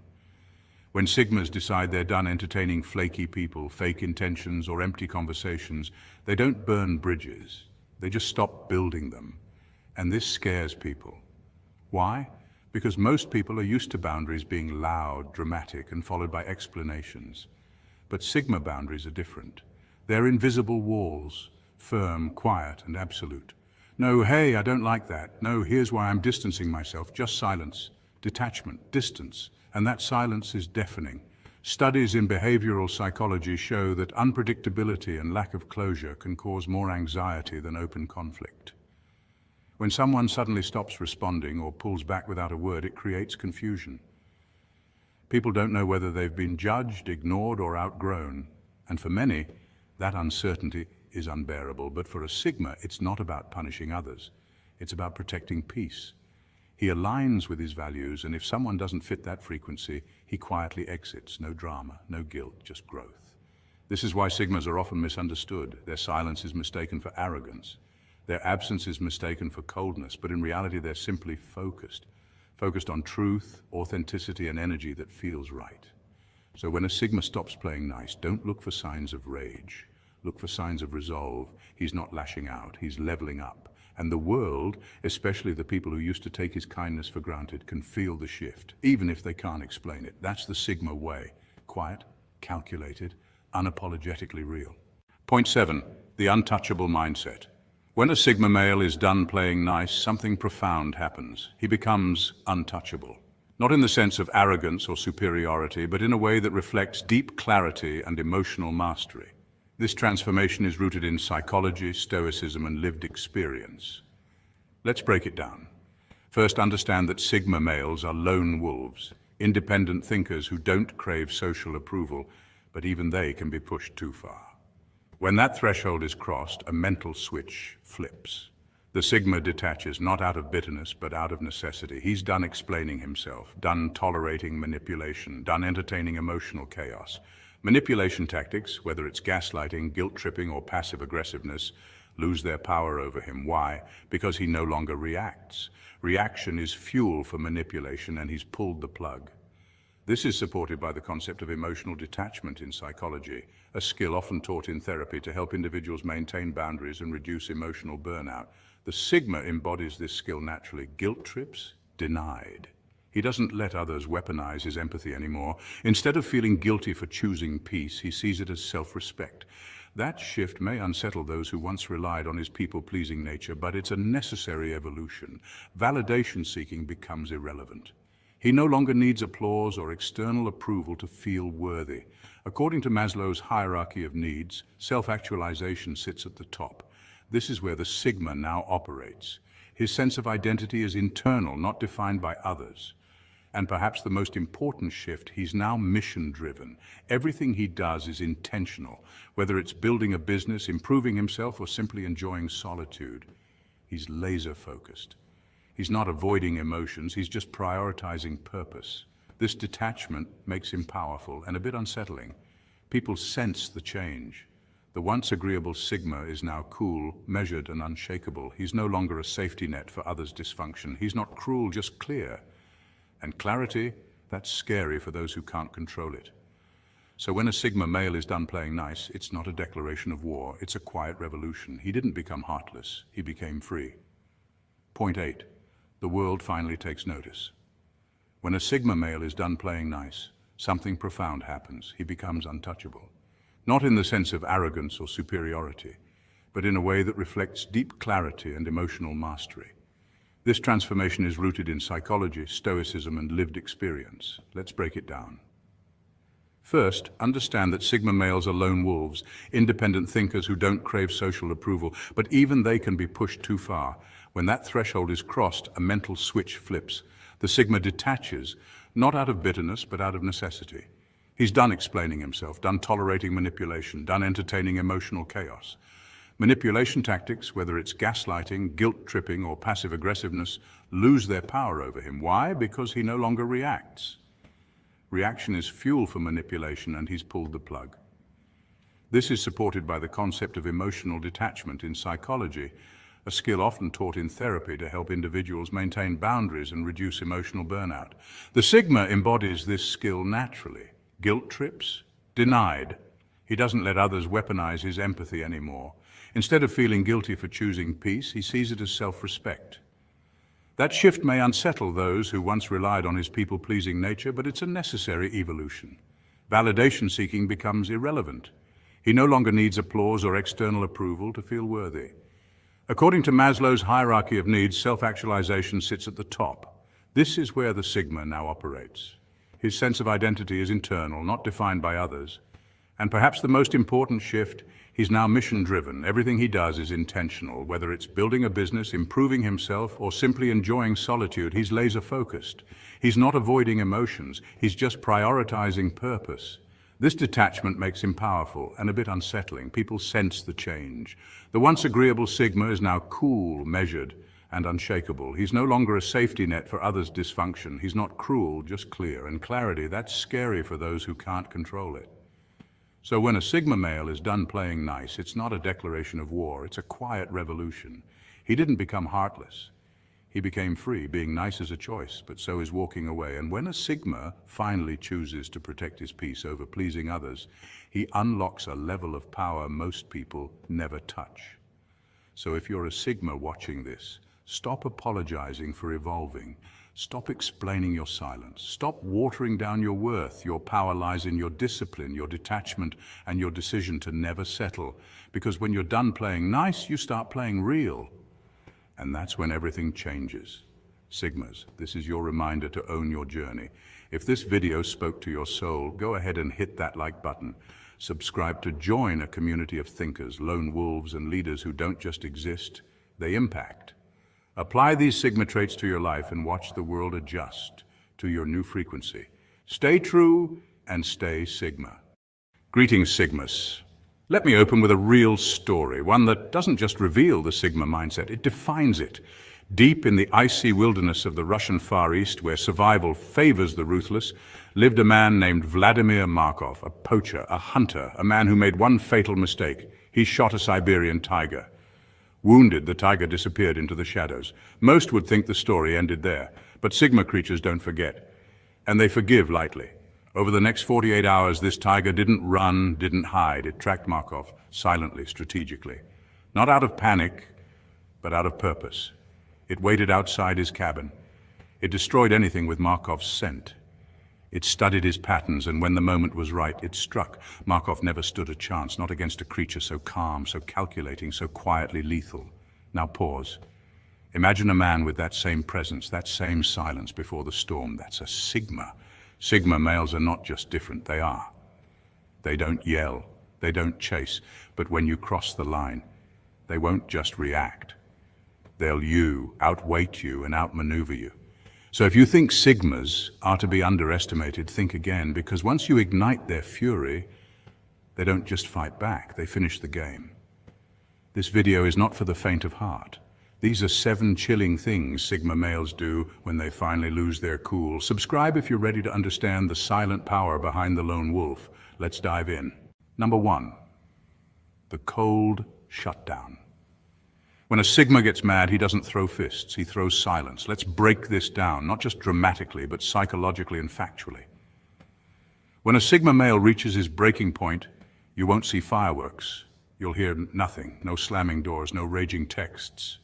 When Sigmas decide they're done entertaining flaky people, fake intentions, or empty conversations, they don't burn bridges. They just stop building them. And this scares people. Why? Because most people are used to boundaries being loud, dramatic, and followed by explanations. But Sigma boundaries are different. They're invisible walls, firm, quiet, and absolute. No, hey, I don't like that. No, here's why I'm distancing myself. Just silence, detachment, distance. And that silence is deafening. Studies in behavioral psychology show that unpredictability and lack of closure can cause more anxiety than open conflict. When someone suddenly stops responding or pulls back without a word, it creates confusion. People don't know whether they've been judged, ignored, or outgrown. And for many, that uncertainty is unbearable. But for a Sigma, it's not about punishing others. It's about protecting peace. He aligns with his values, and if someone doesn't fit that frequency, he quietly exits. No drama, no guilt, just growth. This is why Sigmas are often misunderstood. Their silence is mistaken for arrogance. Their absence is mistaken for coldness, but in reality they're simply focused on truth, authenticity, and energy that feels right. So when a Sigma stops playing nice, don't look for signs of rage. Look for signs of resolve. He's not lashing out, he's leveling up. And the world, especially the people who used to take his kindness for granted, can feel the shift, even if they can't explain it. That's the Sigma way. Quiet, calculated, unapologetically real. Point 7, the untouchable mindset. When a Sigma male is done playing nice, something profound happens. He becomes untouchable. Not in the sense of arrogance or superiority, but in a way that reflects deep clarity and emotional mastery. This transformation is rooted in psychology, stoicism, and lived experience. Let's break it down. First, understand that Sigma males are lone wolves, independent thinkers who don't crave social approval, but even they can be pushed too far. When that threshold is crossed, a mental switch flips. The Sigma detaches, not out of bitterness, but out of necessity. He's done explaining himself, done tolerating manipulation, done entertaining emotional chaos. Manipulation tactics, whether it's gaslighting, guilt-tripping, or passive aggressiveness, lose their power over him. Why? Because he no longer reacts. Reaction is fuel for manipulation, and he's pulled the plug. This is supported by the concept of emotional detachment in psychology, a skill often taught in therapy to help individuals maintain boundaries and reduce emotional burnout. The Sigma embodies this skill naturally. Guilt trips? Denied. He doesn't let others weaponize his empathy anymore. Instead of feeling guilty for choosing peace, he sees it as self-respect. That shift may unsettle those who once relied on his people-pleasing nature, but it's a necessary evolution. Validation-seeking becomes irrelevant. He no longer needs applause or external approval to feel worthy. According to Maslow's hierarchy of needs, self-actualization sits at the top. This is where the Sigma now operates. His sense of identity is internal, not defined by others. And perhaps the most important shift, he's now mission-driven. Everything he does is intentional, whether it's building a business, improving himself, or simply enjoying solitude. He's laser-focused. He's not avoiding emotions, he's just prioritizing purpose. This detachment makes him powerful and a bit unsettling. People sense the change. The once agreeable Sigma is now cool, measured, and unshakable. He's no longer a safety net for others' dysfunction. He's not cruel, just clear. And clarity, that's scary for those who can't control it. So when a Sigma male is done playing nice, it's not a declaration of war, it's a quiet revolution. He didn't become heartless, he became free. Point 8. The world finally takes notice. When a Sigma male is done playing nice, something profound happens. He becomes untouchable. Not in the sense of arrogance or superiority, but in a way that reflects deep clarity and emotional mastery. This transformation is rooted in psychology, stoicism, and lived experience. Let's break it down. First, understand that Sigma males are lone wolves, independent thinkers who don't crave social approval, but even they can be pushed too far. When that threshold is crossed, a mental switch flips. The Sigma detaches, not out of bitterness, but out of necessity. He's done explaining himself, done tolerating manipulation, done entertaining emotional chaos. Manipulation tactics, whether it's gaslighting, guilt-tripping, or passive aggressiveness, lose their power over him. Why? Because he no longer reacts. Reaction is fuel for manipulation, and he's pulled the plug. This is supported by the concept of emotional detachment in psychology, a skill often taught in therapy to help individuals maintain boundaries and reduce emotional burnout. The Sigma embodies this skill naturally. Guilt trips? Denied. He doesn't let others weaponize his empathy anymore. Instead of feeling guilty for choosing peace, he sees it as self-respect. That shift may unsettle those who once relied on his people-pleasing nature, but it's a necessary evolution. Validation seeking becomes irrelevant. He no longer needs applause or external approval to feel worthy. According to Maslow's hierarchy of needs, self-actualization sits at the top. This is where the Sigma now operates. His sense of identity is internal, not defined by others. And perhaps the most important shift, he's now mission-driven. Everything he does is intentional. Whether it's building a business, improving himself, or simply enjoying solitude, he's laser-focused. He's not avoiding emotions, he's just prioritizing purpose. This detachment makes him powerful and a bit unsettling. People sense the change. The once agreeable Sigma is now cool, measured, and unshakable. He's no longer a safety net for others' dysfunction. He's not cruel, just clear. And clarity, that's scary for those who can't control it. So when a Sigma male is done playing nice, it's not a declaration of war, it's a quiet revolution. He didn't become heartless. He became free. Being nice is a choice, but so is walking away. And when a Sigma finally chooses to protect his peace over pleasing others, he unlocks a level of power most people never touch. So if you're a Sigma watching this, stop apologizing for evolving. Stop explaining your silence. Stop watering down your worth. Your power lies in your discipline, your detachment, and your decision to never settle. Because when you're done playing nice, you start playing real. And that's when everything changes. Sigmas, this is your reminder to own your journey. If this video spoke to your soul, go ahead and hit that like button. Subscribe to join a community of thinkers, lone wolves, and leaders who don't just exist, they impact. Apply these Sigma traits to your life and watch the world adjust to your new frequency. Stay true and stay Sigma. Greetings, Sigmas. Let me open with a real story, one that doesn't just reveal the Sigma mindset, it defines it. Deep in the icy wilderness of the Russian Far East, where survival favors the ruthless, lived a man named Vladimir Markov, a poacher, a hunter, a man who made one fatal mistake. He shot a Siberian tiger. Wounded, the tiger disappeared into the shadows. Most would think the story ended there, but Sigma creatures don't forget, and they forgive lightly. Over the next 48 hours, this tiger didn't run, didn't hide. It tracked Markov silently, strategically. Not out of panic, but out of purpose. It waited outside his cabin. It destroyed anything with Markov's scent. It studied his patterns, and when the moment was right, it struck. Markov never stood a chance, not against a creature so calm, so calculating, so quietly lethal. Now pause. Imagine a man with that same presence, that same silence before the storm. That's a Sigma. Sigma males are not just different, they are. They don't yell, they don't chase, but when you cross the line, they won't just react. They'll outweight you and outmaneuver you. So if you think Sigmas are to be underestimated, think again, because once you ignite their fury, they don't just fight back, they finish the game. This video is not for the faint of heart. These are 7 chilling things Sigma males do when they finally lose their cool. Subscribe if you're ready to understand the silent power behind the lone wolf. Let's dive in. Number 1, the cold shutdown. When a Sigma gets mad, he doesn't throw fists, he throws silence. Let's break this down, not just dramatically, but psychologically and factually. When a Sigma male reaches his breaking point, you won't see fireworks. You'll hear nothing, no slamming doors, no raging texts.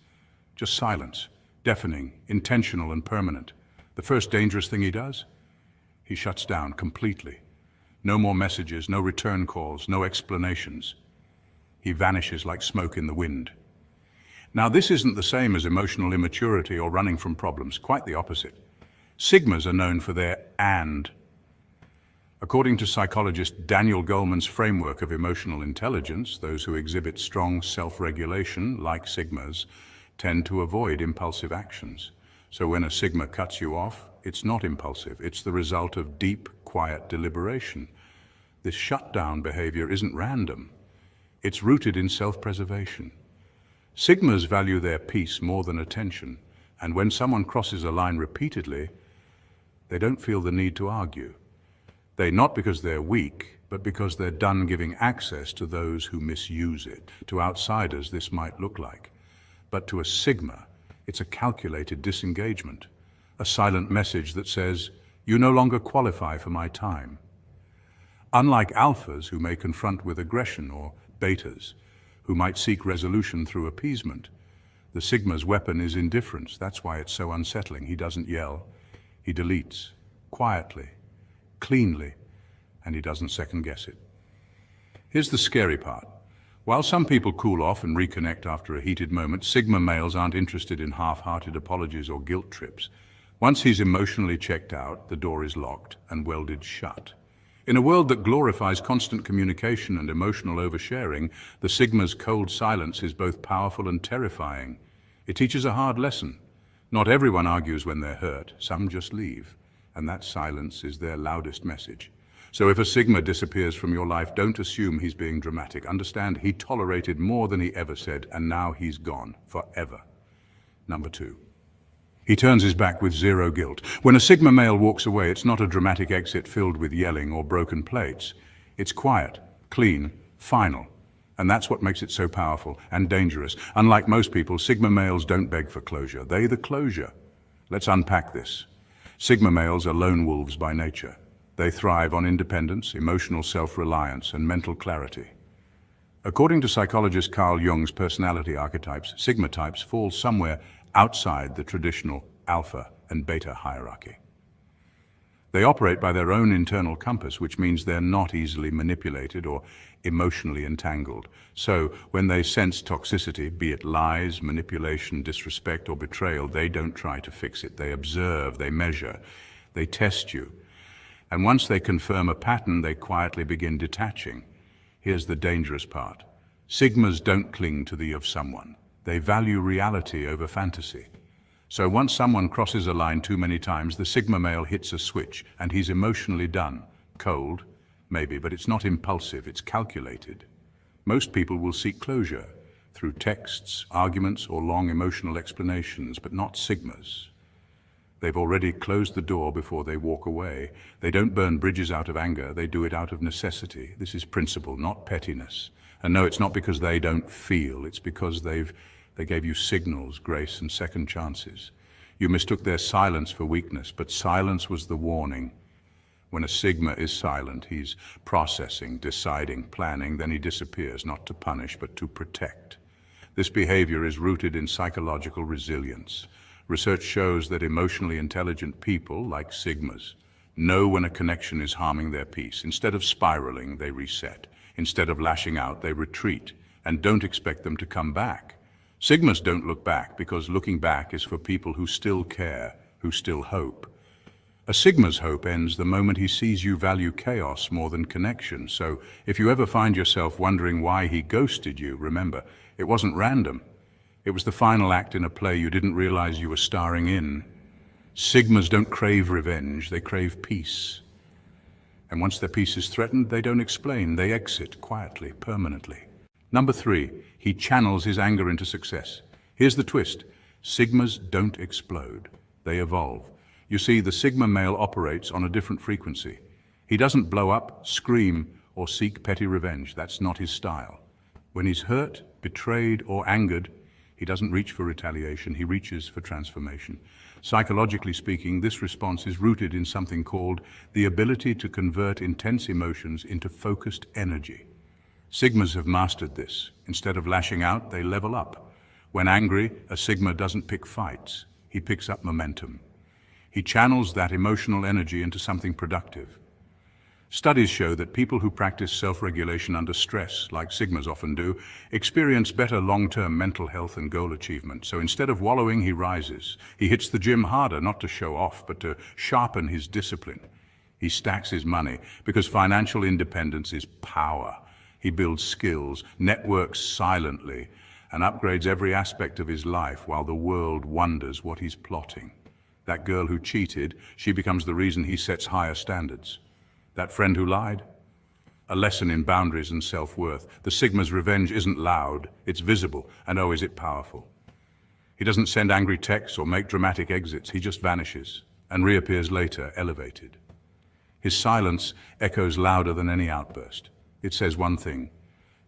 Just silence, deafening, intentional and permanent. The first dangerous thing he does? He shuts down completely. No more messages, no return calls, no explanations. He vanishes like smoke in the wind. Now, this isn't the same as emotional immaturity or running from problems, quite the opposite. Sigmas are known for their and. According to psychologist Daniel Goleman's framework of emotional intelligence, those who exhibit strong self-regulation, like Sigmas, tend to avoid impulsive actions. So when a Sigma cuts you off, it's not impulsive. It's the result of deep, quiet deliberation. This shutdown behavior isn't random. It's rooted in self-preservation. Sigmas value their peace more than attention, and when someone crosses a line repeatedly, they don't feel the need to argue. Not because they're weak, but because they're done giving access to those who misuse it. To outsiders, this might look like. But to a Sigma, it's a calculated disengagement, a silent message that says, "You no longer qualify for my time." Unlike alphas who may confront with aggression, or betas who might seek resolution through appeasement, the Sigma's weapon is indifference. That's why it's so unsettling. He doesn't yell. He deletes, quietly, cleanly, and he doesn't second-guess it. Here's the scary part. While some people cool off and reconnect after a heated moment, Sigma males aren't interested in half-hearted apologies or guilt trips. Once he's emotionally checked out, the door is locked and welded shut. In a world that glorifies constant communication and emotional oversharing, the Sigma's cold silence is both powerful and terrifying. It teaches a hard lesson. Not everyone argues when they're hurt. Some just leave. And that silence is their loudest message. So if a Sigma disappears from your life, don't assume he's being dramatic. Understand he tolerated more than he ever said, and now he's gone forever. Number 2. He turns his back with zero guilt. When a Sigma male walks away, it's not a dramatic exit filled with yelling or broken plates. It's quiet, clean, final. And that's what makes it so powerful and dangerous. Unlike most people, Sigma males don't beg for closure. They're the closure. Let's unpack this. Sigma males are lone wolves by nature. They thrive on independence, emotional self-reliance, and mental clarity. According to psychologist Carl Jung's personality archetypes, Sigma types fall somewhere outside the traditional alpha and beta hierarchy. They operate by their own internal compass, which means they're not easily manipulated or emotionally entangled. So when they sense toxicity, be it lies, manipulation, disrespect, or betrayal, they don't try to fix it. They observe, they measure, they test you. And once they confirm a pattern, they quietly begin detaching. Here's the dangerous part. Sigmas don't cling to the of someone. They value reality over fantasy. So once someone crosses a line too many times, the Sigma male hits a switch and he's emotionally done. Cold, maybe, but it's not impulsive, it's calculated. Most people will seek closure through texts, arguments, or long emotional explanations, but not Sigmas. They've already closed the door before they walk away. They don't burn bridges out of anger, they do it out of necessity. This is principle, not pettiness. And no, it's not because they don't feel, it's because they gave you signals, grace, and second chances. You mistook their silence for weakness, but silence was the warning. When a Sigma is silent, he's processing, deciding, planning, then he disappears, not to punish, but to protect. This behavior is rooted in psychological resilience. Research shows that emotionally intelligent people, like Sigmas, know when a connection is harming their peace. Instead of spiraling, they reset. Instead of lashing out, they retreat, and don't expect them to come back. Sigmas don't look back, because looking back is for people who still care, who still hope. A Sigma's hope ends the moment he sees you value chaos more than connection. So if you ever find yourself wondering why he ghosted you, remember, it wasn't random. It was the final act in a play you didn't realize you were starring in. Sigmas don't crave revenge, they crave peace. And once their peace is threatened, they don't explain, they exit quietly, permanently. Number 3, he channels his anger into success. Here's the twist. Sigmas don't explode, they evolve. You see, the Sigma male operates on a different frequency. He doesn't blow up, scream, or seek petty revenge. That's not his style. When he's hurt, betrayed, or angered, he doesn't reach for retaliation, he reaches for transformation. Psychologically speaking, this response is rooted in something called the ability to convert intense emotions into focused energy. Sigmas have mastered this. Instead of lashing out, they level up. When angry, a Sigma doesn't pick fights, he picks up momentum. He channels that emotional energy into something productive. Studies show that people who practice self-regulation under stress, like Sigmas often do, experience better long-term mental health and goal achievement. So instead of wallowing, he rises. He hits the gym harder, not to show off, but to sharpen his discipline. He stacks his money because financial independence is power. He builds skills, networks silently, and upgrades every aspect of his life while the world wonders what he's plotting. That girl who cheated, she becomes the reason he sets higher standards. That friend who lied? A lesson in boundaries and self-worth. The Sigma's revenge isn't loud, it's visible, and oh, is it powerful. He doesn't send angry texts or make dramatic exits, he just vanishes and reappears later, elevated. His silence echoes louder than any outburst. It says one thing: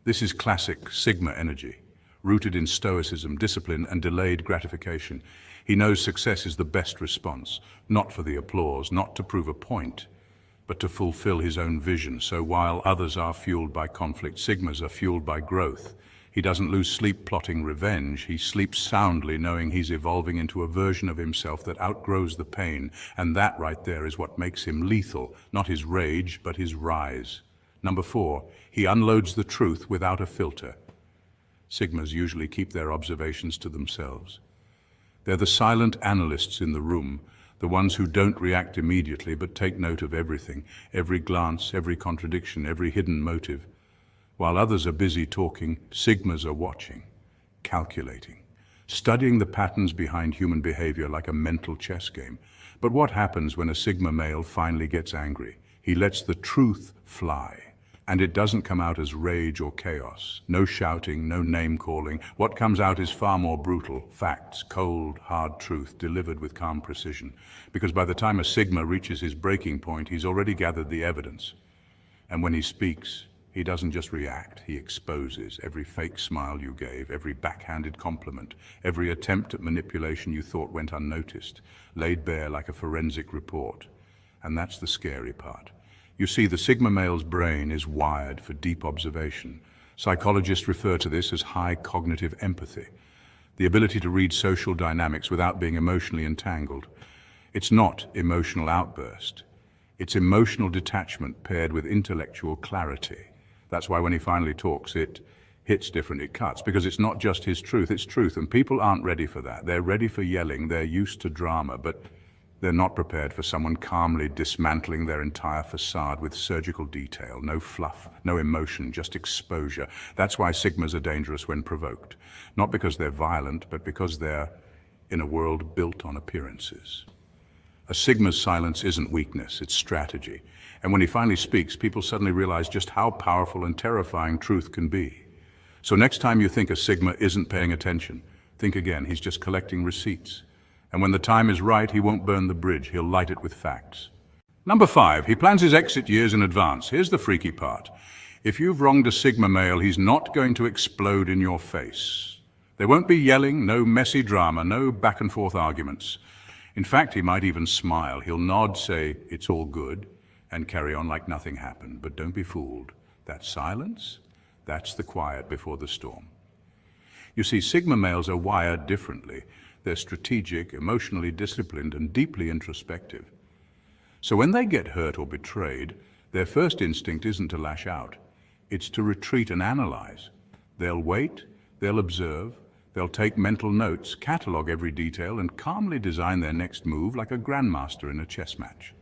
this is classic Sigma energy, rooted in stoicism, discipline, and delayed gratification. He knows success is the best response, not for the applause, not to prove a point, but to fulfill his own vision. So while others are fueled by conflict, Sigmas are fueled by growth. He doesn't lose sleep plotting revenge. He sleeps soundly knowing he's evolving into a version of himself that outgrows the pain. And that right there is what makes him lethal, not his rage, but his rise. Number 4, he unloads the truth without a filter. Sigmas usually keep their observations to themselves. They're the silent analysts in the room, the ones who don't react immediately but take note of everything, every glance, every contradiction, every hidden motive. While others are busy talking, Sigmas are watching, calculating, studying the patterns behind human behavior like a mental chess game. But what happens when a Sigma male finally gets angry? He lets the truth fly. And it doesn't come out as rage or chaos. No shouting, no name-calling. What comes out is far more brutal. Facts, cold, hard truth, delivered with calm precision. Because by the time a Sigma reaches his breaking point, he's already gathered the evidence. And when he speaks, he doesn't just react, he exposes every fake smile you gave, every backhanded compliment, every attempt at manipulation you thought went unnoticed, laid bare like a forensic report. And that's the scary part. You see, the Sigma male's brain is wired for deep observation. Psychologists refer to this as high cognitive empathy, the ability to read social dynamics without being emotionally entangled. It's not emotional outburst. It's emotional detachment paired with intellectual clarity. That's why when he finally talks, it hits different, it cuts, because it's not just his truth, it's truth, and people aren't ready for that. They're ready for yelling, they're used to drama, but they're not prepared for someone calmly dismantling their entire facade with surgical detail, no fluff, no emotion, just exposure. That's why Sigmas are dangerous when provoked. Not because they're violent, but because they're in a world built on appearances. A Sigma's silence isn't weakness, it's strategy. And when he finally speaks, people suddenly realize just how powerful and terrifying truth can be. So next time you think a Sigma isn't paying attention, think again, he's just collecting receipts. And when the time is right, he won't burn the bridge, he'll light it with facts. Number 5, he plans his exit years in advance. Here's the freaky part. If you've wronged a Sigma male, he's not going to explode in your face. There won't be yelling, no messy drama, no back and forth arguments. In fact, he might even smile. He'll nod, say, "It's all good," and carry on like nothing happened. But don't be fooled. That silence, that's the quiet before the storm. You see, Sigma males are wired differently. They're strategic, emotionally disciplined, and deeply introspective. So when they get hurt or betrayed, their first instinct isn't to lash out. It's to retreat and analyze. They'll wait, they'll observe, they'll take mental notes, catalog every detail, and calmly design their next move like a grandmaster in a chess match.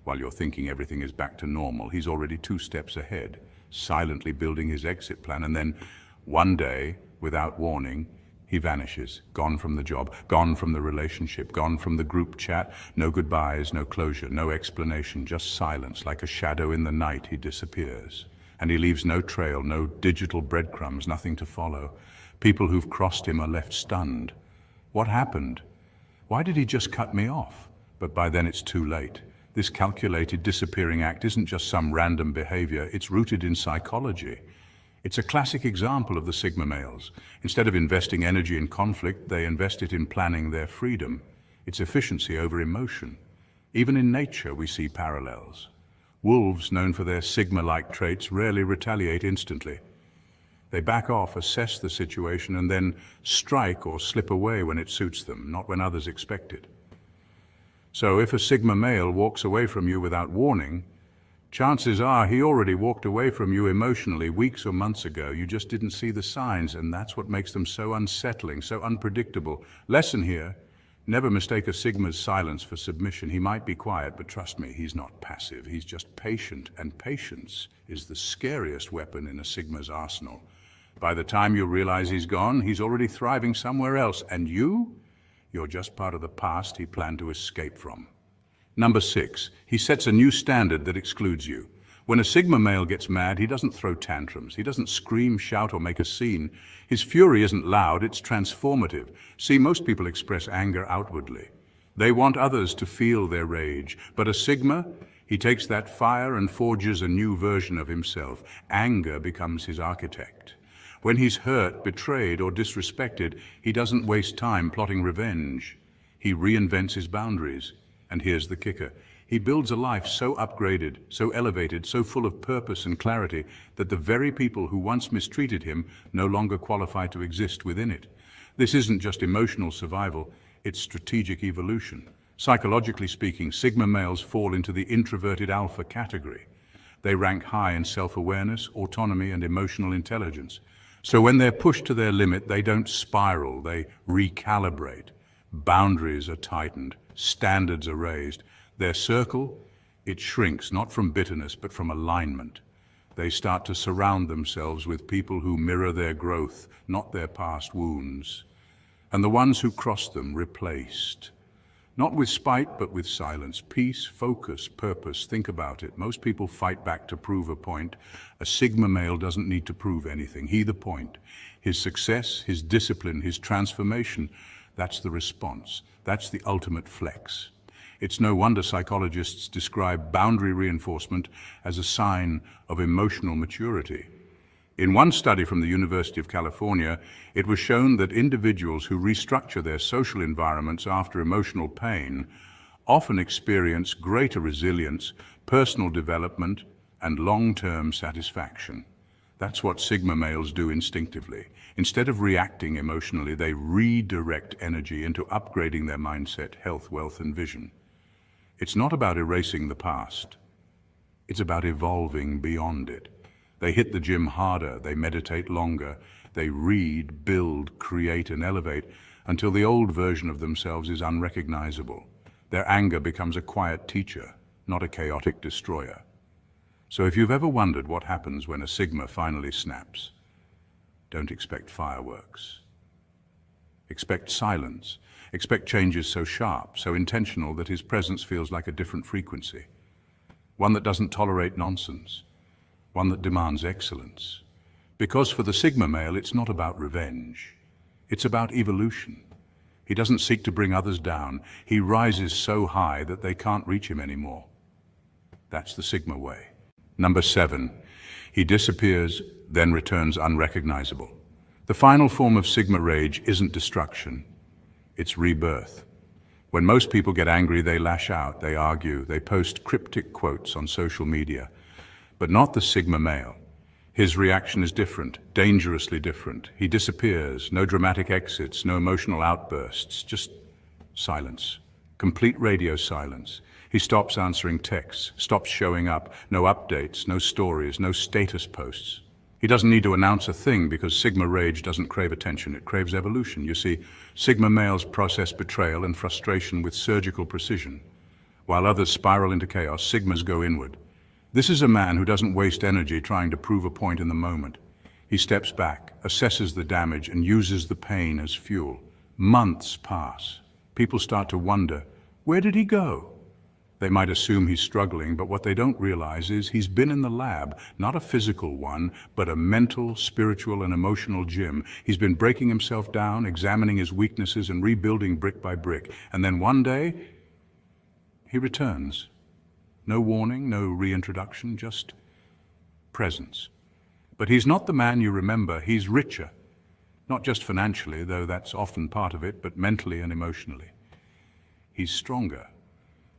While you're thinking everything is back to normal, he's already 2 steps ahead, silently building his exit plan, and then one day, without warning, he vanishes, gone from the job, gone from the relationship, gone from the group chat. No goodbyes, no closure, no explanation, just silence. Like a shadow in the night, he disappears. And he leaves no trail, no digital breadcrumbs, nothing to follow. People who've crossed him are left stunned. What happened? Why did he just cut me off? But by then it's too late. This calculated disappearing act isn't just some random behavior, it's rooted in psychology. It's a classic example of the Sigma males. Instead of investing energy in conflict, they invest it in planning their freedom. It's efficiency over emotion. Even in nature, we see parallels. Wolves, known for their Sigma-like traits, rarely retaliate instantly. They back off, assess the situation, and then strike or slip away when it suits them, not when others expect it. So if a Sigma male walks away from you without warning, chances are he already walked away from you emotionally weeks or months ago. You just didn't see the signs, and that's what makes them so unsettling, so unpredictable. Lesson here: Never mistake a Sigma's silence for submission. He might be quiet, but trust me, he's not passive. He's just patient, and patience is the scariest weapon in a Sigma's arsenal. By the time you realize he's gone, he's already thriving somewhere else, and you're just part of the past he planned to escape from. Number 6, he sets a new standard that excludes you. When a Sigma male gets mad, he doesn't throw tantrums. He doesn't scream, shout, or make a scene. His fury isn't loud, it's transformative. See, most people express anger outwardly. They want others to feel their rage. But a Sigma, he takes that fire and forges a new version of himself. Anger becomes his architect. When he's hurt, betrayed, or disrespected, he doesn't waste time plotting revenge. He reinvents his boundaries. And here's the kicker. He builds a life so upgraded, so elevated, so full of purpose and clarity that the very people who once mistreated him no longer qualify to exist within it. This isn't just emotional survival, it's strategic evolution. Psychologically speaking, Sigma males fall into the introverted alpha category. They rank high in self-awareness, autonomy, and emotional intelligence. So when they're pushed to their limit, they don't spiral, they recalibrate. Boundaries are tightened, standards are raised. Their circle, it shrinks, not from bitterness, but from alignment. They start to surround themselves with people who mirror their growth, not their past wounds. And the ones who cross them, replaced. Not with spite, but with silence, peace, focus, purpose. Think about it. Most people fight back to prove a point. A Sigma male doesn't need to prove anything. He the point. His success, his discipline, his transformation, that's the response. That's the ultimate flex. It's no wonder psychologists describe boundary reinforcement as a sign of emotional maturity. In one study from the University of California, it was shown that individuals who restructure their social environments after emotional pain often experience greater resilience, personal development, and long-term satisfaction. That's what Sigma males do instinctively. Instead of reacting emotionally, they redirect energy into upgrading their mindset, health, wealth, and vision. It's not about erasing the past. It's about evolving beyond it. They hit the gym harder, they meditate longer, they read, build, create, and elevate until the old version of themselves is unrecognizable. Their anger becomes a quiet teacher, not a chaotic destroyer. So if you've ever wondered what happens when a Sigma finally snaps, don't expect fireworks. Expect silence. Expect changes so sharp, so intentional that his presence feels like a different frequency. One that doesn't tolerate nonsense. One that demands excellence. Because for the Sigma male, it's not about revenge. It's about evolution. He doesn't seek to bring others down. He rises so high that they can't reach him anymore. That's the Sigma way. Number 7, he disappears, then returns unrecognizable. The final form of Sigma rage isn't destruction. It's rebirth. When most people get angry, they lash out, they argue, they post cryptic quotes on social media. But not the Sigma male. His reaction is different, dangerously different. He disappears, no dramatic exits, no emotional outbursts, just silence, complete radio silence. He stops answering texts, stops showing up, no updates, no stories, no status posts. He doesn't need to announce a thing because Sigma rage doesn't crave attention, it craves evolution. You see, Sigma males process betrayal and frustration with surgical precision. While others spiral into chaos, Sigmas go inward. This is a man who doesn't waste energy trying to prove a point in the moment. He steps back, assesses the damage, and uses the pain as fuel. Months pass. People start to wonder, where did he go? They might assume he's struggling, but what they don't realize is he's been in the lab, not a physical one, but a mental, spiritual, and emotional gym. He's been breaking himself down, examining his weaknesses, and rebuilding brick by brick. And then one day, he returns. No warning, no reintroduction, just presence. But he's not the man you remember, he's richer. Not just financially, though that's often part of it, but mentally and emotionally. He's stronger.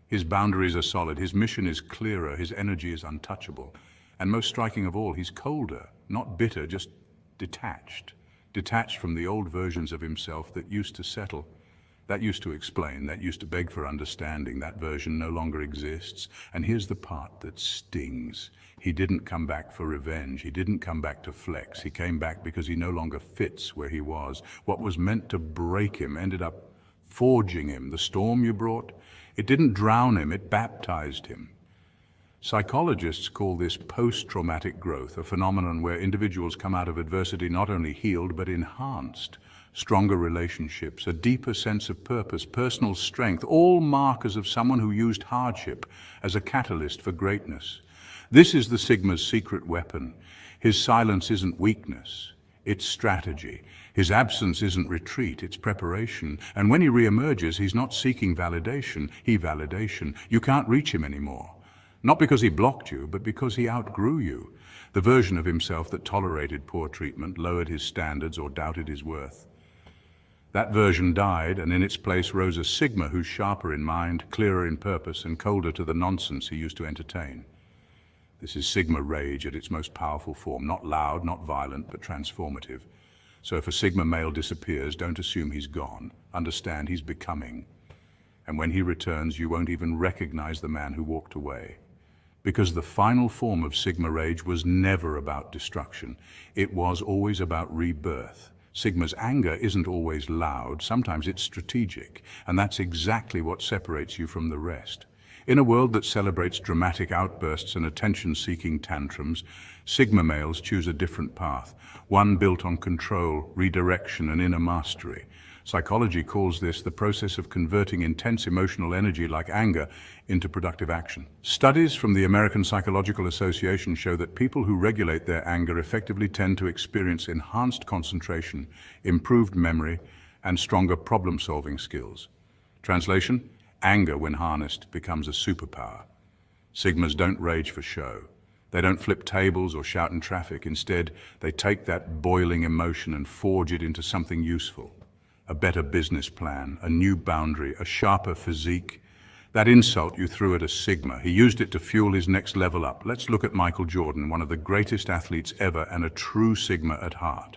His boundaries are solid, his mission is clearer, his energy is untouchable. And most striking of all, he's colder, not bitter, just detached. Detached from the old versions of himself that used to settle, that used to explain, that used to beg for understanding. That version no longer exists. And here's the part that stings. He didn't come back for revenge. He didn't come back to flex. He came back because he no longer fits where he was. What was meant to break him ended up forging him. The storm you brought, it didn't drown him, it baptized him. Psychologists call this post-traumatic growth, a phenomenon where individuals come out of adversity not only healed but enhanced. Stronger relationships, a deeper sense of purpose, personal strength, all markers of someone who used hardship as a catalyst for greatness. This is the Sigma's secret weapon. His silence isn't weakness, it's strategy. His absence isn't retreat, it's preparation. And when he reemerges, he's not seeking validation, validation. You can't reach him anymore. Not because he blocked you, but because he outgrew you. The version of himself that tolerated poor treatment, lowered his standards, or doubted his worth. That version died, and in its place rose a Sigma who's sharper in mind, clearer in purpose, and colder to the nonsense he used to entertain. This is Sigma rage at its most powerful form, not loud, not violent, but transformative. So if a Sigma male disappears, don't assume he's gone. Understand he's becoming. And when he returns, you won't even recognize the man who walked away. Because the final form of Sigma rage was never about destruction. It was always about rebirth. Sigma's anger isn't always loud, sometimes it's strategic, and that's exactly what separates you from the rest. In a world that celebrates dramatic outbursts and attention-seeking tantrums, Sigma males choose a different path, one built on control, redirection, and inner mastery. Psychology calls this the process of converting intense emotional energy like anger into productive action. Studies from the American Psychological Association show that people who regulate their anger effectively tend to experience enhanced concentration, improved memory, and stronger problem-solving skills. Translation: anger, when harnessed, becomes a superpower. Sigmas don't rage for show. They don't flip tables or shout in traffic. Instead, they take that boiling emotion and forge it into something useful. A better business plan, a new boundary, a sharper physique. That insult you threw at a Sigma, he used it to fuel his next level up. Let's look at Michael Jordan, one of the greatest athletes ever and a true Sigma at heart.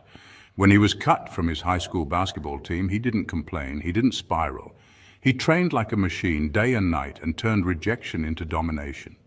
When he was cut from his high school basketball team, he didn't complain, he didn't spiral. He trained like a machine day and night and turned rejection into domination.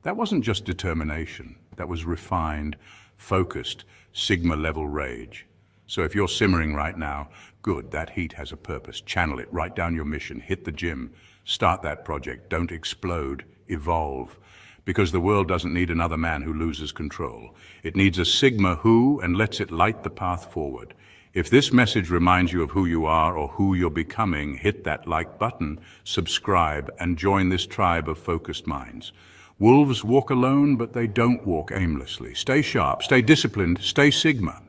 That wasn't just determination, that was refined, focused, Sigma-level rage. So if you're simmering right now, good, that heat has a purpose. Channel it, write down your mission, hit the gym, start that project, don't explode, evolve. Because the world doesn't need another man who loses control. It needs a Sigma who, and lets it light the path forward. If this message reminds you of who you are or who you're becoming, hit that like button, subscribe, and join this tribe of focused minds. Wolves walk alone, but they don't walk aimlessly. Stay sharp, stay disciplined, stay Sigma.